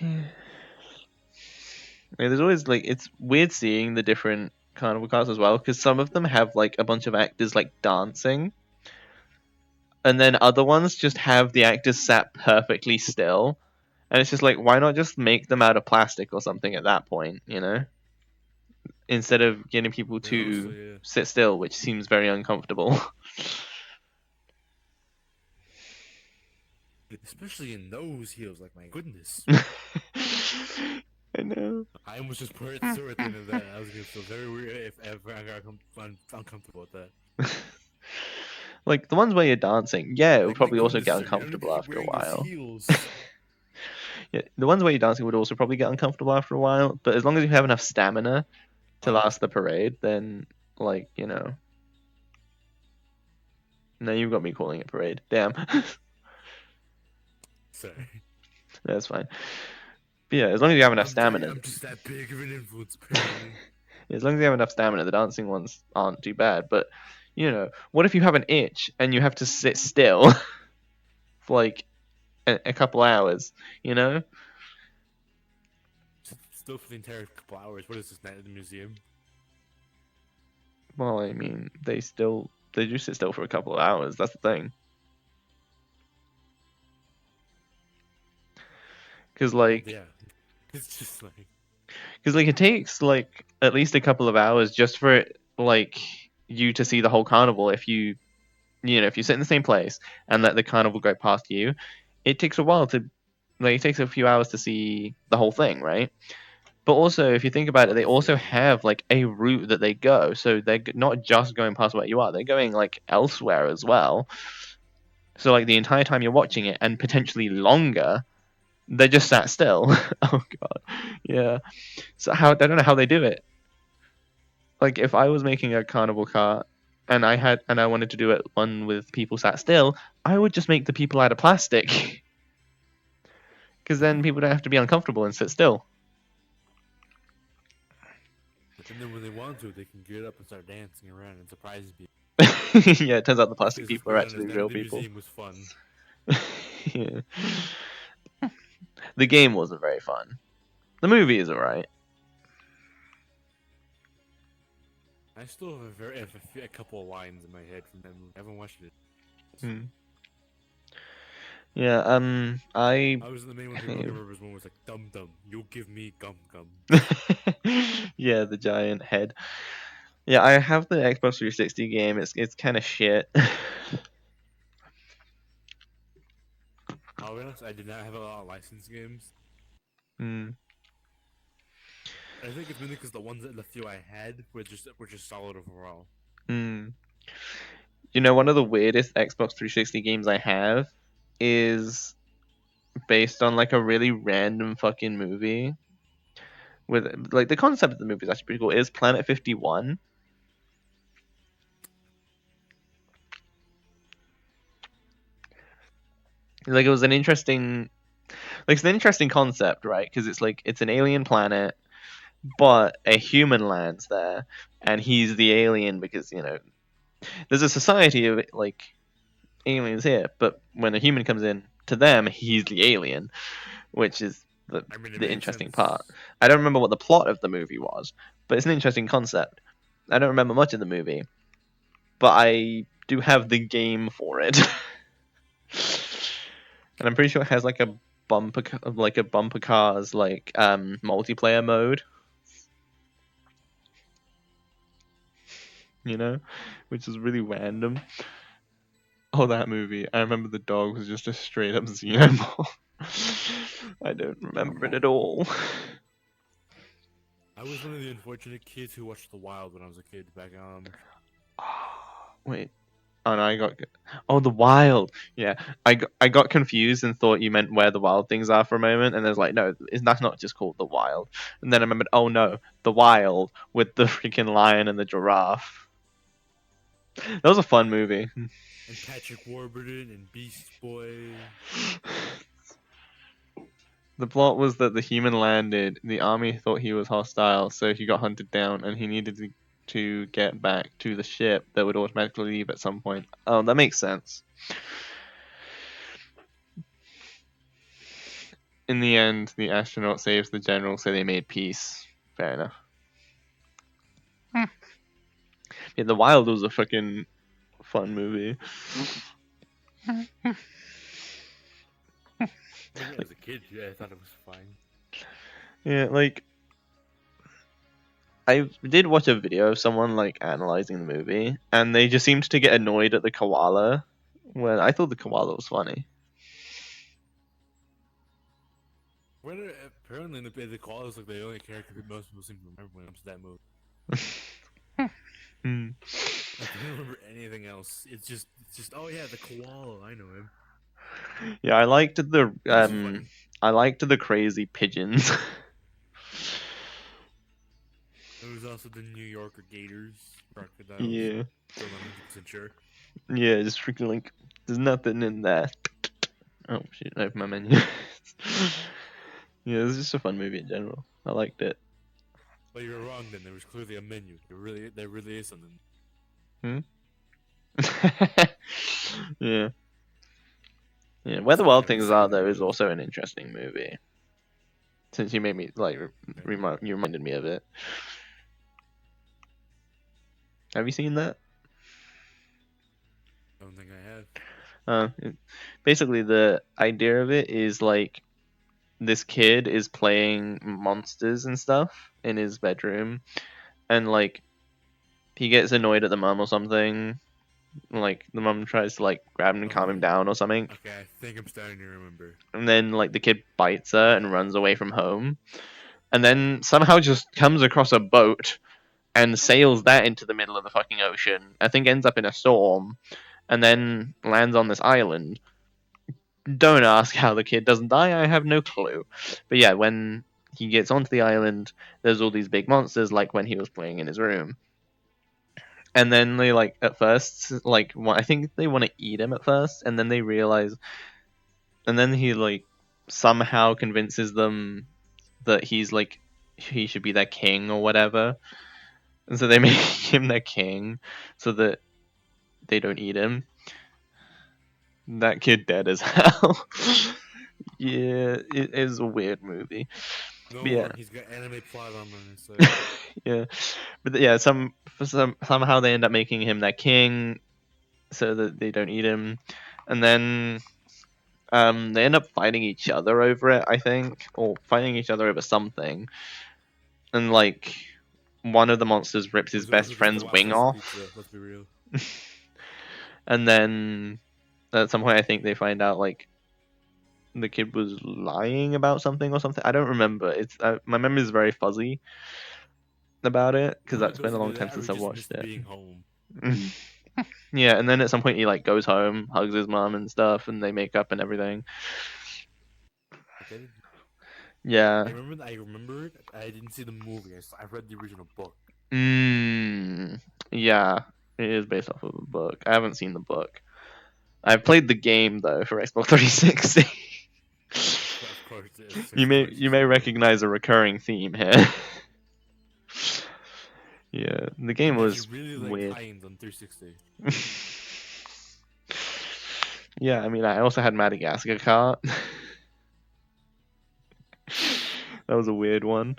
A: Yeah. There's always like it's weird seeing the different carnival carts as well because some of them have like a bunch of actors like dancing, and then other ones just have the actors sat perfectly still, and it's just like why not just make them out of plastic or something at that point, instead of getting people
C: And also,
A: to
C: yeah,
A: sit still, which seems very uncomfortable.
C: especially in those heels. Like my goodness,
A: I know.
C: I almost just put it through at the end of that. And I was gonna feel very weird if ever I got uncomfortable with that.
A: Like the ones where you're dancing, yeah, it would
C: Like my
A: probably also
C: goodness,
A: get
C: sir, you don't need to
A: uncomfortable
C: keep
A: after a
C: wearing those
A: while.
C: heels.
A: Yeah, the ones where you're dancing would also probably get uncomfortable after a while, but as long as you have enough stamina to last the parade, then like, no, you've got me calling it parade. Damn.
C: Sorry,
A: That's fine. But yeah, as long as you have enough stamina.
C: I'm just that big of an influence apparently.
A: As long as you have enough stamina, the dancing ones aren't too bad. But what if you have an itch and you have to sit still for like a couple hours, you know?
C: Still for the entire couple hours. What is this night at the museum?
A: Well, I mean, they do sit still for a couple of hours. That's the thing. Because
C: Well,
A: like,
C: yeah, it's just like
A: it takes like at least a couple of hours just for it, like you to see the whole carnival. If you sit in the same place and let the carnival go past you, it takes a while to like it takes a few hours to see the whole thing, right? But also, if you think about it, they
C: obviously,
A: also
C: yeah.
A: have like a route that they go, so they're not just going past where you are; they're going like elsewhere as well. So like the entire time you're watching it, and potentially longer, they're just sat still. Oh god, yeah. So I don't know how they do it. Like if I was making a carnival cart and I wanted to do it one with people sat still, I would just make the people out of plastic. Because then people don't have to be uncomfortable and sit still.
C: And then when they want to, they can get up and start dancing around and surprise people.
A: Yeah, it turns out the plastic
C: Because, of
A: people are
C: course,
A: actually
C: understand
A: real
C: the
A: people.
C: museum was fun.
A: Yeah. The game wasn't very fun. The movie is alright.
C: I still have a couple of lines in my head from that movie. I haven't watched it.
A: Hmm. Yeah, I
C: I was the main one who remembers one was like, "Dum dum, you'll give me gum gum."
A: yeah, the giant head. Yeah, I have the Xbox 360 game. It's kind of shit.
C: I'll be honest, I did not have a lot of licensed games.
A: Hmm.
C: I think it's mainly because the few I had were just solid overall.
A: Hmm. One of the weirdest Xbox 360 games I have is based on like a really random fucking movie. With like the concept of the movie is actually pretty cool. It is Planet 51. Like it was an interesting. Like, it's an interesting concept, right? Because it's like it's an alien planet, but a human lands there, and he's the alien because there's a society of like aliens here, but when a human comes in to them, he's the alien, which is the
C: I mean, it
A: the
C: makes
A: interesting
C: sense.
A: part. I don't remember what the plot of the movie was, but it's an interesting concept. I don't remember much of the movie, but I do have the game for it. And I'm pretty sure it has like a bumper cars like multiplayer mode, which is really random. Oh, that movie. I remember the dog was just a straight up xenomorph. I don't remember it at all.
C: I was one of the unfortunate kids who watched The Wild when I was a kid back
A: Wait. Oh no, Oh, the wild. Yeah, I got confused and thought you meant where the wild things are for a moment, and I was like, no, that's not just called the wild. And then I remembered, oh no, the wild with the freaking lion and the giraffe. That was a fun movie.
C: and Patrick Warburton and Beast Boy.
A: The plot was that the human landed, the army thought he was hostile, so he got hunted down, and he needed to get back to the ship that would automatically leave at some point. Oh, that makes sense. In the end, the astronaut saves the general, so they made peace. Fair enough. Yeah, The Wild was a fucking fun movie.
C: I mean, as a kid, yeah, I thought it was fine.
A: Yeah, like I did watch a video of someone like analyzing the movie, and they just seemed to get annoyed at the koala. When I thought the koala was funny.
C: When apparently the call is like the only character that most people seem to remember when it comes to that movie.
A: Hmm.
C: Like they don't remember anything else. It's just oh yeah, the koala. I know him.
A: Yeah, I liked the
C: He's funny.
A: I liked the crazy pigeons.
C: There was also the New Yorker gators, crocodiles.
A: Yeah,
C: Still not 100% sure.
A: yeah, just freaking like there's nothing in there. Oh shit, I have my menu. Yeah, this is just a fun movie in general. I liked it.
C: But you were wrong. Then there was clearly a menu. There really is something.
A: Hmm? Yeah. Yeah, Where the
C: Sorry,
A: Wild
C: I'm just
A: Things
C: saying
A: Are
C: there
A: though is
C: was.
A: also an interesting movie. Since you made me like you reminded me of it. Have you seen that?
C: I don't think I have.
A: Basically, the idea of it is like this kid is playing monsters and stuff in his bedroom, and like he gets annoyed at the mum or something. Like the mum tries to like grab him and calm him
C: Okay.
A: down or something,
C: Okay, I think I'm starting to remember.
A: and then like the kid bites her and runs away from home, and then somehow just comes across a boat and sails that into the middle of the fucking ocean. I think ends up in a storm, and then lands on this island. Don't ask how the kid doesn't die. I have no clue. But yeah, when he gets onto the island, there's all these big monsters, like when he was playing in his room. And then they like at first, like I think they want to eat him at first, and then they realize, and then he like somehow convinces them that he's like he should be their king or whatever, and so they make him their king so that they don't eat him. That kid dead as hell. Yeah, it is a weird movie.
C: No
A: But yeah,
C: more. He's got anime plot armor on his side.
A: yeah, but yeah, somehow they end up making him their king so that they don't eat him, and then they end up fighting each other over it, I think, or fighting each other over something, and like one of the monsters rips
C: It
A: his
C: was also
A: best
C: because the
A: friend's
C: Wild
A: wing
C: has
A: off,
C: pizza. Let's be real.
A: and then at some point I think they find out like the kid was lying about something or something. I don't remember. It's my memory is very fuzzy about it because
C: Probably
A: it's been
C: both
A: a long
C: either
A: time
C: that or
A: since
C: he
A: I've
C: just
A: watched
C: missed
A: it.
C: being home.
A: Yeah, and then at some point he like goes home, hugs his mom and stuff, and they make up and everything.
C: Like,
A: Yeah.
C: I remember it. I didn't see the movie. I read the original book.
A: Yeah. It is based off of a book. I haven't seen the book. I've played the game though for Xbox 360.
C: Of course
A: You may recognize a recurring theme here. Yeah, the game was
C: really
A: weird.
C: timed on 360.
A: Yeah, I mean, I also had Madagascar Kart. That was a weird one.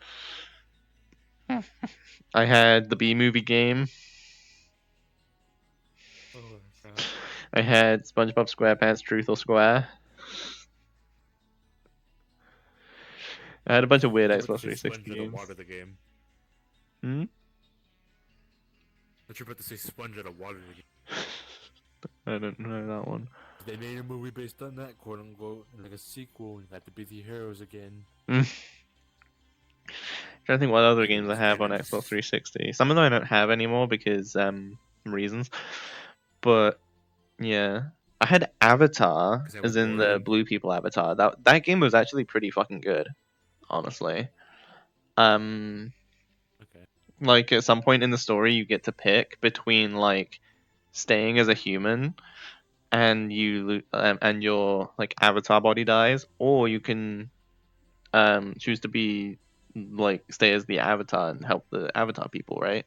A: I had the B movie game.
C: Oh my god.
A: I had SpongeBob SquarePants Truth or Square. I had a bunch of weird
C: You're about to
A: Xbox
C: say
A: 360
C: Sponge out of
A: games.
C: water the game.
A: Hmm?
C: But you're about to say Sponge out of water the game.
A: I don't know that one.
C: They made a movie based on that, quote unquote, and like a sequel, and had to be the heroes again.
A: Trying to think what other games I
C: Anyways,
A: have on Xbox 360. Some of them I don't have anymore because reasons. But yeah, I had Avatar,
C: Because I was
A: as in the
C: boring.
A: Blue People Avatar. That game was actually pretty fucking good, honestly.
C: Okay.
A: Like at some point in the story, you get to pick between like staying as a human and your like avatar body dies, or you can choose to be like stay as the avatar and help the avatar people, right?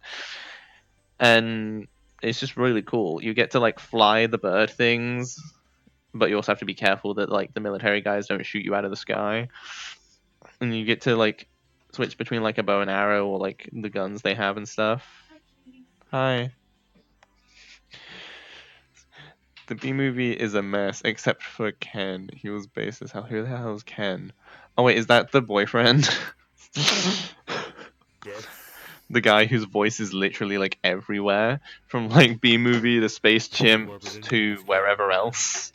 A: And it's just really cool. You get to like fly the bird things, but you also have to be careful that like the military guys don't shoot you out of the sky. And you get to like switch between like a bow and arrow or like the guns they have and stuff.
B: Hi, Kitty.
A: Hi. The B movie is a mess, except for Ken. He was based as hell. Who the hell is Ken? Oh wait, is that the boyfriend?
C: Yes.
A: The guy whose voice is literally like everywhere, from like B movie to Space
C: Too morbid
A: Chimps
C: and
A: to
C: obscure,
A: wherever
C: yeah.
A: else.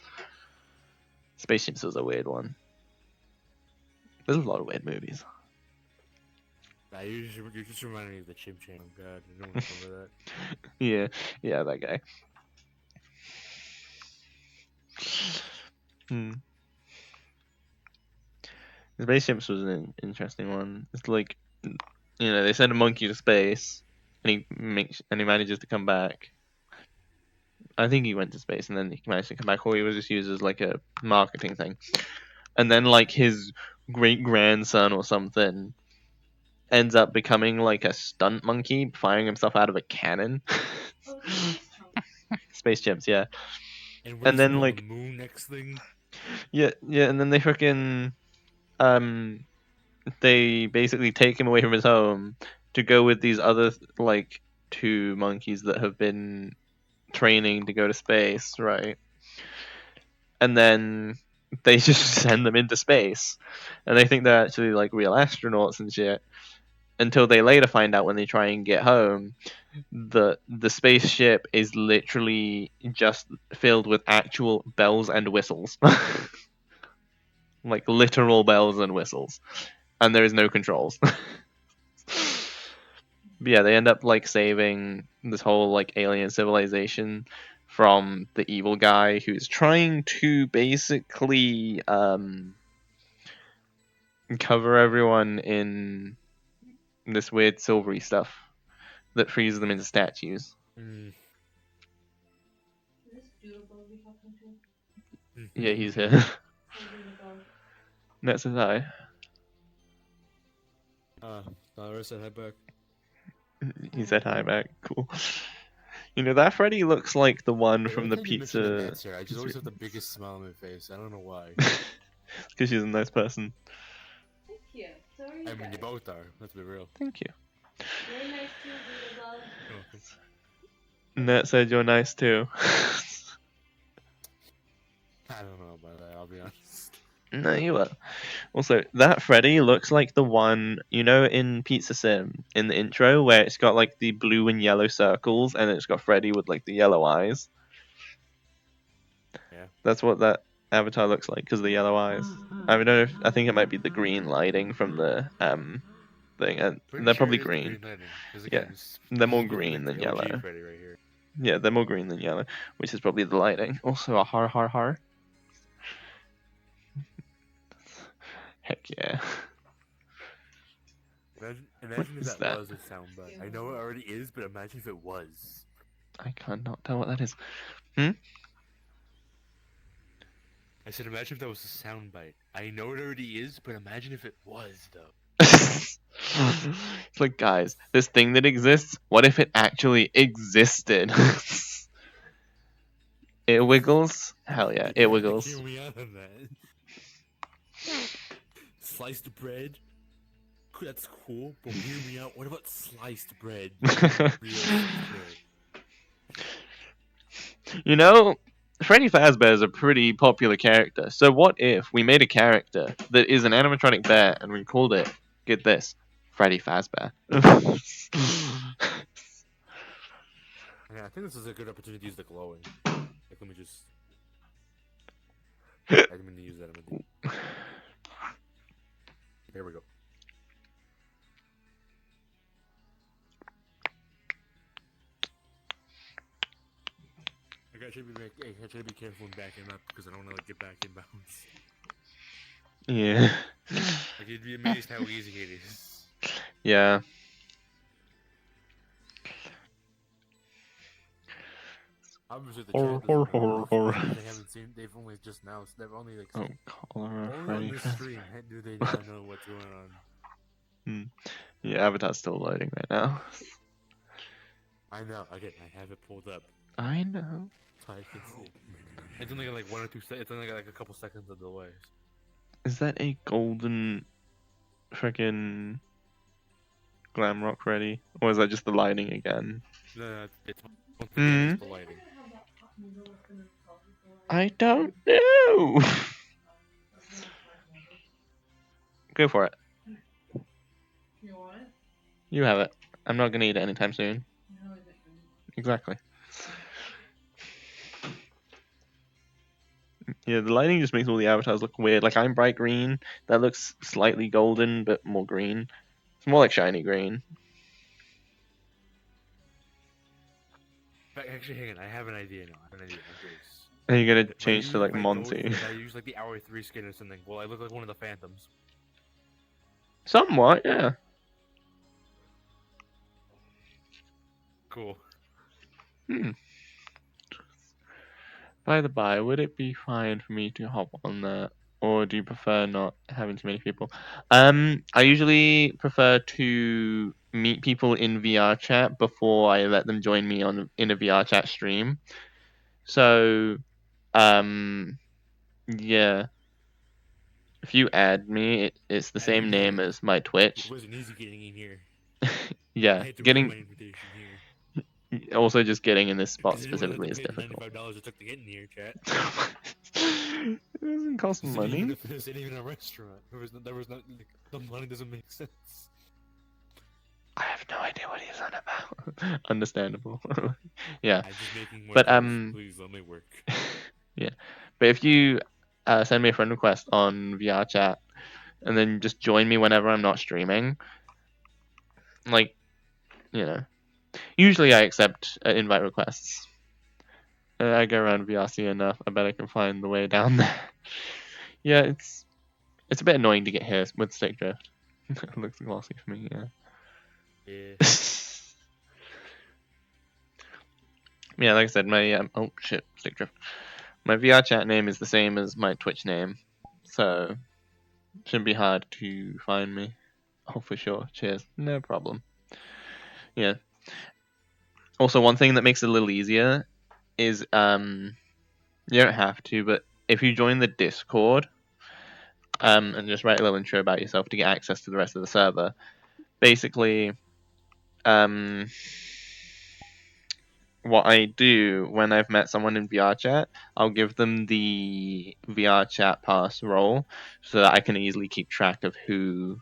A: Space Chimps was a weird one. There's a lot of weird movies.
C: Nah, you're just reminding me of the Chimp Channel. God, I don't remember that.
A: Yeah, that guy. Hmm. Space Chimps was an interesting one. It's like, they send a monkey to space, and he manages to come back. I think he went to space and then he managed to come back, or he was just used as like a marketing thing. And then like his great grandson or something ends up becoming like a stunt monkey, firing himself out of a cannon.
B: Oh, it's Space Chumps.
A: Space Chimps, yeah.
C: And
A: And
C: where's him
A: then
C: on the
A: like
C: moon next thing?
A: yeah, and then they freaking um they basically take him away from his home to go with these other like two monkeys that have been training to go to space, right? And then they just send them into space, and they think they're actually like real astronauts and shit. Until they later find out when they try and get home, the spaceship is literally just filled with actual bells and whistles, like literal bells and whistles, and there is no controls. But yeah, they end up like saving this whole like alien civilization from the evil guy who's trying to basically cover everyone in this weird silvery stuff that freezes them into statues.
C: Mm.
B: Is this Doodlebug we talking to?
A: Yeah, he's here.
B: Hi, Doodlebug.
A: Net says hi.
C: I said head back.
A: He said hi back. Cool. That Freddy looks like the one
C: Wait,
A: from
C: every
A: the
C: time you mention the
A: pizza.
C: Nets here, I just always have the biggest smile on my face. I don't know why.
A: Because she's a nice person.
B: Thank you. So are you
C: I mean,
B: guys.
C: you both are. Let's be real.
A: Thank you.
B: You're nice too, Doodlebug.
C: You're welcome.
A: Net said you're nice too.
C: I don't know about that, I'll be honest.
A: No, you are. Also, that Freddy looks like the one, in Pizza Sim, in the intro, where it's got like the blue and yellow circles, and it's got Freddy with like the yellow eyes.
C: Yeah.
A: That's what that avatar looks like, because of the yellow eyes. I think it might be the green lighting from the thing, and
C: Pretty
A: they're
C: sure
A: probably
C: it is the
A: green.
C: green lighting. Because
A: Yeah,
C: again,
A: they're
C: this
A: more
C: is looking
A: green
C: like
A: than
C: the OG
A: yellow.
C: Freddy right here.
A: Yeah, they're more green than yellow, which is probably the lighting. Also, a har har har. Heck yeah.
C: Imagine if
A: Is
C: that
A: that?
C: was a soundbite. I know it already is, but imagine if it was.
A: I cannot tell what that is.
C: I I said, imagine if that was a soundbite. I know it already is, but imagine if it was, though.
A: It's like, guys, this thing that exists, what if it actually existed? It wiggles? Hell yeah, it wiggles.
C: Hear me out on that. Sliced bread? That's cool, but hear me out. What about sliced bread? Real sliced bread.
A: You know, Freddy Fazbear is a pretty popular character. So what if we made a character that is an animatronic bear and we called it, get this, Freddy Fazbear?
C: Yeah, I think this is a good opportunity to use the glowing. Like, let me just. I didn't mean to use that. There we go. Like, I should be careful in backing up because I don't want to like get back in bounds.
A: Yeah.
C: Like, you'd be amazed how easy it is.
A: Yeah.
C: Obviously, the
A: Horror,
C: chat
A: horror,
C: doesn't know
A: horror,
C: because
A: horror.
C: they haven't seen. They've only just now. They've only like.
A: Oh, cholera,
C: Only
A: Freddy
C: on this
A: Fazbear.
C: stream do they now know what's going on.
A: Yeah, Avatar's still loading right now.
C: I know. Again, I have it pulled up
A: I know.
C: so I can see. It's only got like 1 or 2 seconds. It's only got like a couple seconds of delay.
A: Is that a golden frickin' glam rock Freddy? Or is that just the lighting again?
C: No, it's once again it's the lighting.
A: I don't know. Go for it.
B: You want it?
A: You have it. I'm not gonna eat it anytime soon.
B: No, is it good?
A: Exactly. Yeah, the lighting just makes all the avatars look weird. Like, I'm bright green. That looks slightly golden, but more green. It's more like shiny green.
C: Actually, hang on. I have an idea now. I have an idea.
A: And you're gonna
C: If I
A: change
C: use,
A: to like
C: if I go,
A: Monty.
C: if I use like the Hour 3 skin or something, will I look like one of the Phantoms?
A: Somewhat, yeah.
C: Cool.
A: By the by, would it be fine for me to hop on that? Or do you prefer not having too many people? I usually prefer to meet people in VR chat before I let them join me in a VR chat stream. So, yeah. If you add me, it's the same name as my
C: It
A: Twitch.
C: wasn't easy getting in here.
A: Yeah,
C: I had to earn my
A: getting
C: invitation here.
A: also just getting in this spot
C: Because anyone had
A: specifically
C: to
A: is
C: pay the
A: difficult.
C: $95 it took to get in here, chat.
A: It doesn't cost
C: This
A: money.
C: isn't even a restaurant. There was no like, the money doesn't make sense.
A: I have no idea what he's on about. Understandable. Yeah.
C: I'm just making more
A: But
C: jokes. Please let me work.
A: yeah. But if you send me a friend request on VR chat and then just join me whenever I'm not streaming, like, you know, usually I accept invite requests. I go around VRC enough. I bet I can find the way down there. Yeah, it's a bit annoying to get here with stick drift. It looks glossy for me. Yeah.
C: Yeah.
A: Yeah, like I said, my oh shit, stick drift. My VR chat name is the same as my Twitch name, so shouldn't be hard to find me. Oh, for sure. Cheers. No problem. Yeah. Also, one thing that makes it a little easier is you don't have to, but if you join the Discord and just write a little intro about yourself to get access to the rest of the server, basically what I do when I've met someone in VR chat, I'll give them the VR chat pass role so that I can easily keep track of who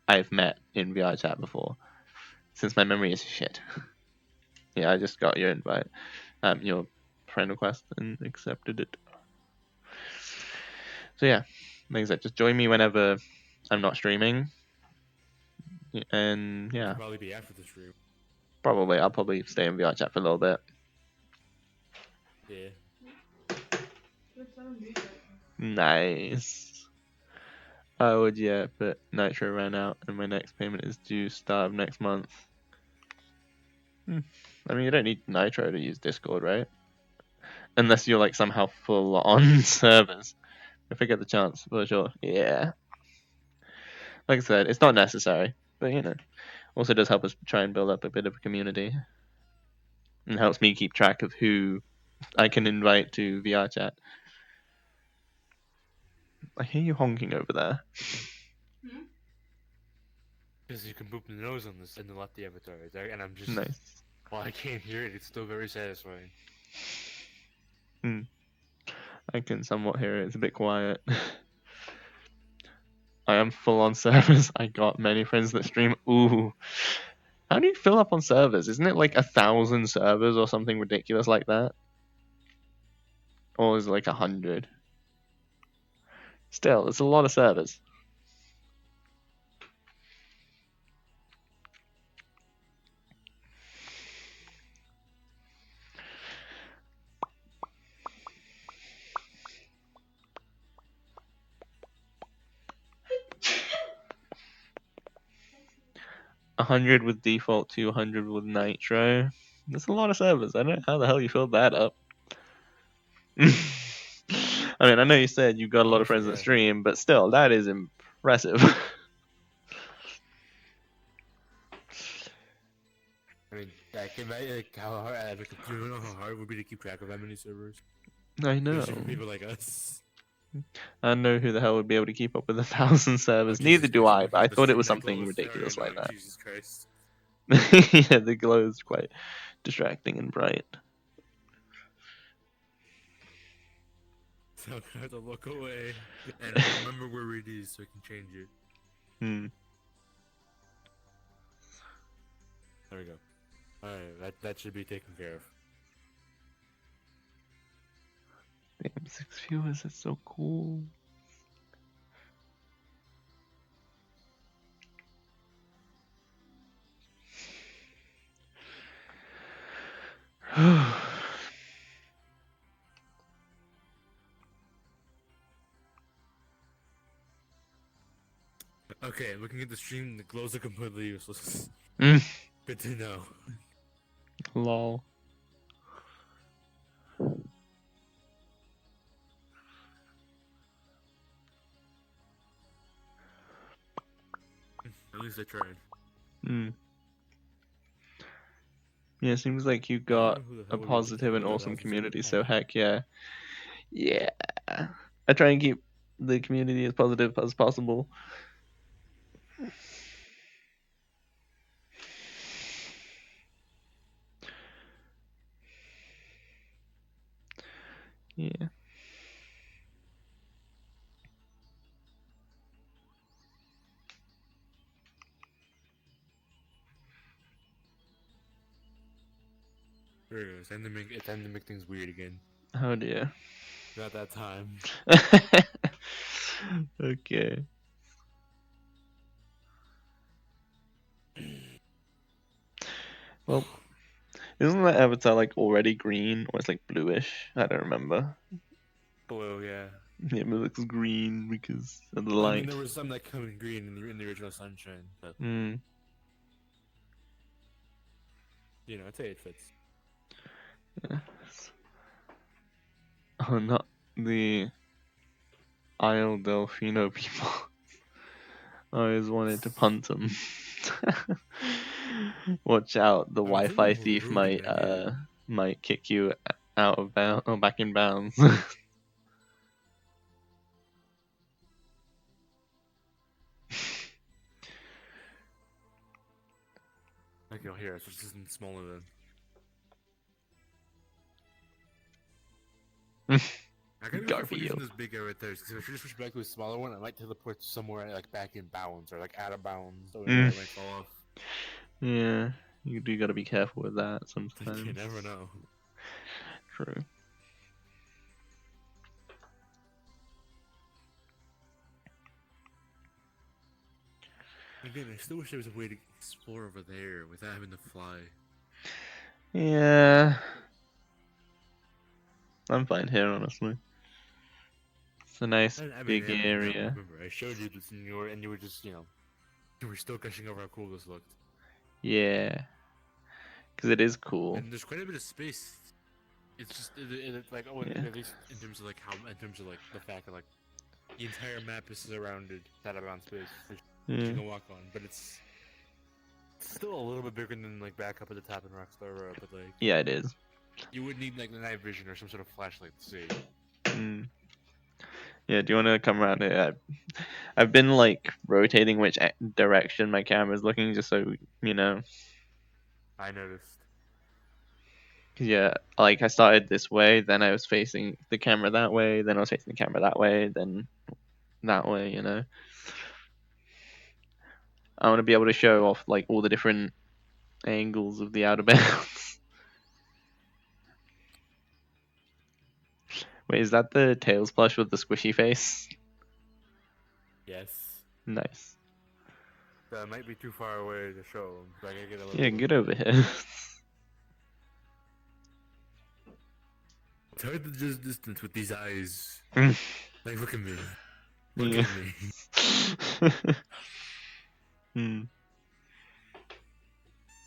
A: I've met in VR chat before, since my memory is shit. Yeah, I just got your invite, your friend request, and accepted it. So yeah, like I said, just join me whenever I'm not streaming, and
C: Which
A: yeah,
C: will probably be after the stream.
A: I'll probably stay in VR chat for a little bit.
C: Yeah.
A: Nice. I would, yeah, but Nitro ran out and my next payment is due start of next month. I mean, you don't need Nitro to use Discord, right? Unless you're like somehow full on servers. If I get the chance, for sure. Yeah. Like I said, it's not necessary, but you know, also does help us try and build up a bit of a community, and helps me keep track of who I can invite to VR chat. I hear you honking over there.
C: Because you can boop the nose on this in the lefty avatar right there, and I'm just
A: Nice.
C: while I can't hear it, it's still very satisfying.
A: I can somewhat hear it. It's a bit quiet. I am full on servers. I got many friends that stream. Ooh. How do you fill up on servers? Isn't it like 1,000 servers or something ridiculous like that? Or is it like 100? Still, it's a lot of servers. A 100 with default, 200 with nitro. That's a lot of servers. I don't know how the hell you filled that up. I mean, I know you said you've got a lot of friends that
C: Yeah.
A: stream, but still, that is impressive.
C: I mean, I can imagine like, how hard, like, do you know how hard it would be to keep track of that many servers?
A: I know.
C: Especially for people like us.
A: I know who the hell would be able to keep up with 1,000 servers.
C: Oh,
A: Neither
C: Jesus
A: do
C: Christ, I'm
A: I,
C: looking
A: but I
C: at the
A: thought it
C: stream
A: was
C: that
A: something
C: glows.
A: ridiculous
C: Oh,
A: like
C: no,
A: that.
C: Jesus Christ.
A: Yeah, the glow is quite distracting and bright.
C: So I have to look away and remember where it is so I can change it.
A: Hmm.
C: There we go. Alright, that should be taken care of.
A: Damn, 6 viewers, that's so cool.
C: Okay, looking at the stream, the glows are completely useless.
A: Mm,
C: Good to know.
A: lol.
C: At least I tried.
A: Mm. Yeah, it seems like you
C: I don't
A: got
C: know who the
A: a
C: hell would be able to
A: positive
C: keep
A: and
C: up with
A: awesome
C: 1,000
A: community,
C: servers.
A: so heck yeah. Yeah. I try and keep the community as positive as possible. Yeah.
C: There it goes. It's time to make things weird again.
A: Oh dear.
C: Not that time.
A: Okay. Well, isn't that avatar like already green or it's like bluish? I don't remember.
C: Blue, yeah.
A: Yeah, but it looks green because of the
C: Well, I mean,
A: light.
C: there was some that come in green in the original Sunshine, but
A: Hmm.
C: you know, I'd say it fits.
A: Yes. Oh, not the Isle Delfino people. I always wanted to punt them. Watch out, the
C: I mean, some of
A: Wi-Fi
C: them were
A: thief
C: rude, and I get it.
A: might kick you out of bounds or back in bounds.
C: I can hear it, so it's just smaller than. I gotta be careful using
A: Garfield.
C: this big guy right there, because if I just switch back to a smaller one, I might teleport somewhere like back in bounds or like out of bounds, so
A: Mm.
C: I might fall off.
A: Yeah, you do gotta be careful with that
C: You
A: sometimes.
C: never know.
A: True.
C: Again, I still wish there was a way to explore over there without having to fly.
A: Yeah. I'm fine here, honestly. It's a nice big area.
C: Remember, I showed you this and you were just, you were still gushing over how cool this looked.
A: Yeah. Because it is cool.
C: And there's quite a bit of space. It's just it's like
A: Yeah.
C: at least in terms of like the fact that like the entire map is surrounded that amount of space which
A: Yeah.
C: you can walk on, but it's still a little bit bigger than like back up at the top in Rockstar Road. But like
A: Yeah, it is.
C: you would need like the night vision or some sort of flashlight to see.
A: Mm. Yeah, do you want to come around here? I've been like rotating which direction my camera's looking, just so you know.
C: I noticed.
A: Yeah, like I started this way, then I was facing the camera that way, then I was facing the camera that way, then that way, you know. I want to be able to show off like all the different angles of the outer bounds. Wait, is that the Tails plush with the squishy face?
C: Yes.
A: Nice.
C: That might be too far away to show, but I gotta get a little.
A: Yeah, get over here.
C: It's hard to just distance with these eyes.
A: Mm.
C: Like, look at me. Look
A: Yeah.
C: at me.
A: Hmm.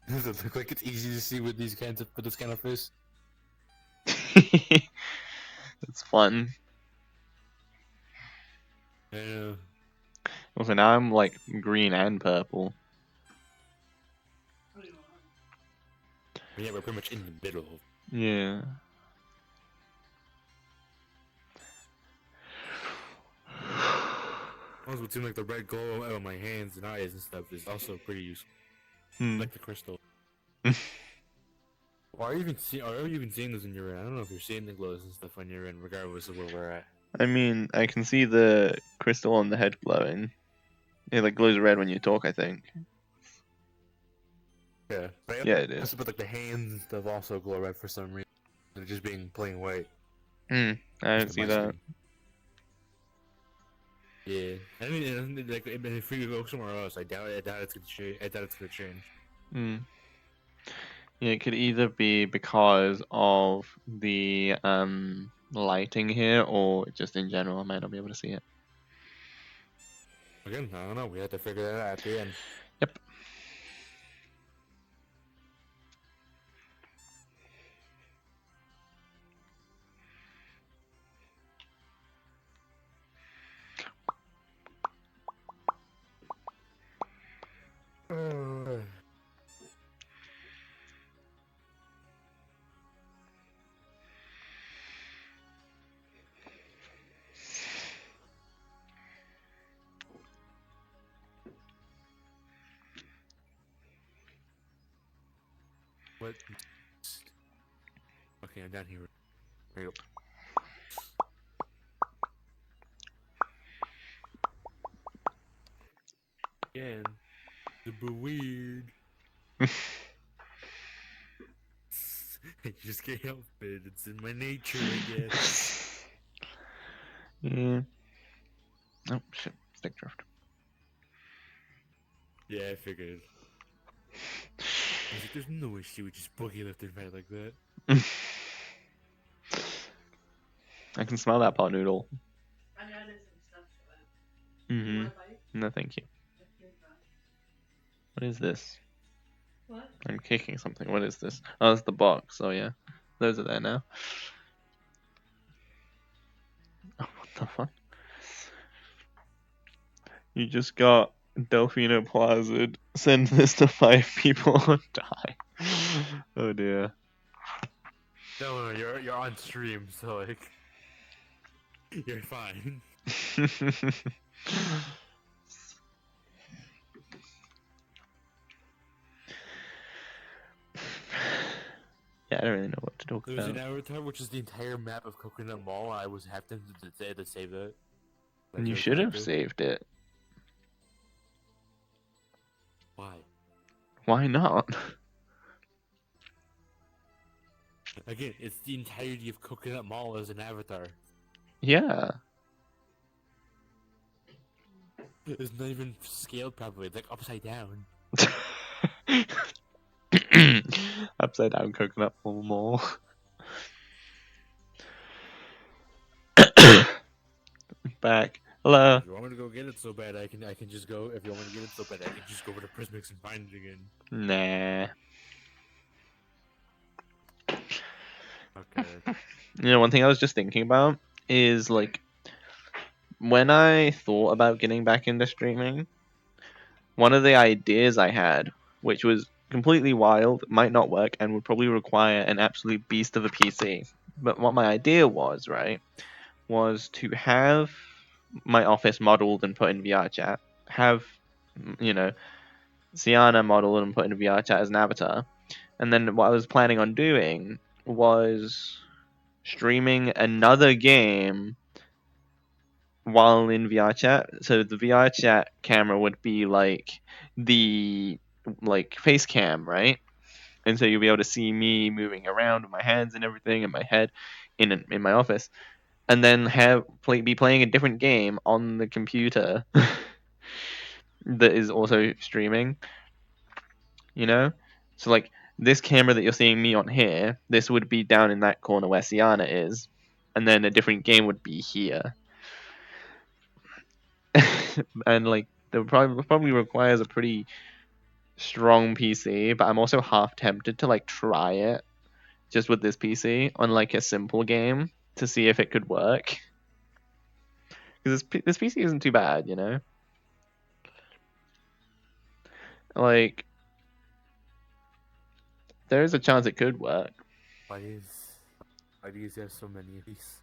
C: Does it look like it's easy to see with this kind of face?
A: It's fun.
C: I know.
A: Also, now I'm like green and purple.
B: I don't know.
C: Yeah, we're pretty much in the middle.
A: Yeah.
C: Also, it seems like the red glow on my hands and eyes and stuff is also pretty useful.
A: Hmm.
C: Like the crystal. Are you even seeing those in your end? I don't know if you're seeing the glows and stuff on your end, regardless of where we're at.
A: I mean, I can see the crystal on the head glowing. It like glows red when you talk, I think.
C: Yeah. But
A: Yeah, it is.
C: but like the hands and stuff also glow red for some reason. They're just being plain white.
A: Hmm. I don't
C: Just
A: see
C: my
A: that.
C: screen. Yeah. I mean, like, if we go somewhere else, I doubt it's gonna change. I doubt it's gonna change.
A: Hmm. Yeah, it could either be because of the lighting here, or just in general, I might not be able to see it.
C: Again, I don't know. We had to figure that out at the end.
A: Yep.
C: What? Okay, I'm down here. There you go. Again, super weird. I just can't help it. It's in my nature, I guess.
A: Yeah. Oh shit! Stick drift.
C: Yeah, I figured. I was like, there's no issue with just boogie left and right like that.
A: I can smell that pot noodle.
B: I added some stuff to it. You
A: Mm-hmm.
B: want a bite?
A: No, thank you.
B: Here's that.
A: What is this?
B: What?
A: I'm kicking something. What is this? Oh, it's the box. Oh yeah, those are there now. Oh, what the fuck? You just got Delfino Plazid. Send this to 5 people or die. Oh dear.
C: No, you're on stream, so like, you're fine.
A: Yeah, I don't really know what to talk
C: There's
A: about.
C: an avatar, which is the entire map of Coconut Mall. I was half tempted to save that. Like,
A: You
C: I was
A: should
C: trying
A: have
C: to.
A: saved it.
C: Why?
A: Why not?
C: Again, it's the entirety of Coconut Mall as an avatar.
A: Yeah.
C: It's not even scaled properly. It's like upside down.
A: Upside down coconut mall. Back. Hello.
C: If you want me to go get it so bad, I can just go. If you want me to get it so bad, I can just go over to Prismix and find it again.
A: Nah.
C: Okay.
A: One thing I was just thinking about is like when I thought about getting back into streaming, one of the ideas I had, which was completely wild, might not work, and would probably require an absolute beast of a PC. But what my idea was, right, was to have my office modeled and put in VRChat, have, you know, Sienna modeled and put in VRChat as an avatar, and then what I was planning on doing was streaming another game while in VRChat. So the VRChat camera would be like the face cam, right? And so you'll be able to see me moving around with my hands and everything and my head in my office, and then be playing a different game on the computer that is also streaming. You know, so like this camera that you're seeing me on here, this would be down in that corner where Sienna is, and then a different game would be here. And like that probably requires a pretty strong PC, but I'm also half tempted to like try it just with this PC on like a simple game to see if it could work. Because this PC isn't too bad, you know. Like there is a chance it could work.
C: Why do you have so many of these?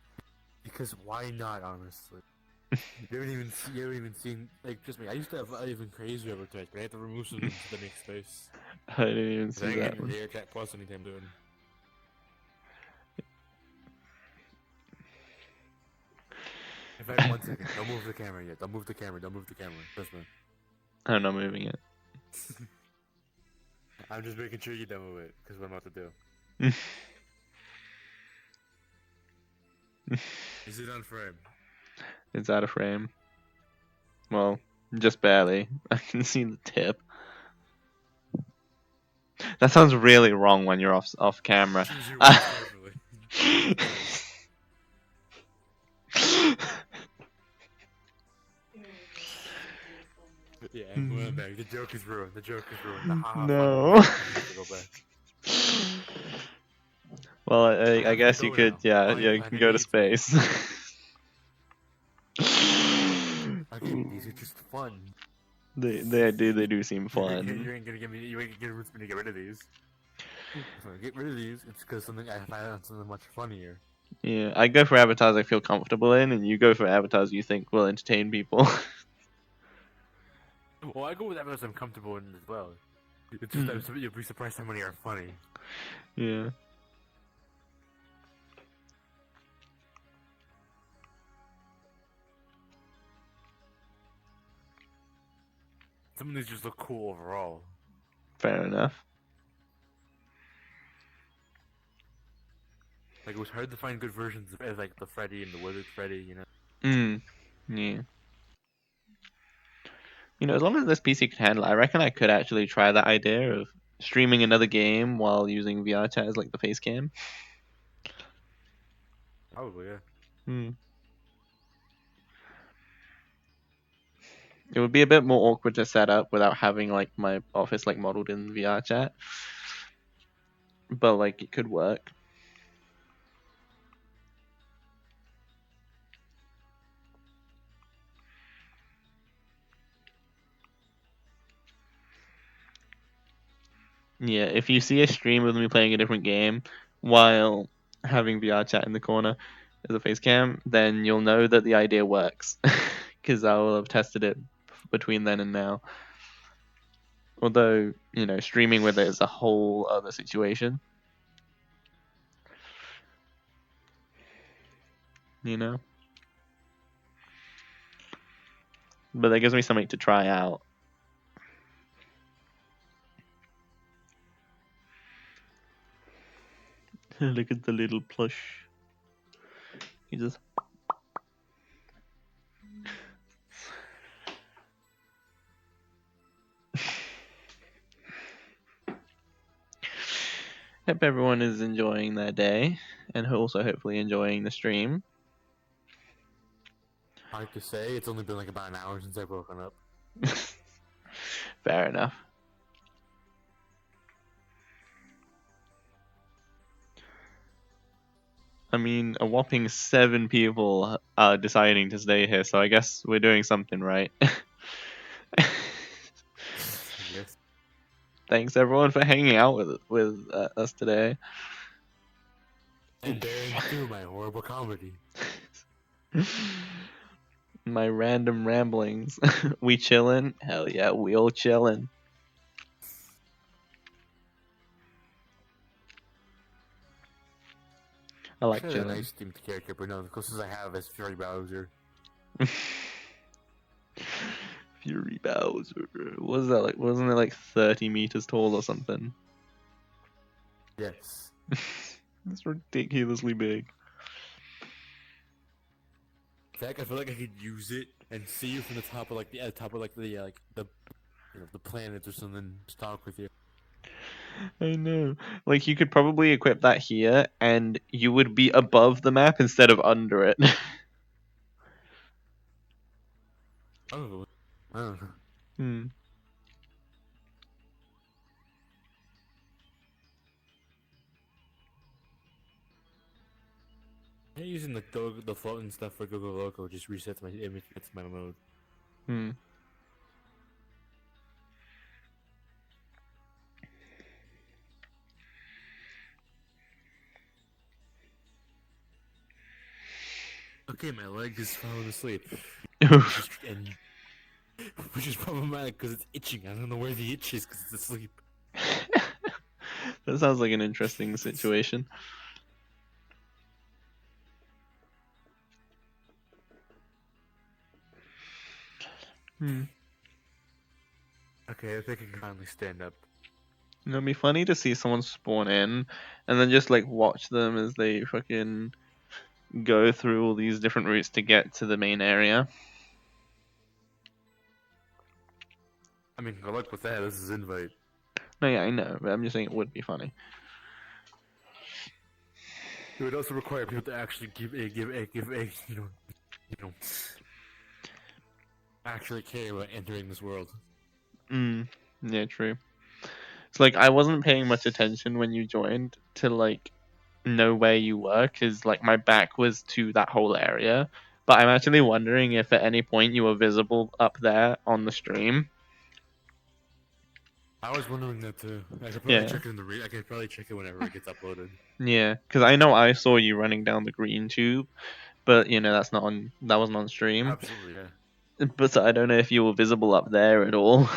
C: Because why not, honestly? You haven't even seen, like, just me. I used to have even crazier advertising, but I had to remove some to make space.
A: I didn't even
C: But I
A: see
C: ain't
A: that
C: getting
A: one.
C: the AirChat Plus anytime soon. In fact, 1 second. Don't move the camera yet. Don't move the camera. Don't move the camera. Trust me.
A: I'm not moving it.
C: I'm just making sure you don't move it, because what I'm about to do. Is it on frame?
A: It's out of frame. Well, just barely. I can see the tip. That sounds really wrong when you're off camera.
C: Choose your words carefully. Yeah, I'm going back. The joke is ruined. The joke is ruined. The haha
A: No.
C: fun. I have to go back.
A: Well,
C: I
A: I
C: have to
A: guess you
C: go
A: could,
C: now.
A: yeah,
C: Fine,
A: you
C: fine,
A: can
C: I
A: go to
C: need to.
A: space.
C: Again, these are just fun.
A: They do seem
C: You
A: fun.
C: ain't gonna give me. You ain't gonna convince me to get rid of these. If I get rid of these, it's because something I find something much funnier.
A: Yeah, I go for avatars I feel comfortable in, and you go for avatars you think will entertain people.
C: Well, I go with avatars I'm comfortable in as well. It's just that you'll be surprised how many are funny.
A: Yeah.
C: Some of these just look cool overall.
A: Fair enough.
C: Like, it was hard to find good versions of like the Freddy and the Wizard Freddy, you know.
A: Yeah. As long as this PC can handle it, I reckon I could actually try that idea of streaming another game while using VR chat as like the face cam.
C: Probably, yeah.
A: Hmm. It would be a bit more awkward to set up without having like my office like modeled in VR chat, but like it could work. Yeah, if you see a stream with me playing a different game while having VR chat in the corner as a face cam, then you'll know that the idea works because I will have tested it between then and now. Although, streaming with it is a whole other situation. But that gives me something to try out. Look at the little plush. He just. Hope everyone is enjoying their day and also hopefully enjoying the stream.
C: Hard to say. It's only been like about an hour since I've woken up.
A: Fair enough. I mean, a whopping 7 people are deciding to stay here, so I guess we're doing something right.
C: I guess.
A: Thanks everyone for hanging out with us today.
C: And bearing through my horrible comedy.
A: My random ramblings. We chillin'? Hell yeah, we all chillin'. I like
C: Actually, a
A: chillin'.
C: nice themed character, but no, the closest I have is Fury Bowser.
A: Fury Bowser. What was that like? Wasn't it like 30 meters tall or something?
C: Yes.
A: It's ridiculously big.
C: In fact, I feel like I could use it and see you from the top of the top of the planets or something. Just talk with you.
A: I know. Like, you could probably equip that here, and you would be above the map instead of under it.
C: Oh, I don't know.
A: Hmm.
C: I'm using the floating stuff for Google Loco just resets my image to my mode.
A: Hmm.
C: Okay, my leg is falling asleep, which is problematic because it's itching. I don't know where the itch is because it's asleep.
A: That sounds like an interesting situation. Hmm.
C: Okay, I think I can finally stand up.
A: It'd be funny to see someone spawn in and then just like watch them as they fucking go through all these different routes to get to the main area.
C: I mean, good luck with that. This is invite.
A: No, yeah, I know, but I'm just saying it would be funny.
C: It would also require people to actually actually care about entering this world.
A: Yeah, true. It's like I wasn't paying much attention when you joined to like know where you were because like my back was to that whole area. But I'm actually wondering if at any point you were visible up there on the stream.
C: I was wondering that too. I could probably
A: Yeah,
C: check it in I could probably check it whenever it gets uploaded.
A: yeah, because I know I saw you running down the green tube, but you know that wasn't on stream.
C: Absolutely, yeah.
A: But so I don't know if you were visible up there at all.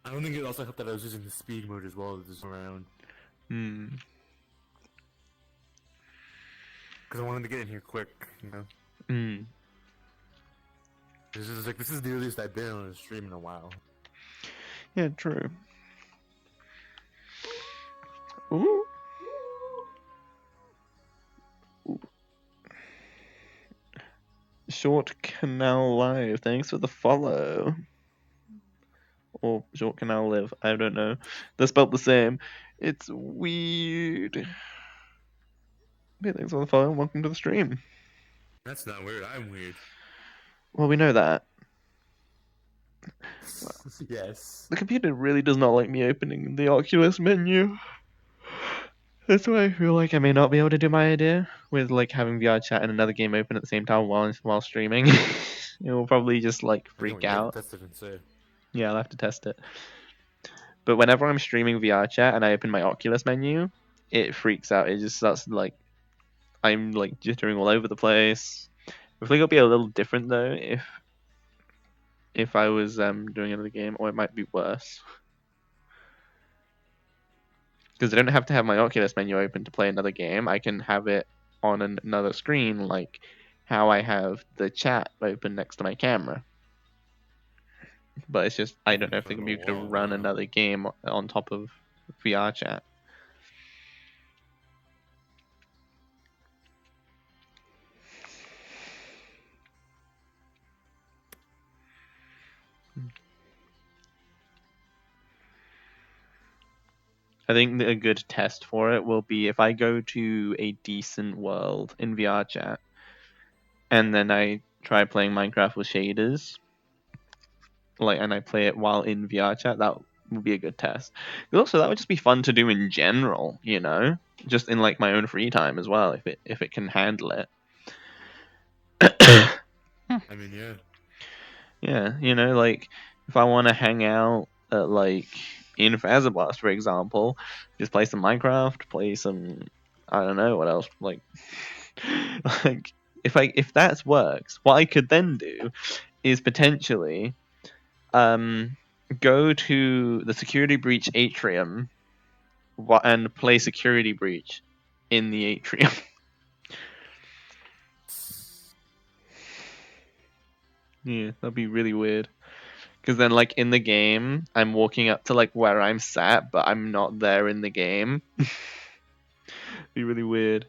C: I don't think it also helped that I was using the speed mode as well to just around.
A: Hmm.
C: Because I wanted to get in here quick, you know?
A: Hmm.
C: This is the earliest I've been on a stream in a while.
A: Yeah, true. Ooh. Short Canal Live, thanks for the follow. Or Short Canal Live, I don't know. They're spelled the same. It's weird. Okay, thanks for the follow and welcome to the stream.
C: That's not weird, I'm weird.
A: Well, we know that.
C: Yes.
A: The computer really does not like me opening the Oculus menu. That's why I feel like I may not be able to do my idea with like having VR chat and another game open at the same time while streaming. It will probably just like
C: I
A: freak
C: can't wait
A: out.
C: to test it and say.
A: Yeah, I'll have to test it. But whenever I'm streaming VR chat and I open my Oculus menu, it freaks out. It just starts like I'm like jittering all over the place. I think it'll be a little different though if I was doing another game, or it might be worse. Because I don't have to have my Oculus menu open to play another game. I can have it on another screen, like how I have the chat open next to my camera. But it's just I don't know if the computer can run another game on top of VR chat. I think that a good test for it will be if I go to a decent world in VR chat and then I try playing Minecraft with shaders, like, and I play it while in VR chat. would be a good test. But also, that would just be fun to do in general, just in like my own free time as well, if it can handle it.
C: I mean, yeah.
A: Yeah, like if I want to hang out at like in Fazerblast, for example, just play some Minecraft, play some, I don't know what else, like like if that works, what I could then do is potentially go to the security breach atrium and play security breach in the atrium. Yeah, that'd be really weird. Because then, like, in the game, I'm walking up to, like, where I'm sat, but I'm not there in the game. Be really weird.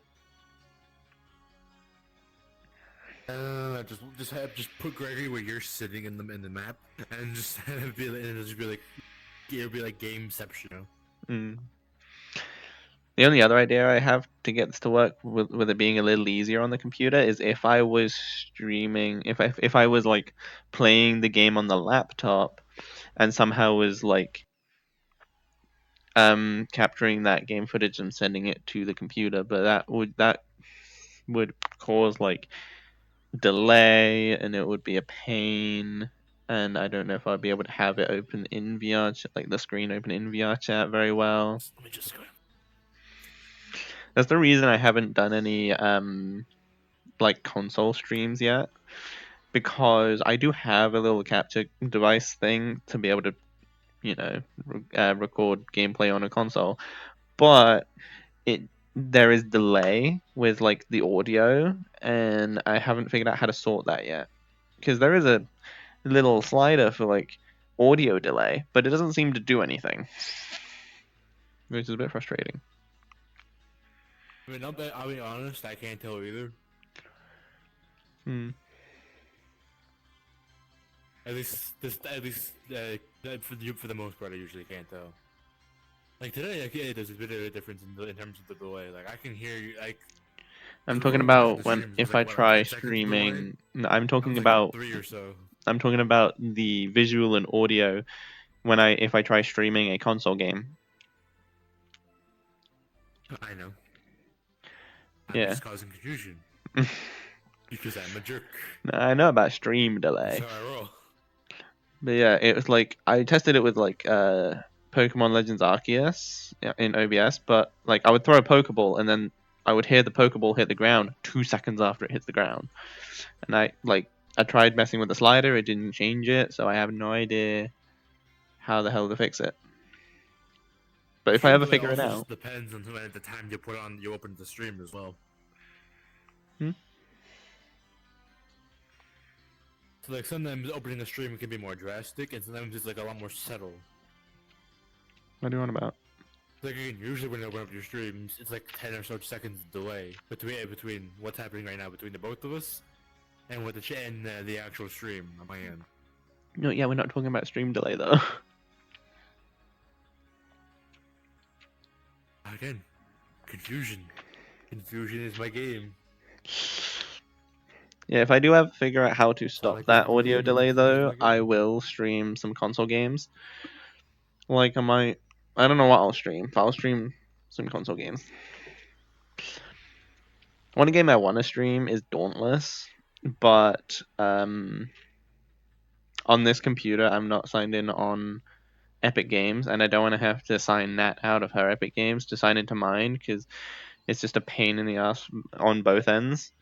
C: Just put Gregory where you're sitting in the map, and just it'll be like gameception.
A: Mm. The only other idea I have to get this to work with it being a little easier on the computer is if I was streaming, if I was, like, playing the game on the laptop and somehow was, like, capturing that game footage and sending it to the computer, but that would cause like delay and it would be a pain, and I don't know if I'd be able to have it open in like the screen open in VRChat very well.
C: Let me just go.
A: That's the reason I haven't done any like console streams yet, because I do have a little capture device thing to be able to record gameplay on a console, but there is delay with like the audio, and I haven't figured out how to sort that yet. Because there is a little slider for like audio delay, but it doesn't seem to do anything, which is a bit frustrating.
C: I mean, I'll be honest, I can't tell either.
A: Hmm.
C: At least for the most part, I usually can't tell. Like today, there's a bit of a difference in terms of the delay. Like I can hear you. Like
A: I'm talking
C: when we're watching
A: about
C: the
A: when
C: streams,
A: if
C: there's
A: I
C: like what, like
A: try
C: 10 seconds of delay.
A: streaming. No, I'm talking
C: Like
A: about
C: 3 or so.
A: I'm talking about the visual and audio if I try streaming a console game.
C: I know. I'm
A: Yeah.
C: just causing confusion because I'm a jerk.
A: I know about stream
C: That's
A: delay.
C: how I roll.
A: But yeah, it was like I tested it with like Pokemon Legends Arceus in OBS, but like I would throw a Pokeball and then I would hear the Pokeball hit the ground 2 seconds after it hits the ground. And I tried messing with the slider, it didn't change it, so I have no idea how the hell to fix it. But if I
C: Stream
A: ever
C: delay
A: figure it
C: also
A: out,
C: just depends on at the time you open the stream as well.
A: Hmm?
C: So like sometimes opening a stream can be more drastic, and sometimes it's like a lot more subtle.
A: what do you want about?
C: Like usually when you open up your streams, it's like 10 or so seconds delay between what's happening right now between the both of us, and what the actual stream on my end.
A: No, yeah, we're not talking about stream delay though.
C: Again, confusion. Confusion is my game.
A: Yeah, if I do ever figure out how to
C: all I
A: stop
C: can
A: that
C: do
A: audio
C: is
A: delay
C: confusion is
A: though,
C: my
A: I
C: game.
A: will stream some console games. Like I don't know what I'll stream. But I'll stream some console games. One game I want to stream is Dauntless, but on this computer I'm not signed in on Epic Games, and I don't want to have to sign Nat out of her Epic Games to sign into mine because it's just a pain in the ass on both ends.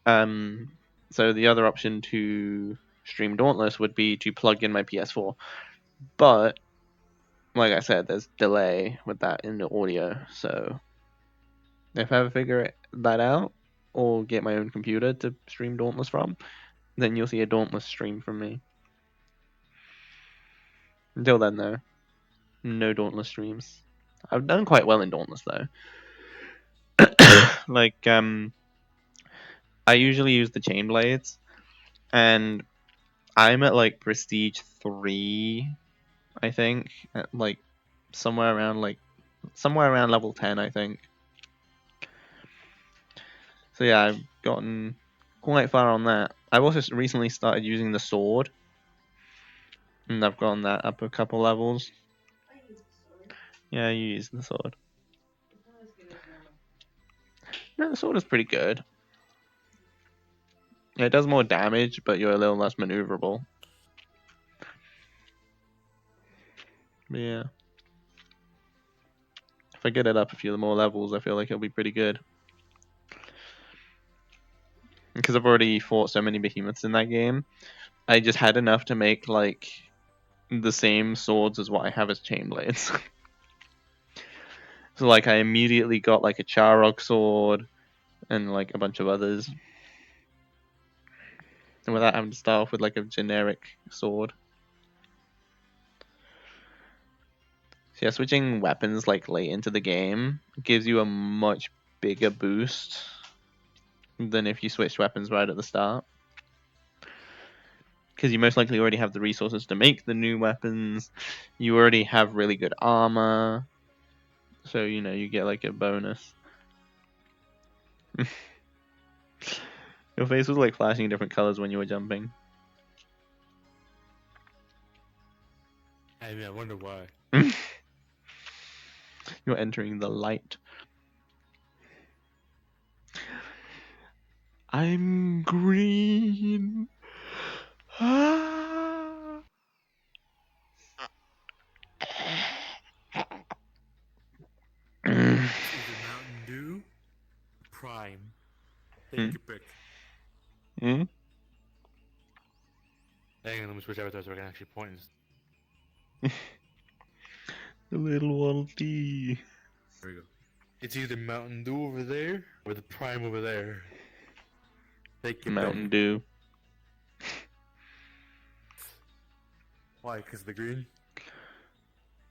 A: So the other option to stream Dauntless would be to plug in my PS4, but like I said, there's delay with that in the audio. So if I ever figure that out or get my own computer to stream Dauntless from, then you'll see a Dauntless stream from me. Until then, though, no Dauntless streams. I've done quite well in Dauntless though. Like I usually use the chain blades, and I'm at like Prestige 3, I think, at like somewhere around level 10, I think. So yeah, I've gotten quite far on that. I've also recently started using the sword, And I've gotten that up a couple levels.
B: I use the sword.
A: Yeah, you use the sword.
B: It's not as good as the armor.
A: No, the sword is pretty good. Yeah, it does more damage, but you're a little less maneuverable. But yeah. If I get it up a few more levels, I feel like it'll be pretty good. Because I've already fought so many behemoths in that game, I just had enough to make like the same swords as what I have as chain blades. So like I immediately got like a Charog sword and like a bunch of others. And without having to start off with like a generic sword. So yeah, switching weapons like late into the game gives you a much bigger boost than if you switched weapons right at the start. Because you most likely already have the resources to make the new weapons. You already have really good armor. So, you know, you get like a bonus. Your face was like flashing different colors when you were jumping.
C: I mean, I wonder why.
A: You're entering the light. I'm green.
C: It's either Mountain Dew, Prime. Take your pick.
A: Hmm?
C: Hang on, let me switch avatars so I can actually point.
A: The little Waddle Dee.
C: There we go. It's either Mountain Dew over there or the Prime over there. Take your
A: Mountain
C: pick.
A: Dew.
C: Why? Because of the green?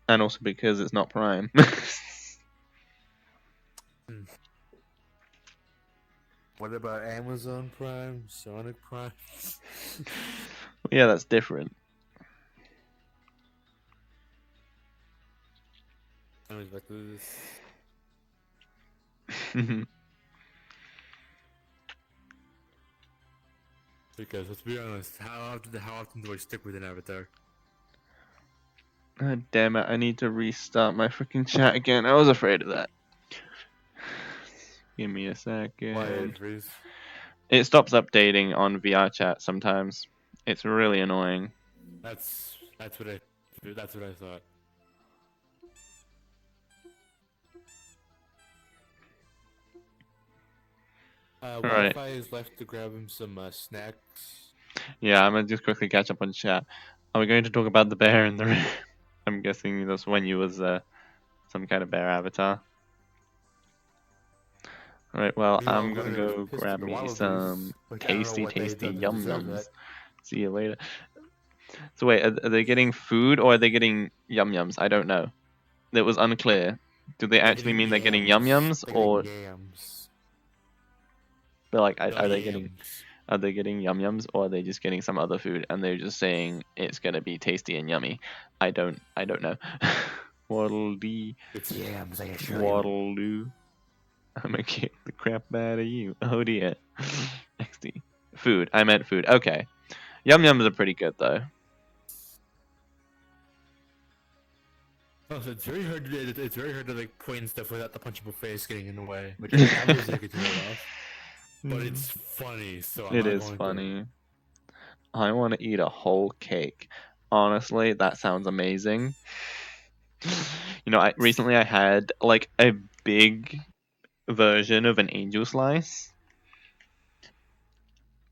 A: And also because it's not Prime.
C: What about Amazon Prime? Sonic Prime?
A: Yeah, that's different.
C: Anyways, back to this. Because let's be honest, how often do I stick with an avatar?
A: God damn it, I need to restart my freaking chat again. I was afraid of that. Give me a second.
C: Why, freeze?
A: It stops updating on VRChat sometimes. It's really annoying.
C: That's what I thought.
A: Alright.
C: Wi-Fi is left to grab him some snacks.
A: Yeah, I'm gonna just quickly catch up on chat. Are we going to talk about the bear in the room? I'm guessing that's when you was some kind of bear avatar. Alright, well,
C: Meanwhile,
A: I'm
C: we're
A: gonna
C: gonna
A: go
C: piss
A: grab
C: the
A: me
C: wallabies,
A: some
C: which I don't know
A: tasty,
C: what they
A: tasty
C: done to
A: yum
C: deserve
A: yums.
C: that.
A: See you later. So wait, are they getting food or are they getting yum yums? I don't know. It was unclear. Do they actually mean they're getting yum yums,
C: They're
A: or
C: getting yams.
A: they're like,
C: The
A: are they getting
C: yams.
A: yum yums, or are they just getting some other food and they're just saying it's gonna be tasty and yummy? I don't know. Waddle dee,
C: It's yams, I assure you.
A: waddle doo. I'm gonna kick the crap out of you. Oh dear. XD. Food. I meant food. Okay. Yum yums are pretty good though.
C: Oh, so it's very hard to like point stuff without the punchable face getting in the way. Which obviously I could turn it off. But it's funny, so I'm
A: It
C: not
A: is
C: going
A: funny. I want to eat a whole cake. Honestly, that sounds amazing. You know, recently I had like a big version of an angel slice,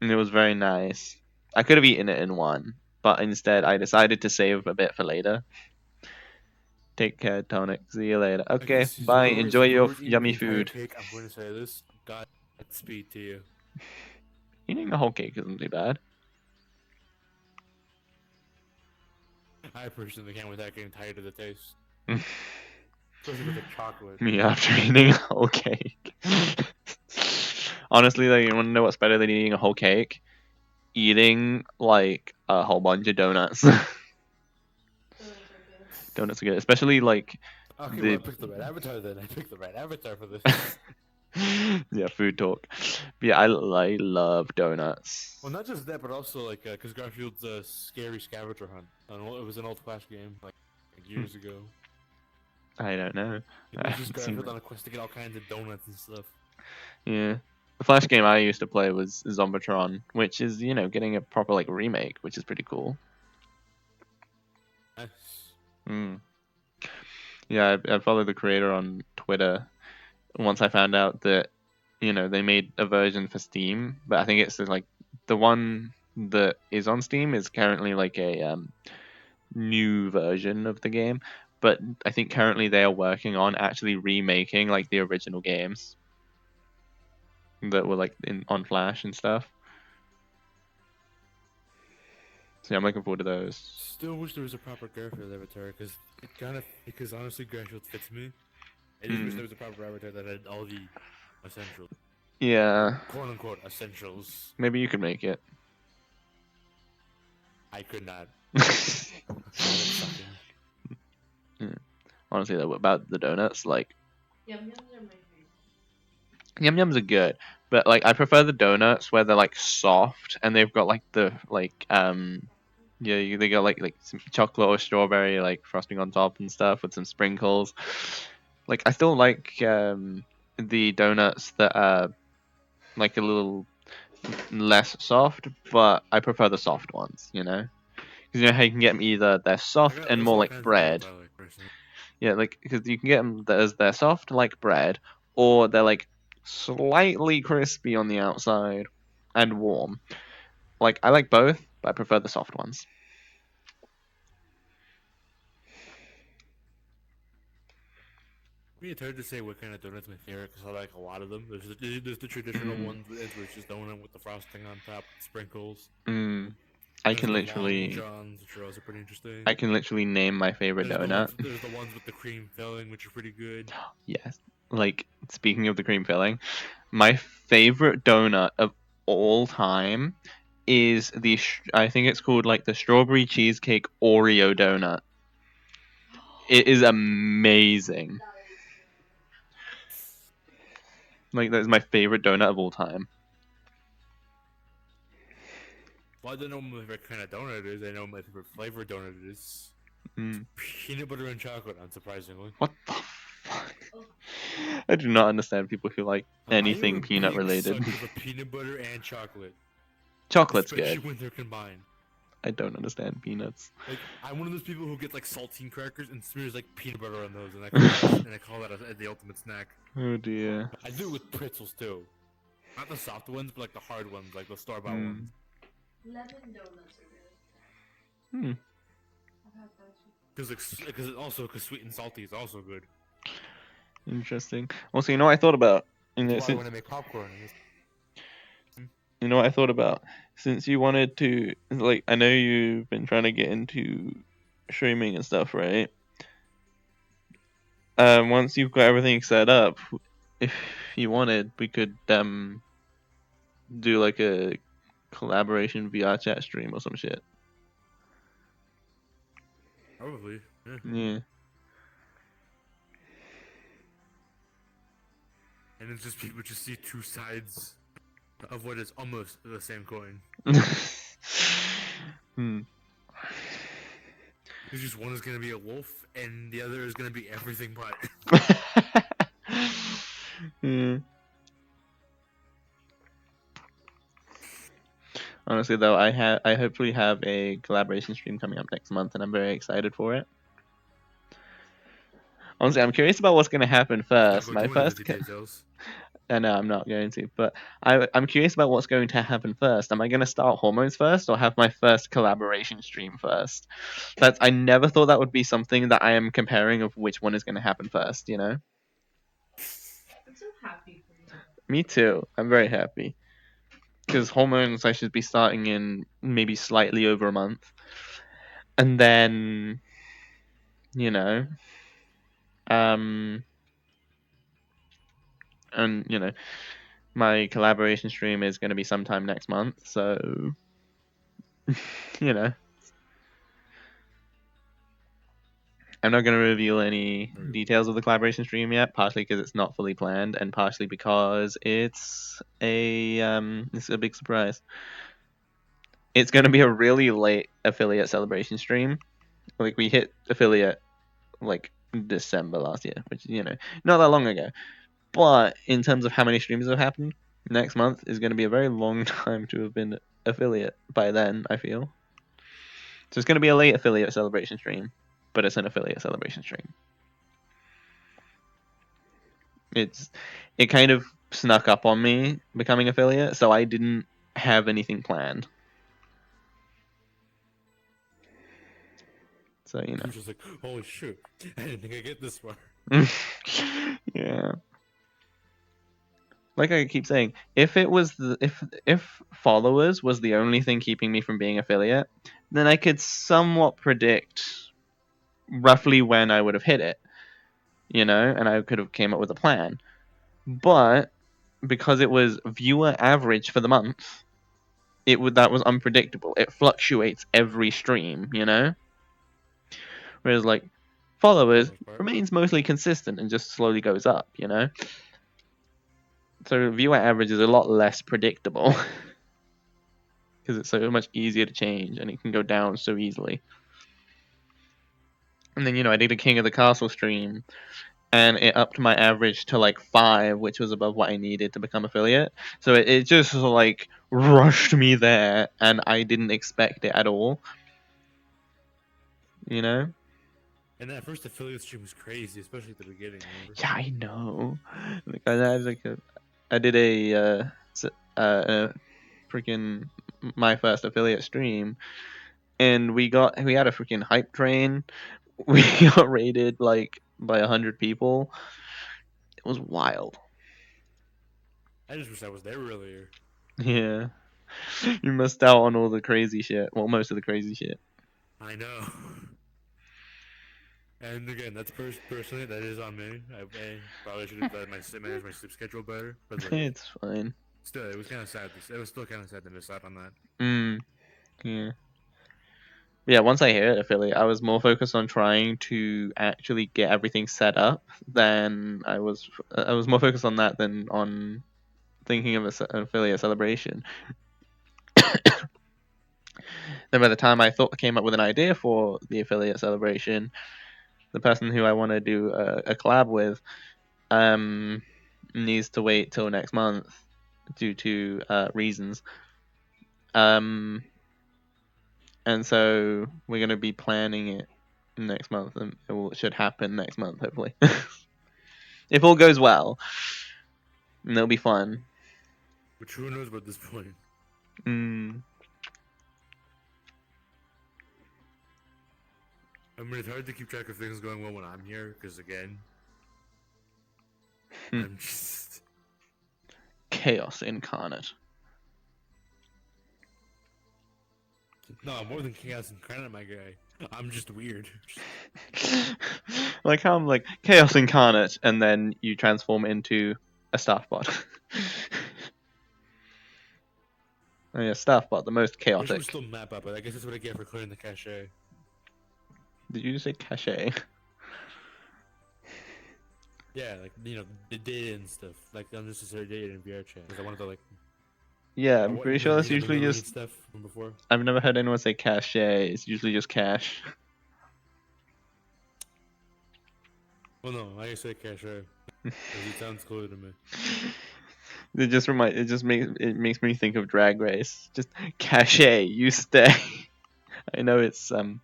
A: and it was very nice. I could have eaten it in one, but instead I decided to save a bit for later. Take care, Tonic. See you later.
C: to.
A: Okay, bye. Enjoy your
C: Eating the
A: yummy
C: entire
A: food.
C: cake, I'm going to say this. Godspeed to you.
A: Eating a whole cake isn't too bad.
C: I personally can't without getting tired of the taste. Especially with the chocolate.
A: Me after eating a whole cake. Honestly, though, you want to know what's better than eating a whole cake? Eating like a whole bunch of donuts.
B: Donuts are good.
A: Donuts are good, especially like
C: Okay, well I
A: the
C: picked the right avatar then. I picked the right avatar for this.
A: Yeah, food talk. But yeah, I love donuts.
C: Well, not just that, but also like because Garfield's scary scavenger hunt. It was an old Flash game like years ago.
A: I don't know.
C: It
A: I
C: was just
A: haven't seen
C: Garfield
A: that.
C: on a quest to get all kinds of donuts and stuff.
A: Yeah. The Flash game I used to play was Zombotron, which is, getting a proper like remake, which is pretty cool.
C: Nice.
A: Mm. Yeah, I followed the creator on Twitter once I found out that, they made a version for Steam, but I think it's like the one that is on Steam is currently like a new version of the game, but I think currently they are working on actually remaking like the original games that were like on Flash and stuff. So yeah, I'm looking forward to those.
C: Still wish there was a proper Garfield avatar because honestly Garfield fits me. I just wish
A: Mm.
C: there was a proper avatar that had all the essentials,
A: Yeah,
C: quote unquote essentials.
A: maybe you could make it.
C: I could not. Found it sucking.
A: Yeah. Honestly, though, about the donuts, like
B: Yum yums are my favorite.
A: Yum Yums are good, but like I prefer the donuts where they're like soft and they've got like the yeah, they got like some chocolate or strawberry like frosting on top and stuff with some sprinkles. Like I still like the donuts that are like a little less soft, but I prefer the soft ones. Because you know how you can get them either they're soft and
C: There's
A: more
C: all
A: like
C: kinds of
A: bread.
C: donuts I like personally.
A: Yeah, like because you can get them as they're soft like bread, or they're like slightly crispy on the outside and warm. Like I like both, but I prefer the soft ones.
C: I mean, it's hard to say what kind of donut's my favorite because I like a lot of them. There's the traditional ones where it's just donut with the frosting on top, sprinkles.
A: Mm. I
C: There's
A: can
C: the long
A: literally,
C: johns, which are also pretty interesting.
A: I can literally name my favorite donut.
C: There's the ones with the cream filling, which are pretty good.
A: Yes. Like speaking of the cream filling, my favorite donut of all time is I think it's called like the strawberry cheesecake Oreo donut. It is amazing.
B: That is
A: Like that is my favorite donut of all time.
C: Well, I don't know what my favorite kind of donut is. I know what my favorite flavor donut is.
A: Mm.
C: Peanut butter and chocolate, unsurprisingly.
A: What the fuck?
B: oh,
A: I do not understand people who like
C: I am
A: anything
C: a
A: peanut
C: big
A: related.
C: sucker for peanut butter and chocolate,
A: Chocolate's
C: especially
A: good.
C: when they're combined.
A: I don't understand peanuts.
C: Like I'm one of those people who get like saltine crackers and smears like peanut butter on those, and I call that the ultimate snack.
A: Oh dear.
C: I do it with pretzels too, not the soft ones, but like the hard ones, like the store-bought
A: Mm.
C: ones.
B: lemon donuts are good.
A: Hmm.
B: I've had that too.
C: Because sweet and salty is also good.
A: Interesting. Also, you know what I thought about?
C: That's why I want to make popcorn.
A: You know what I thought about? Since you wanted to, like, I know you've been trying to get into streaming and stuff, right? Once you've got everything set up, if you wanted, we could do like a collaboration VR chat stream or some shit.
C: Probably. Yeah.
A: Yeah.
C: And it's just people just see two sides of what is almost the same coin.
A: Hmm.
C: It's just one is gonna be a wolf and the other is gonna be everything but.
A: Hmm. Honestly, though, I hopefully have a collaboration stream coming up next month, and I'm very excited for it. Honestly, I'm curious about what's going to happen
C: Don't
A: first.
C: go
A: My
C: doing it
A: first,
C: with details.
A: no, I'm not going to. But I'm curious about what's going to happen first. Am I going to start hormones first, or have my first collaboration stream first? I never thought that would be something that I am comparing of which one is going to happen first.
B: I'm so happy for you.
A: Me too. I'm very happy because hormones I should be starting in maybe slightly over a month, and then you know, um, and my collaboration stream is going to be sometime next month, so you know I'm not going to reveal any details of the collaboration stream yet, partially because it's not fully planned, and partially because it's a big surprise. It's going to be a really late affiliate celebration stream. Like, we hit affiliate like December last year, which, not that long ago. But in terms of how many streams have happened, next month is going to be a very long time to have been affiliate by then, I feel. So it's going to be a late affiliate celebration stream, but it's an affiliate celebration stream. It kind of snuck up on me becoming affiliate, so I didn't have anything planned. So,
C: You're just like, holy shit, I didn't think I'd get this far.
A: Yeah. Like I keep saying, if it was if followers was the only thing keeping me from being affiliate, then I could somewhat predict roughly when I would have hit it, and I could have came up with a plan. But because it was viewer average for the month, that was unpredictable. It fluctuates every stream, Whereas like followers remains mostly consistent and just slowly goes up, So viewer average is a lot less predictable because it's so much easier to change and it can go down so easily. And then I did a King of the Castle stream, and it upped my average to like 5, which was above what I needed to become affiliate. So it just like rushed me there, and I didn't expect it at all.
C: And that first affiliate stream was crazy, especially at the beginning. Remember?
A: Yeah, I know. I did a freaking my first affiliate stream, and we had a freaking hype train. We got raided like by 100 people. It was wild.
C: I just wish I was there earlier.
A: Yeah. You missed out on all the crazy shit. Well, most of the crazy shit.
C: I know. And again, that's personally, that is on me. I probably should have managed my sleep schedule better. But like,
A: It's fine.
C: still, it was kind of sad. It was still kind of sad to miss out on that.
A: Yeah. Yeah, once I hit affiliate, I was more focused on trying to actually get everything set up than I was more focused on that than on thinking of an affiliate celebration. Then by the time I came up with an idea for the affiliate celebration, the person who I want to do a collab with needs to wait till next month due to reasons. And so we're going to be planning it next month, and it should happen next month, hopefully. If all goes well, and it'll be fun.
C: But who knows about this point? I mean, it's hard to keep track of things going well when I'm here, because again, I'm just
A: chaos incarnate.
C: No, I'm more than chaos incarnate, my guy. I'm just weird.
A: Like how I'm like chaos incarnate, and then you transform into a staff bot. Oh, yeah, staff bot, the most
C: I wish
A: chaotic.
C: we still map up, but I guess that's what I get for clearing the cache.
A: Did you just say cache?
C: Yeah, like the data and stuff, like unnecessary data in VRChat. Because I wanted to like.
A: Yeah, I'm pretty sure that's usually
C: memory
A: just
C: stuff from before.
A: I've never heard anyone say cache. It's usually just cache.
C: Well, no, I say cache. Because it sounds cooler to me.
A: It makes me think of Drag Race. Just cache, you stay. I know it's I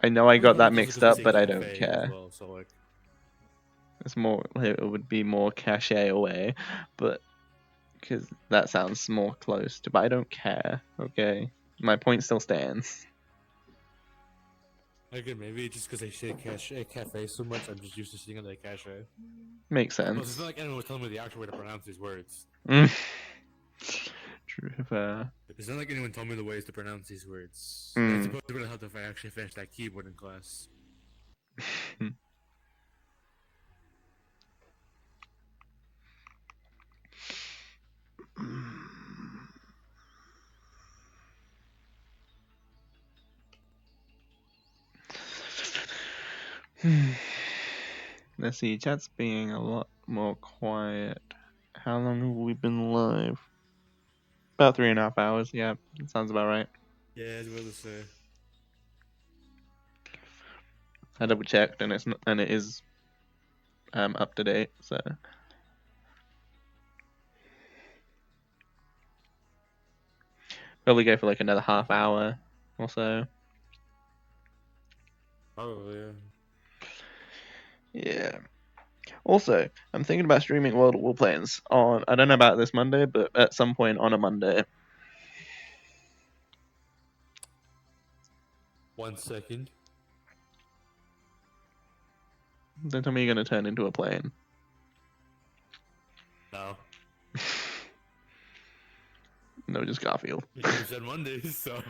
A: know I got that mixed up, but I don't care.
C: Well, so like,
A: It would be more cache away, but because that sounds more close to. But I don't care. Okay, my point still stands.
C: again, maybe just because I say cafe so much, I'm just used to seeing it like cache.
A: Makes sense.
C: Plus, it's not like anyone was telling me the actual way to pronounce these words.
A: True.
C: It's not like anyone told me the ways to pronounce these words. I suppose it would have helped if I actually finished that keyboard in class.
A: Let's see, chat's being a lot more quiet. How long have we been live? About 3.5 hours. Yeah, that sounds about right.
C: Yeah, I was about to say.
A: I double checked, and it is up to date. So probably go for like another half hour or so.
C: Probably, yeah.
A: Yeah. Also, I'm thinking about streaming World of Warplanes on. I don't know about this Monday, but at some point on a Monday.
C: 1 second.
A: Don't tell me you're gonna turn into a plane.
C: No.
A: No, just Garfield.
C: You said Mondays, so.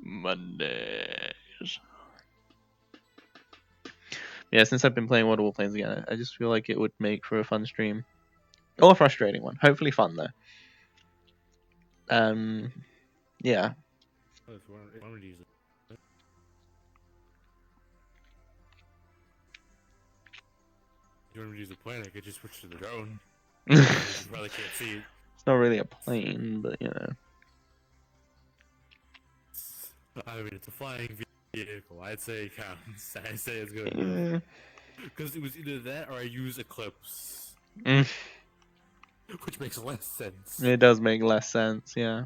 A: Mondays. Yeah, since I've been playing World of Warplanes again, I just feel like it would make for a fun stream. Or a frustrating one. Hopefully fun though. Yeah.
C: Oh, if you want to use it. If you want me to use the plane, I could just switch to the drone. You probably can't see it.
A: It's not really a plane, but you know.
C: I mean, it's a flying vehicle. I'd say it counts. I'd say it's good enough.
A: Yeah.
C: Because it was either that or I use Eclipse.
A: Mm.
C: Which makes less sense.
A: It does make less sense, yeah.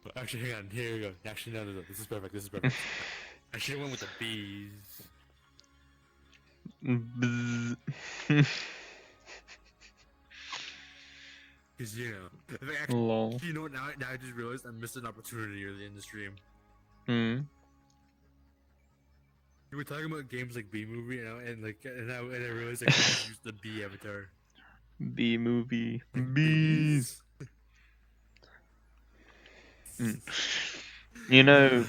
C: But actually, hang on. Here we go. Actually, no. This is perfect. This is perfect. I should have went with the bees.
A: Bzz.
C: Because, you know.
A: Lol.
C: You know what? Now I just realized I missed an opportunity early in the stream.
A: Hmm.
C: We were talking about games like B Movie, and I realized I could just use the B avatar.
A: B movie.
C: Like,
A: Bees. You know,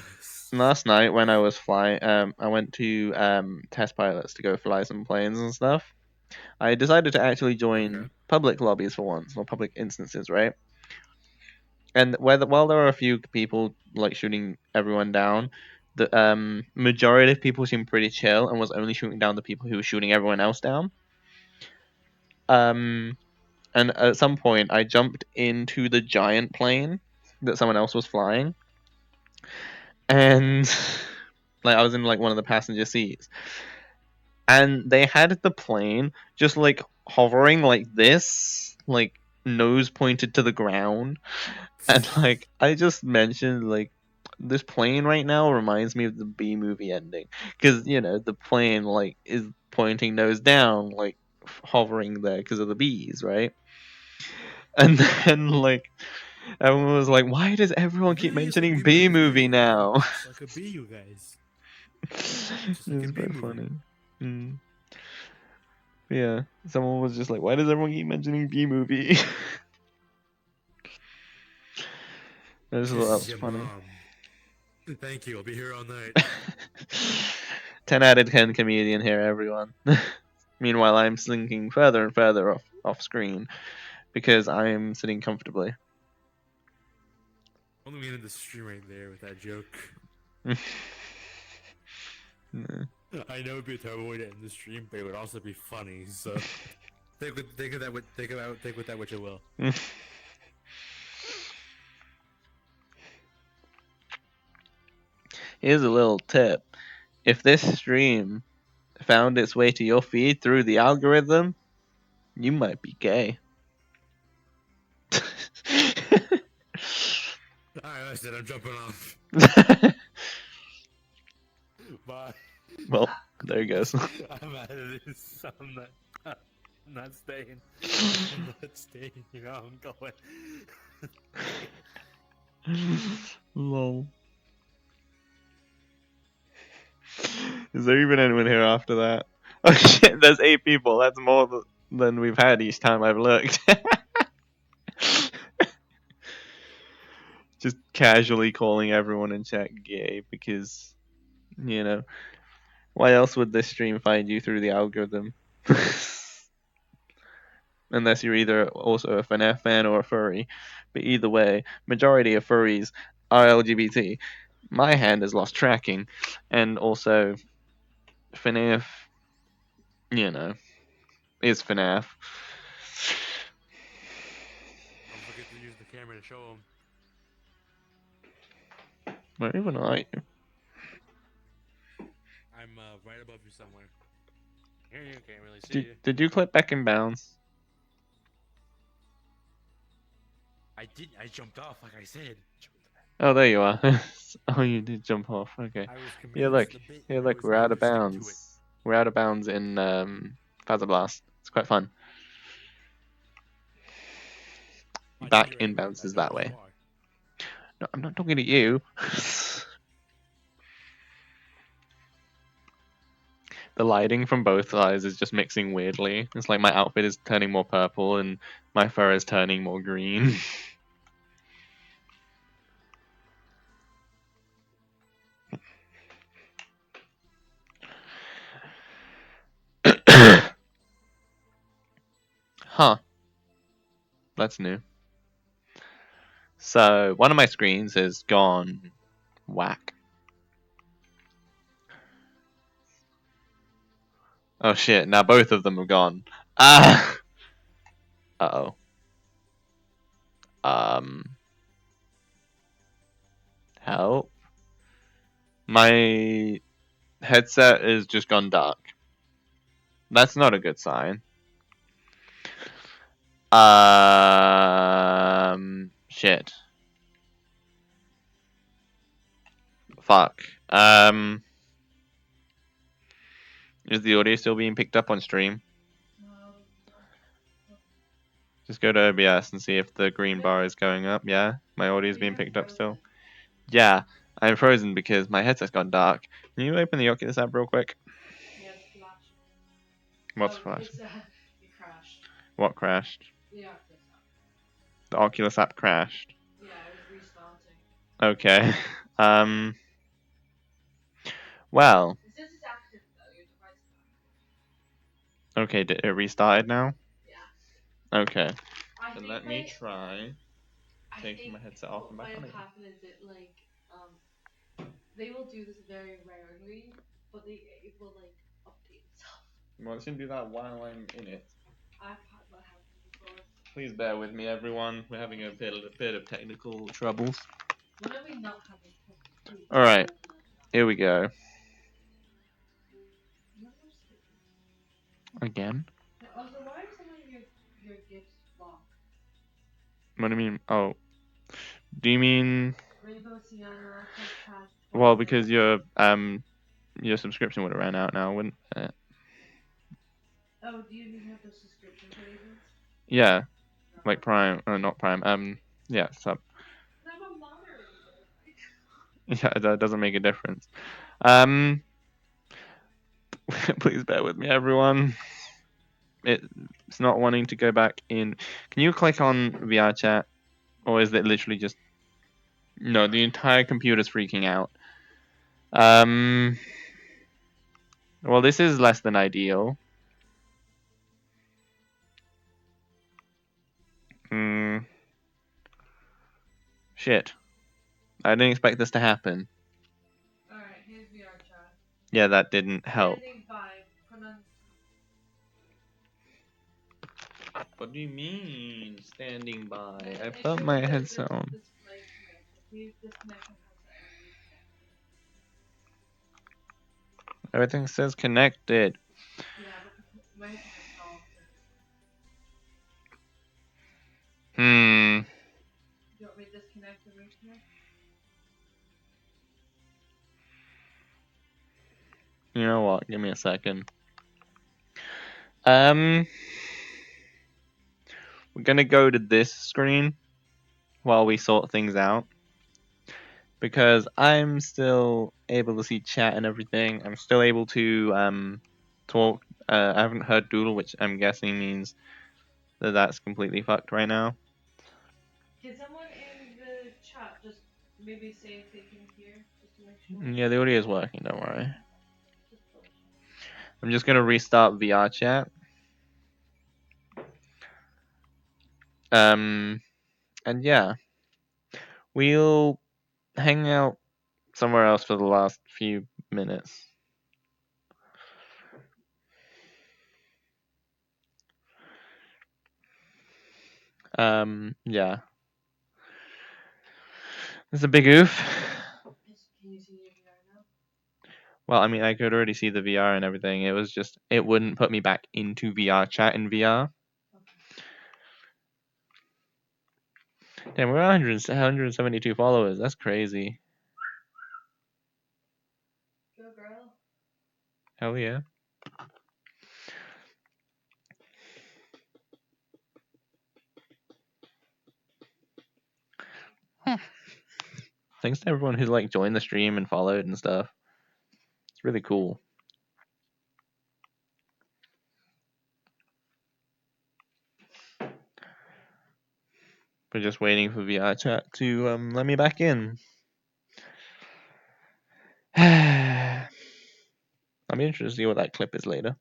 A: last night when I was flying, I went to test pilots to go fly some planes and stuff. I decided to actually join
C: Okay.
A: public lobbies for once, or public instances, right? And while there were a few people like shooting everyone down, the majority of people seemed pretty chill and was only shooting down the people who were shooting everyone else down. And at some point, I jumped into the giant plane that someone else was flying, and like I was in like one of the passenger seats, and they had the plane just like hovering like this, like nose pointed to the ground, and like I just mentioned, like this plane right now reminds me of the B movie ending, because you know the plane like is pointing nose down, like hovering there because of the bees, right? And then like everyone was like, "Why does everyone keep
C: Really, it's like
A: mentioning
C: B Movie
A: B
C: is
A: movie
C: great.
A: now?"
C: Just like a bee, you guys. Just like a
A: It's
C: B
A: quite
C: movie.
A: funny. Mm. Yeah, someone was just like, "Why does everyone keep mentioning B movie?" I just thought that
C: Kisses
A: was
C: your
A: funny.
C: mom. Thank you. I'll be here all night.
A: 10 out of 10 comedian here, everyone. Meanwhile, I'm slinking further and further off screen because I'm sitting comfortably.
C: Only we ended the stream right there with that joke.
A: Nah.
C: I know it'd be a terrible way to end the stream, but it would also be funny. So take with that what you will.
A: Here's a little tip. If this stream found its way to your feed through the algorithm, you might be gay.
C: Alright, that's it. I'm jumping off. Bye.
A: Well, there it goes.
C: I'm out of this. I'm not staying. I'm not staying. You know, I'm going.
A: Lol. Is there even anyone here after that? Oh shit, there's 8 people. That's more than we've had each time I've looked. Just casually calling everyone in chat gay because, you know, why else would this stream find you through the algorithm? unless you're either also a FNAF fan or a furry. But either way, majority of furries are LGBT. My hand has lost tracking, and also FNAF, you know, is FNAF.
C: Don't forget to use the camera to show them.
A: Where even are you?
C: I'm right above you somewhere. Here you can't really see
A: Did,
C: you.
A: did you click back and bounce?
C: I didn't. I jumped off, like I said.
A: Oh, there you are. Oh, you did jump off. Okay.
C: I was
A: Yeah,
C: committed
A: look.
C: to the bit,
A: Yeah,
C: and I
A: look.
C: was
A: We're out
C: going
A: of
C: to stick to it.
A: bounds. We're out of bounds in Fazerblast. It's quite fun.
C: I think
A: Back
C: you're out of bounds.
A: inbounds
C: I
A: is
C: know
A: that
C: where you
A: way.
C: are.
A: No, I'm not talking to you. The lighting from both sides is just mixing weirdly. It's like my outfit is turning more purple and my fur is turning more green. Huh. That's new. So, one of my screens has gone whack. Oh shit, now both of them have gone. Ah! Uh oh. Help. My headset has just gone dark. That's not a good sign. Shit. Fuck. Is the audio still being picked up on stream?
B: Um,
A: Just go to OBS and see if the green bar is going up. Yeah, my audio is being picked up still. Yeah, I'm frozen because my headset's gone dark. Can you open the Oculus app real quick?
B: Yeah, it's flashing.
A: What's
B: Oh,
A: flashing?
B: it's it crashed.
A: What crashed?
B: The Oculus app.
A: The Oculus app crashed.
B: Yeah, it was restarting.
A: Okay. Um. Well.
B: It says it's active though. Your device is active.
A: Okay. Did it restarted now?
B: Yeah.
A: Okay.
B: I
A: Then
B: think
A: let me
B: like
A: try
B: I
A: taking
B: think
A: my headset off
B: what
A: and back
B: might
A: on
B: have
A: again.
B: happened is it like they will do this very rarely, but it will like update itself.
A: Well, it shouldn't do that while I'm in it.
B: I've had that happen before.
A: Please bear with me, everyone. We're having a bit of technical troubles.
B: When are we not having trouble? Please.
A: All right. Here we go.
B: No more stickers.
A: Again.
B: Also, why are some of your gifts blocked?
A: What do you mean? Oh. Do you mean?
B: Rainbow Sienna, Cut Cash,
A: Well,
B: Twilight.
A: because your subscription would have ran out now, wouldn't it?
B: Oh, do you even have the subscription pages?
A: Yeah.
B: No.
A: Like Prime, not Prime. Yeah. Sub.
B: I'm a moderator.
A: Yeah, that doesn't make a difference. Um. Please bear with me, everyone. It's not wanting to go back in. Can you click on VRChat, or is it literally just? No, the entire computer's freaking out. Well, this is less than ideal. Hmm. Shit. I didn't expect this to happen.
B: Alright, here's VR chat.
A: Yeah, that didn't help.
B: Standing by.
A: What do you mean, standing by? I
B: It
A: put
B: should
A: my
B: be
A: headset on.
B: display connected. Please disconnect your headset and reconnect it.
A: Everything says connected.
B: Yeah, but my headset has stalled.
A: Hmm.
B: Do you want me to disconnect and reconnect?
A: You know what? Give me a second. We're gonna go to this screen while we sort things out. Because I'm still able to see chat and everything. I'm still able to talk. I haven't heard Doodle, which I'm guessing means that that's completely fucked right now.
B: Can someone in the chat just maybe say if they can hear, just to make sure?
A: Yeah, the audio is working. Don't worry.
B: Just double check.
A: I'm just gonna restart VR chat. And yeah, we'll hang out somewhere else for the last few minutes. Yeah. It's a big oof.
B: Can you see your VR now?
A: Well, I mean, I could already see the VR and everything. It was just, it wouldn't put me back into VRChat in VR.
B: Okay.
A: Damn, we're 172 followers. That's crazy.
B: Go, girl.
A: Hell yeah. Thanks to everyone who like joined the stream and followed and stuff. It's really cool. We're just waiting for VRChat to let me back in. I'll be interested to see what that clip is later.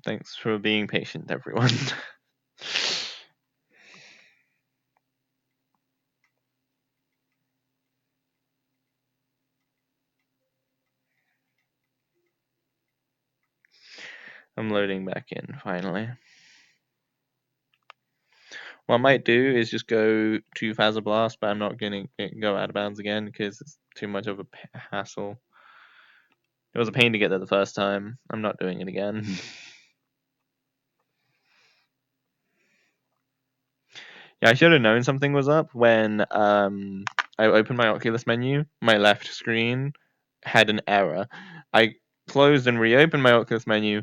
A: Thanks for being patient, everyone. I'm loading back in, finally. What I might do is just go to Fazerblast, but I'm not going to go out of bounds again because it's too much of a hassle. It was a pain to get there the first time. I'm not doing it again. Yeah, I should have known something was up when I opened my Oculus menu. My left screen had an error. I closed and reopened my Oculus menu,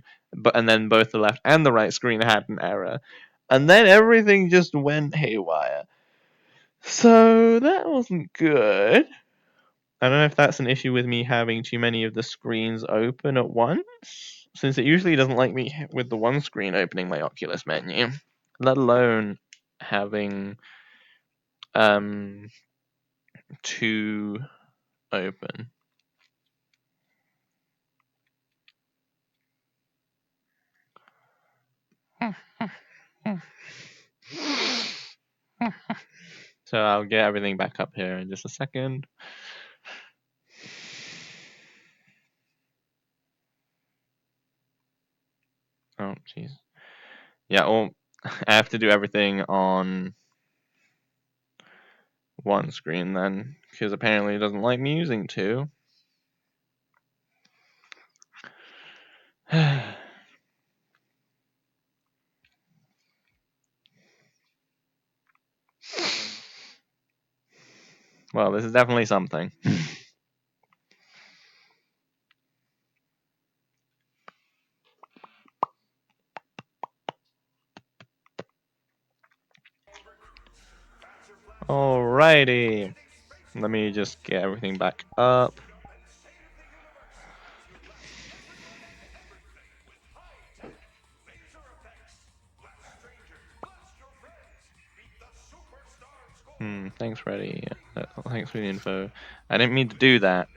A: and then both the left and the right screen had an error. And then everything just went haywire. So that wasn't good. I don't know if that's an issue with me having too many of the screens open at once, since it usually doesn't like me with the one screen opening my Oculus menu, let alone having two open. So I'll get everything back up here in just a second. Oh, jeez. Yeah, well, I have to do everything on one screen then, because apparently it doesn't like me using two. Well, this is definitely something. Alrighty. Let me just get everything back up. Thanks, Freddy. Thanks for the info. I didn't mean to do that.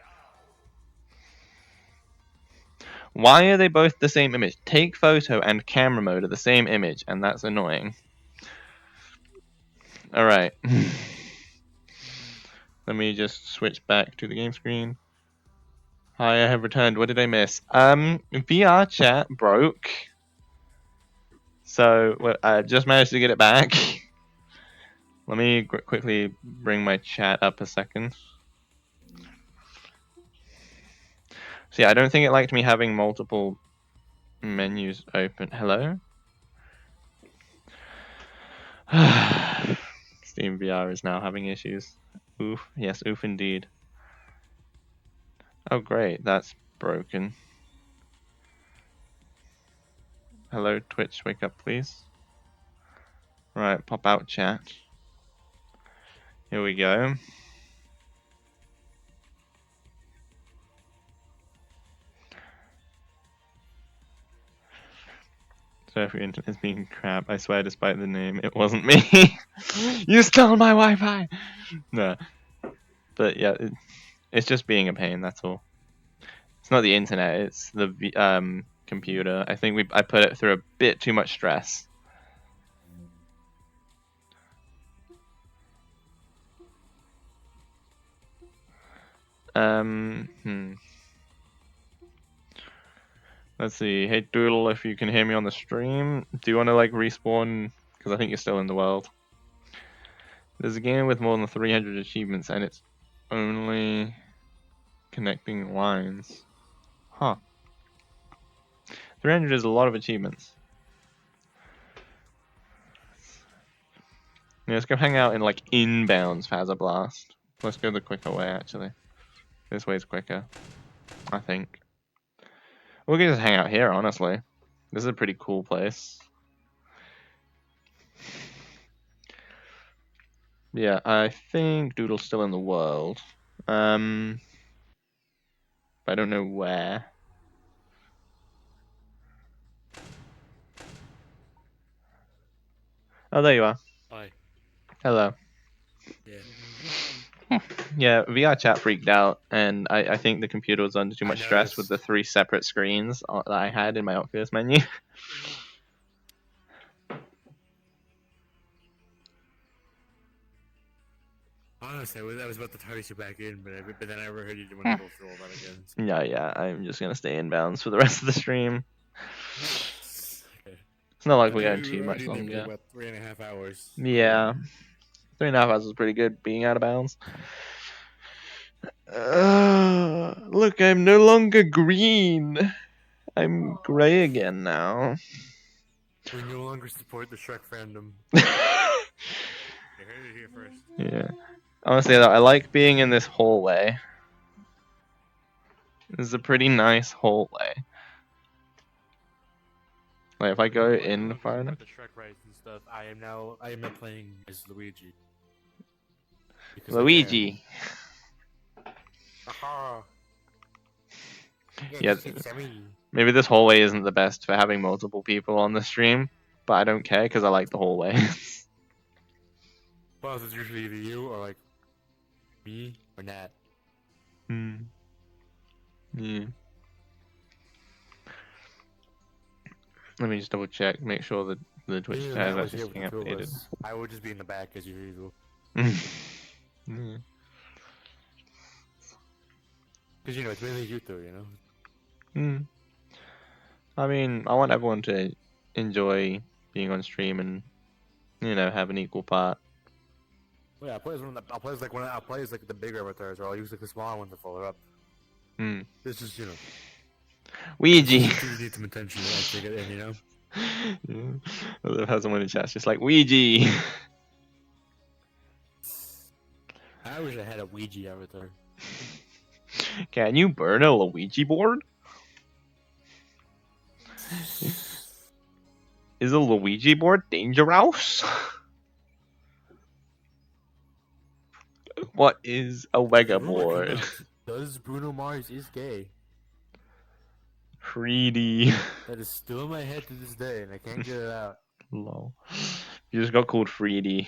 A: Why are they both the same image? Take photo and camera mode are the same image, and that's annoying. Alright. Let me just switch back to the game screen. Hi, I have returned. What did I miss? VRChat broke. So, well, I just managed to get it back. Let me quickly bring my chat up a second. So yeah, I don't think it liked me having multiple menus open. Hello? Steam VR is now having issues. Oof. Yes, oof indeed. Oh great, that's broken. Hello, Twitch, wake up please. Right, pop out chat. Here we go. So if your internet's being crap, I swear despite the name, it wasn't me. You stole my Wi-Fi! No. But yeah, it's just being a pain. That's all. It's not the internet. It's the computer. I think I put it through a bit too much stress. Let's see. Hey Doodle, if you can hear me on the stream, do you want to like respawn? Because I think you're still in the world. There's a game with more than 300 achievements, and it's only connecting lines. Huh. 300 is a lot of achievements. Yeah, let's go hang out in like inbounds Fazerblast. Let's go the quicker way actually. This way's quicker, I think. We can just hang out here, honestly. This is a pretty cool place. Yeah, I think Doodle's still in the world. But I don't know where. Oh, there you are.
C: Hi.
A: Hello.
C: Yeah.
A: Yeah, VRChat freaked out, and I think the computer was under too
C: I
A: much stress with
C: noticed.
A: the 3 separate screens that I had in my Oculus menu.
C: Honestly, I was about to toss you back in, but then I overheard you want to go through all that again. So.
A: Yeah, I'm just gonna stay inbounds for the rest of the stream.
C: Okay.
A: It's not like
C: I
A: we're
C: think
A: going
C: we
A: too
C: were
A: much
C: already in there for
A: longer.
C: about 3.5 hours.
A: Yeah. 3.5 hours was pretty good being out of bounds. Look, I'm no longer green. I'm gray again now.
C: We no longer support the Shrek fandom. You heard it here first.
A: Yeah. Honestly, though, I like being in this hallway. This is a pretty nice hallway. Like, if I go in far enough.
C: The Shrek rights and stuff. I am now playing as Luigi. Because
A: Luigi.
C: Aha.
A: Yeah,
C: It's me.
A: maybe this hallway isn't the best for having multiple people on the stream, but I don't care because I like the hallway.
C: Well, it's usually either you or like me or Nat.
A: Yeah. Let me just double check, make sure that the Twitch
C: Even if
A: chat is
C: Nat was
A: actually
C: here with
A: staying
C: the two of
A: updated.
C: us, I would just be in the back as usual.
A: Yeah.
C: Because it's mainly you two,
A: I mean, I want everyone to enjoy being on stream and, have an equal part.
C: Well, yeah, I'll play as like the bigger avatars, or I'll use like the smaller ones to follow up. This is
A: Ouija!
C: things need some attention to actually get in,
A: Yeah. I love how someone in chat's just like, Ouija!
C: I wish I had a Ouija avatar.
A: Can you burn a Luigi board? Is a Luigi board dangerous? What is a Wega board?
C: Does Bruno Mars is gay?
A: 3D.
C: That is still in my head to this day, and I can't get it out.
A: Lol. You just got called 3D.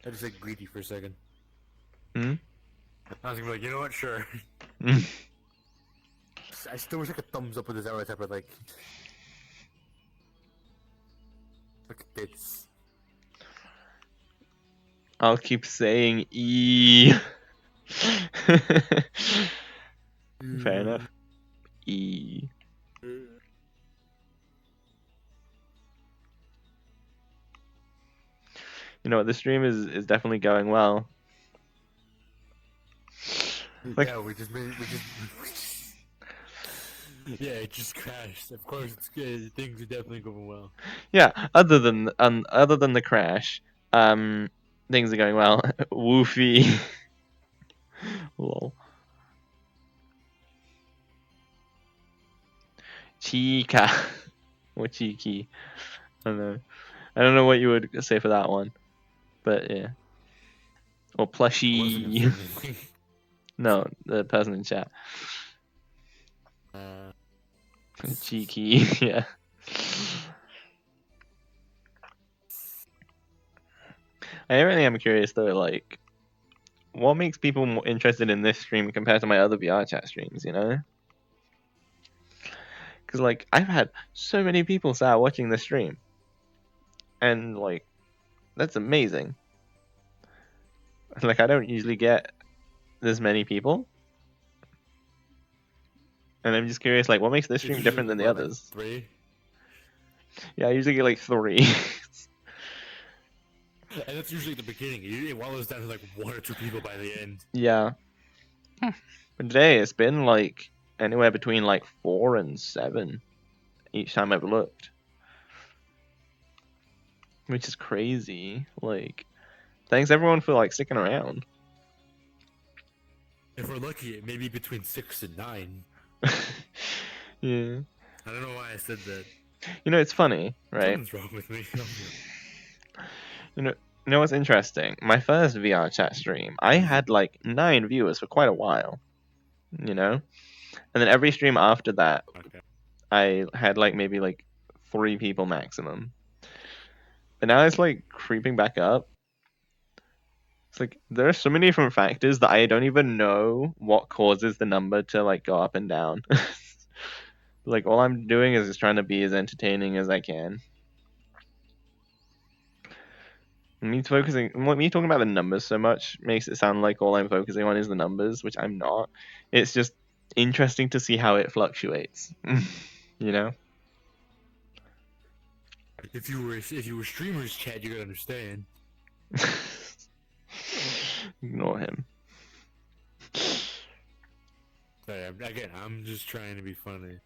C: I just said greedy for a second.
A: Hmm?
C: I was gonna be like, you know what, sure. I still wish I could thumbs up with this avatar, but like... Look at this.
A: I'll keep saying E. Fair enough. E. You know what? This stream is definitely going well. Like,
C: Yeah, we just yeah, it just crashed. Of course, it's good. Things are definitely going well.
A: yeah. Other than the crash, things are going well. Woofy. Lol. Chica. Or cheeky. I don't know. I don't know what you would say for that one, but yeah. Or plushie. No, the person in chat. Cheeky, yeah. I really am curious though, like, what makes people more interested in this stream compared to my other VR chat streams, you know? Because, like, I've had so many people start watching this stream. And, like, that's amazing. Like, I don't usually get this many people. And I'm just curious, like, what makes this
C: It's
A: stream
C: usually
A: different than the
C: what, like
A: others?
C: 3?
A: Yeah, I usually get, like, 3.
C: And that's usually at the beginning. It wallows down to like 1 or 2 people by the end.
A: Yeah. But today it's been, like, anywhere between, like, 4 and 7 each time I've looked. Which is crazy. Like, thanks everyone for, like, sticking around.
C: If we're lucky, it may be between 6 and 9.
A: Yeah.
C: I don't know why I said that.
A: You know, it's funny, right?
C: Something's wrong with me.
A: You know what's interesting? My first VR chat stream, I had like 9 viewers for quite a while. You know? And then every stream after that,
C: Okay.
A: I had like maybe like 3 people maximum. But now it's like creeping back up. It's like there are so many different factors that I don't even know what causes the number to like go up and down. Like all I'm doing is just trying to be as entertaining as I can. Me talking about the numbers so much makes it sound like all I'm focusing on is the numbers, which I'm not. It's just interesting to see how it fluctuates. You know?
C: If you were streamers, Chad, you could understand.
A: Ignore him.
C: Sorry, I'm just trying to be funny.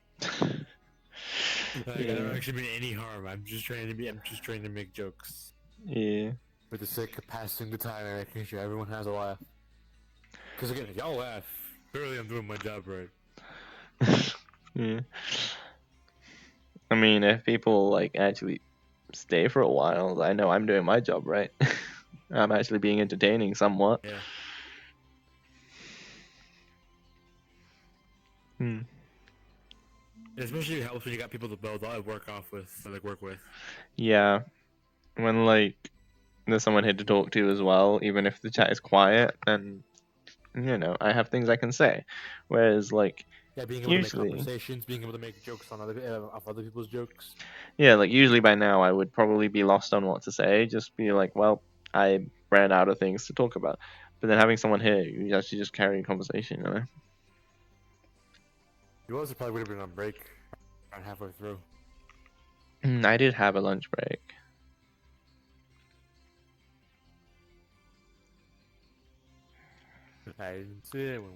C: Like, I
A: Yeah.
C: don't actually mean any harm. I'm just trying to make jokes
A: Yeah.
C: for the sake of passing the time and making sure everyone has a laugh. Because again, if y'all laugh, clearly I'm doing my job right.
A: Yeah. I mean, if people like actually stay for a while, I know I'm doing my job right. I'm actually being entertaining somewhat.
C: Yeah.
A: Hmm.
C: It especially helps when you got people to build out work with.
A: Yeah. When like there's someone here to talk to as well, even if the chat is quiet, and you know, I have things I can say. Whereas like
C: Yeah, being able to make
A: usually,
C: conversations, being able to make jokes on other people's jokes.
A: yeah, like usually by now I would probably be lost on what to say. Just be like, well, I ran out of things to talk about. But then having someone here, you actually just carry a conversation, you know?
C: You also probably would have been on break around halfway through.
A: I did have a lunch break.
C: I didn't see it when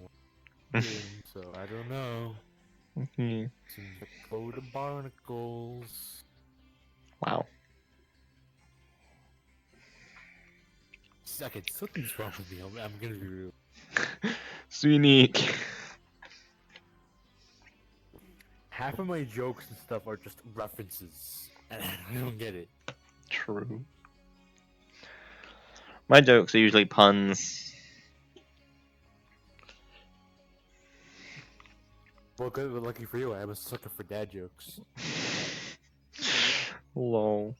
C: we didn't, so I don't know.
A: Mhm.
C: Seems like a load of barnacles.
A: Wow.
C: Okay, something's wrong with me. I'm gonna be real.
A: So unique.
C: Half of my jokes and stuff are just references, and I don't get it.
A: True. My jokes are usually puns.
C: Well, good, but lucky for you, I was a sucker for dad jokes.
A: Lol.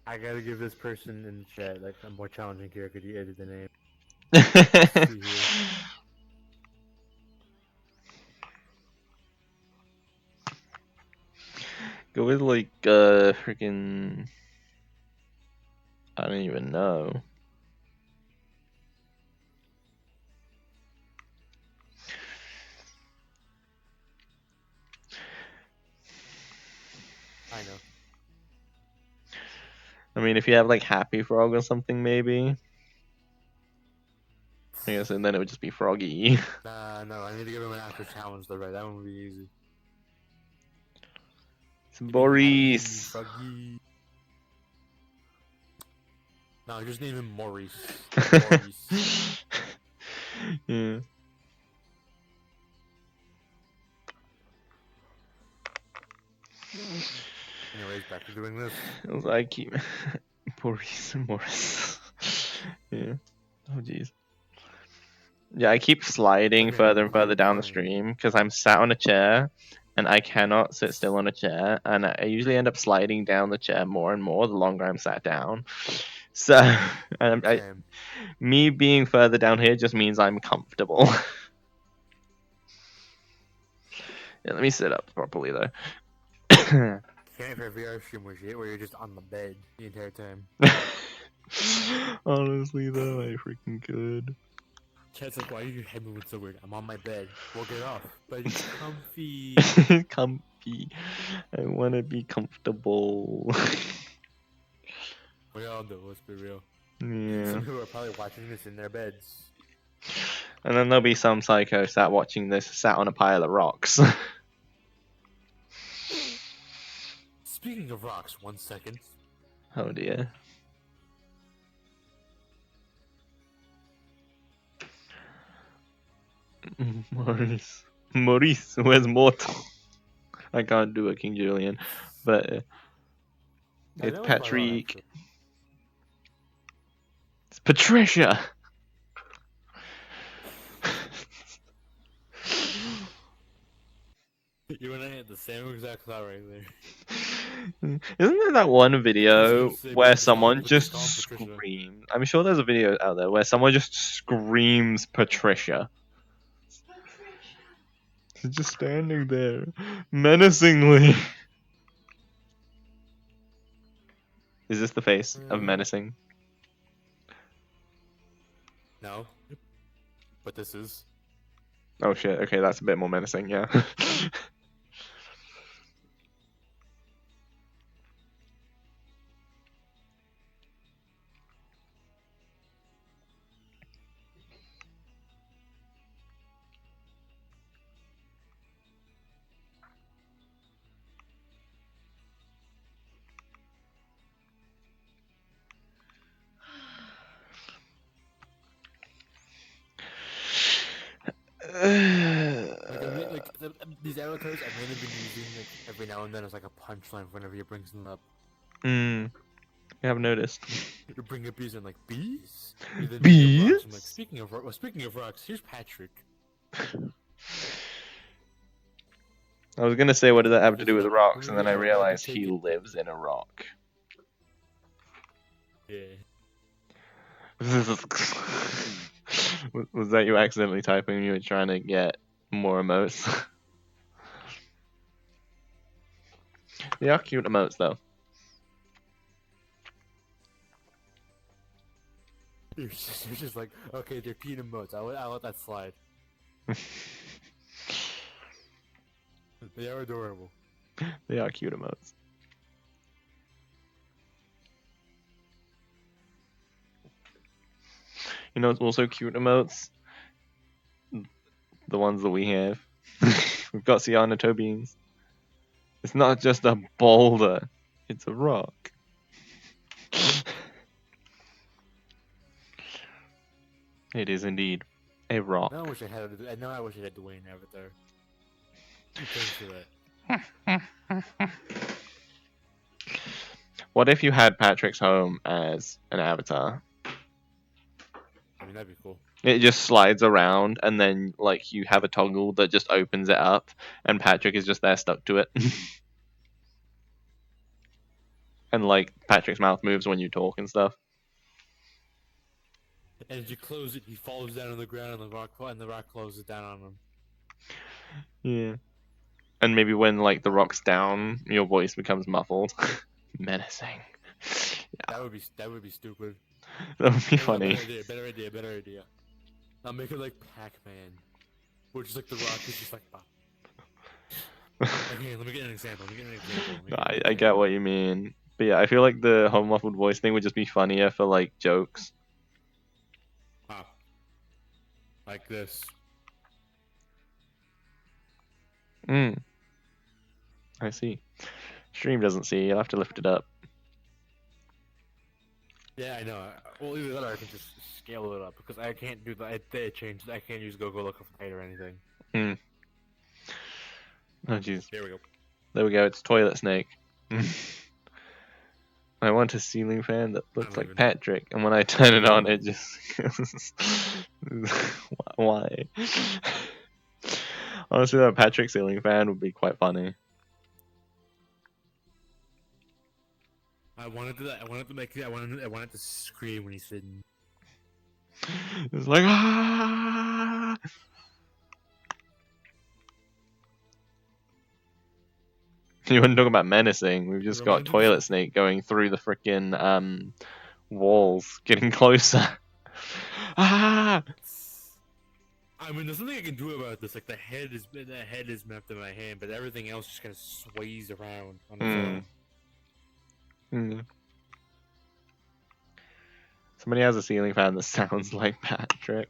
C: I gotta give this person in the chat like a more challenging here. Could you edit the name? Let's see here.
A: Go with like freaking I don't even know.
C: I know.
A: I mean, if you have like Happy Frog or something, maybe. I guess, and then it would just be Froggy.
C: No, I need to give him an actual challenge though, right? That one would be easy.
A: It's
C: Give me
A: Boris.
C: Happy Froggy. No, just name him Maurice. Maurice.
A: Yeah.
C: Anyways, back to doing this.
A: I was like, keep Boris Morris. Yeah. Oh jeez. Yeah, I keep sliding
C: Okay,
A: further and
C: okay,
A: further down the
C: fine.
A: stream because I'm sat on a chair and I cannot sit still on a chair, and I usually end up sliding down the chair more and more the longer I'm sat down. So,
C: Same.
A: me being further down here just means I'm comfortable. Yeah, let me sit up properly though.
C: Can't for a VR stream where you're just on the bed the entire time.
A: Honestly though, I freaking could.
C: Chat's like, why are your head moving so weird? I'm on my bed. Well, get off. But it's comfy.
A: Comfy. I want to be comfortable.
C: We all do, let's be real.
A: Yeah.
C: Some people are probably watching this in their beds.
A: And then there'll be some psycho sat watching this, sat on a pile of rocks.
C: Speaking of rocks, 1 second.
A: Oh dear. Maurice. Maurice, where's Mortal? I can't do a King Julian, but
C: I
A: it's
C: know it's my rod,
A: Patrick.
C: actually.
A: It's Patricia.
C: You and I had the same exact thought right there.
A: Isn't there that one video
C: say,
A: where
C: but just call
A: someone just
C: Patricia.
A: screams? I'm sure there's a video out there where someone just screams Patricia.
B: Patricia.
A: She's just standing there, menacingly. Is this the face of menacing?
C: No. But this is.
A: Oh shit, okay, that's a bit more menacing, yeah.
C: These avatars I've mainly been using like every now and then as like a punchline whenever you bring them up.
A: I have noticed.
C: You bring up bees and like bees. You then bring up rocks. I'm like,
A: Bees?
C: speaking of rocks, here's Patrick.
A: I was gonna say, what does that have to do with
C: Like,
A: rocks? And then I
C: yeah,
A: realized
C: take
A: he
C: it.
A: lives in a rock.
C: Yeah.
A: Was that you accidentally typing when you were trying to get more emotes? They are cute emotes though.
C: You're just like, okay, they're cute emotes. I'll let that slide. They are adorable.
A: They are cute emotes. You know, it's also cute emotes. The ones that we have. We've got Cyanoto beans. It's not just a boulder. It's a rock. It is indeed a rock.
C: Now I wish I had. I wish I had Dwayne Avatar. Thanks for that.
A: What if you had Patrick's home as an avatar?
C: I mean, that'd be cool.
A: It just slides around, and then like you have a toggle that just opens it up, and Patrick is just there stuck to it. And like Patrick's mouth moves when you talk and stuff.
C: And as you close it, he falls down on the ground, and the rock closes down on him.
A: Yeah. And maybe when like the rock's down, your voice becomes muffled. Menacing.
C: That would be stupid.
A: That would be
C: Oh,
A: funny.
C: Better idea. I'll make it like Pac-Man, which is like the rock is just like. Okay, let me get an example.
A: I get what you mean. But yeah, I feel like the home muffled voice thing would just be funnier for like jokes.
C: Ah, like this.
A: I see. Stream doesn't see. You'll have to lift it up.
C: Yeah, I know. Well, either that or I can just scale it up because I can't do that. It changed. I can't use Go Look for height or anything.
A: Oh jeez.
C: There we go.
A: There we go. It's toilet snake. I want a ceiling fan that looks
C: don't
A: like
C: even know.
A: Patrick, and when I turn it on, it just why? Honestly, that Patrick ceiling fan would be quite funny.
C: I wanted to make it. I wanted to scream when he said.
A: It's like ah. You wouldn't talk about menacing. We've just got
C: Reminds me of
A: toilet snake going through the freaking walls, getting closer. Ah!
C: I mean, there's nothing I can do about this. Like the head is mapped in my hand, but everything else just kind of sways around on its own.
A: Somebody has a ceiling fan that sounds like Patrick.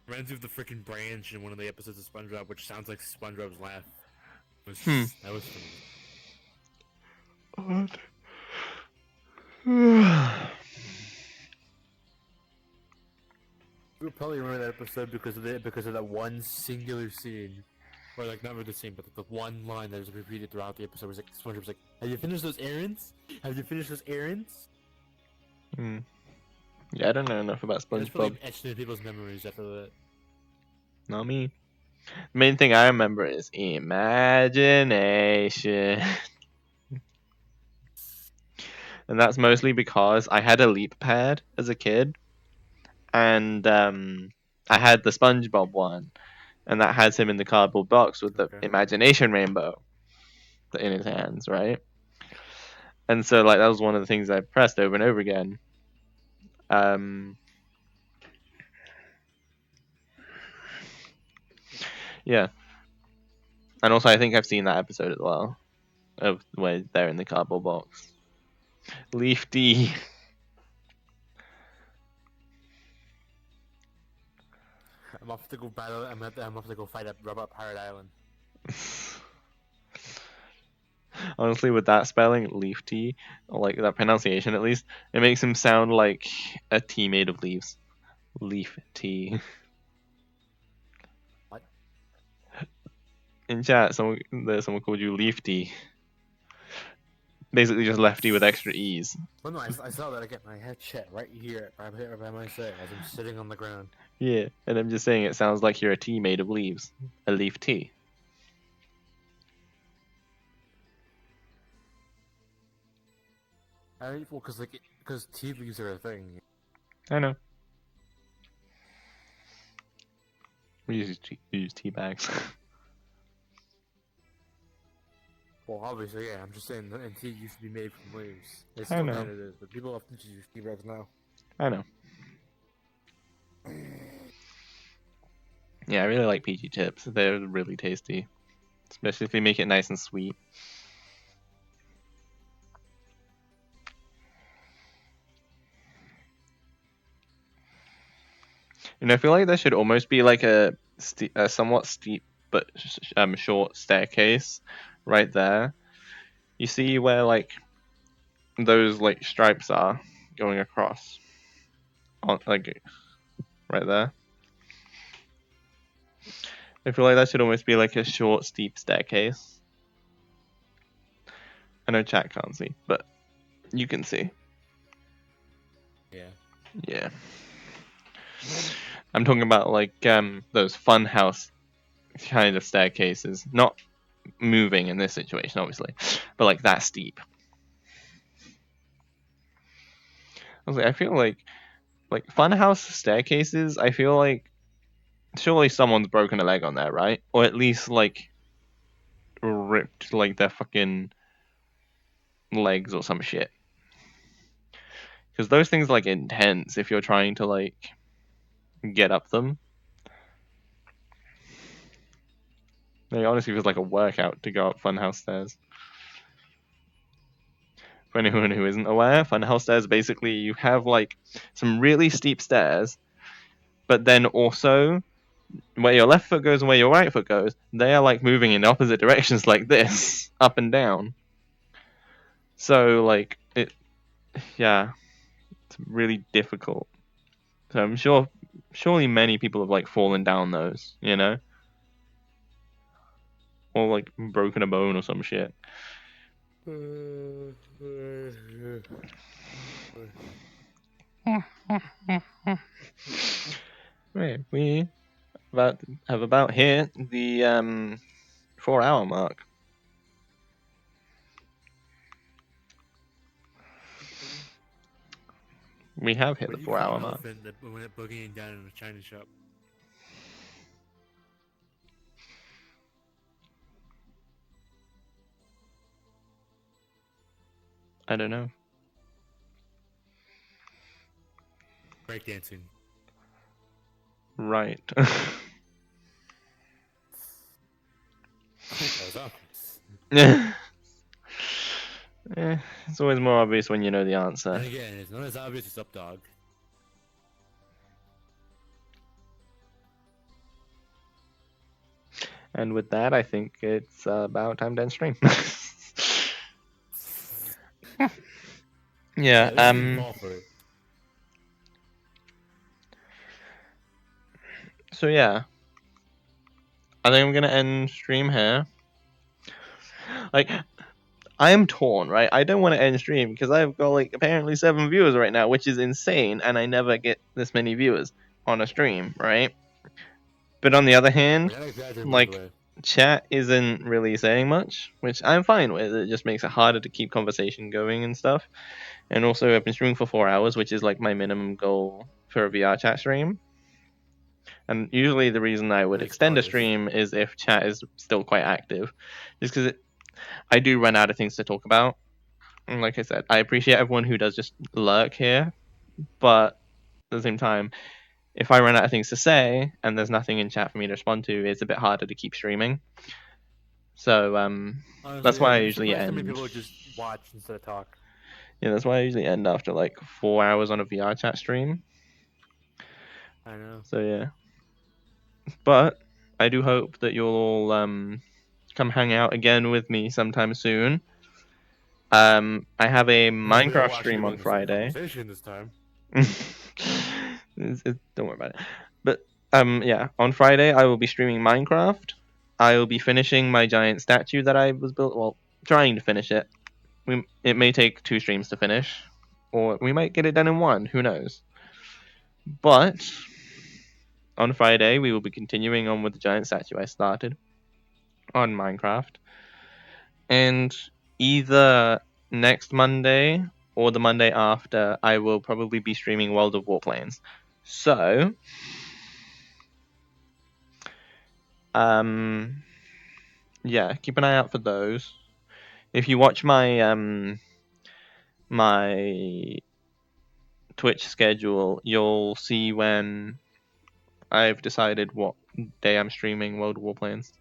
C: Reminds me of the freaking branch in one of the episodes of SpongeBob, which sounds like SpongeBob's laugh. That was funny. You'll probably remember that episode because of that one singular scene. Or like not really the scene, but the one line that was repeated throughout the episode was like SpongeBob was like, "Have you finished those errands? Have you finished those errands?"
A: Yeah, I don't know enough about
C: That's probably
A: SpongeBob.
C: etched into people's memories after that.
A: Not me. The main thing I remember is imagination. And that's mostly because I had a leap pad as a kid. And I had the SpongeBob one. And that has him in the cardboard box with the
C: Okay.
A: imagination rainbow in his hands, right? And so like that was one of the things I pressed over and over again. Yeah. And also I think I've seen that episode as well. Of where they're in the cardboard box. Leaf D.
C: I'm off to go battle. I'm off to go fight at Robot Pirate Island.
A: Honestly, with that spelling, leaf tea, like that pronunciation at least, it makes him sound like a tea made of leaves. Leaf tea.
C: What?
A: In chat, someone called you leaf tea. Basically, just lefty with extra e's.
C: Well, no, I saw that. I get my headset right here, right by my side, as I'm sitting on the ground.
A: Yeah, and I'm just saying it sounds like you're a tea made of leaves. A leaf tea.
C: Well, because tea leaves are a thing.
A: I know. We use tea bags.
C: Well, obviously, yeah. I'm just saying, and tea used to be made from leaves. It's
A: I
C: still
A: know.
C: kind of is, but people often just use tea bags now.
A: I know. Yeah, I really like peachy chips. They're really tasty. Especially if they make it nice and sweet. And I feel like there should almost be like a somewhat steep but short staircase right there. You see where like those like stripes are going across, on like right there. I feel like that should almost be like a short, steep staircase. I know chat can't see, but you can see.
C: Yeah.
A: Yeah. I'm talking about like those funhouse kind of staircases, not moving in this situation, obviously, but like that steep. I feel like funhouse staircases. I feel like surely someone's broken a leg on there, right? Or at least like ripped like their fucking legs or some shit. Because those things are like intense if you're trying to like get up them. It honestly feels like a workout to go up funhouse stairs. For anyone who isn't aware, funhouse stairs basically you have like some really steep stairs, but then also where your left foot goes and where your right foot goes, they are like moving in opposite directions like this, up and down. So like yeah, it's really difficult. So I'm surely many people have like fallen down those, you know. or like broken a bone or some shit. Right, we have about hit the 4-hour mark. We have hit
C: What
A: the
C: do you call
A: 4-hour
C: an
A: mark.
C: elephant that when it boogieing down in a China shop?
A: I don't know.
C: Breakdancing.
A: Right.
C: That was obvious.
A: It's always more obvious when you know the
C: And
A: answer.
C: again, it's not as obvious as Up Dog.
A: And with that, I think it's about time to end stream. Yeah.
C: This didn't fall for it.
A: So yeah, I think I'm gonna end stream here. Like, I am torn, right? I don't want to end stream because I've got like apparently 7 viewers right now, which is insane, and I never get this many viewers on a stream, right? But on the other hand,
C: We're not exaggerating, by the
A: like,
C: way.
A: chat isn't really saying much, which I'm fine with. It just makes it harder to keep conversation going and stuff. And also, I've been streaming for 4 hours, which is like my minimum goal for a VR chat stream. And usually, the reason I would
C: It's
A: extend a
C: August.
A: stream is if chat is still quite active, just because I do run out of things to talk about. And like I said, I appreciate everyone who does just lurk here, but at the same time, if I run out of things to say and there's nothing in chat for me to respond to, it's a bit harder to keep streaming. So
C: Honestly,
A: that's
C: yeah,
A: why I
C: you'd be
A: usually
C: surprised how many
A: end.
C: people would just watch instead of talk.
A: Yeah, that's why I usually end after like 4 hours on a VR chat stream.
C: I know.
A: So yeah, but I do hope that you'll all come hang out again with me sometime soon. I have a
C: Hopefully, I'll
A: Minecraft
C: actually be
A: stream on
C: willing to start a
A: Friday.
C: conversation this time.
A: Don't worry about it. But yeah, on Friday I will be streaming Minecraft. I will be finishing my giant statue that I was built. Well, trying to finish it. It may take 2 streams to finish, or we might get it done in 1. Who knows? But on Friday we will be continuing on with the giant statue I started on Minecraft, and either next Monday or the Monday after, I will probably be streaming World of Warplanes. So, yeah, keep an eye out for those. If you watch my my Twitch schedule, you'll see when I've decided what day I'm streaming World of Warplanes.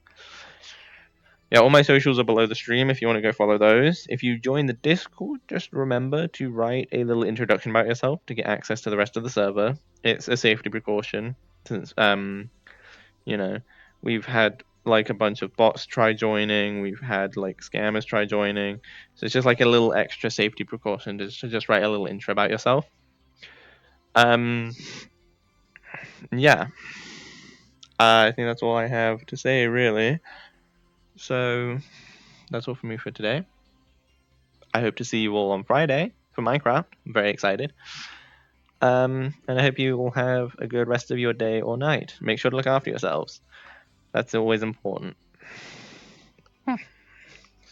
A: Yeah, all my socials are below the stream if you want to go follow those. If you join the Discord, just remember to write a little introduction about yourself to get access to the rest of the server. It's a safety precaution since you know, we've had like a bunch of bots try joining, we've had like scammers try joining. So it's just like a little extra safety precaution to just write a little intro about yourself. Yeah. I think that's all I have to say really. So that's all for me for today. I hope to see you all on Friday for Minecraft. I'm very excited. And I hope you all have a good rest of your day or night. Make sure to look after yourselves. That's always important. So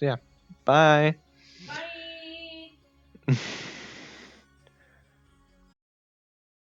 A: yeah, bye.
B: Bye.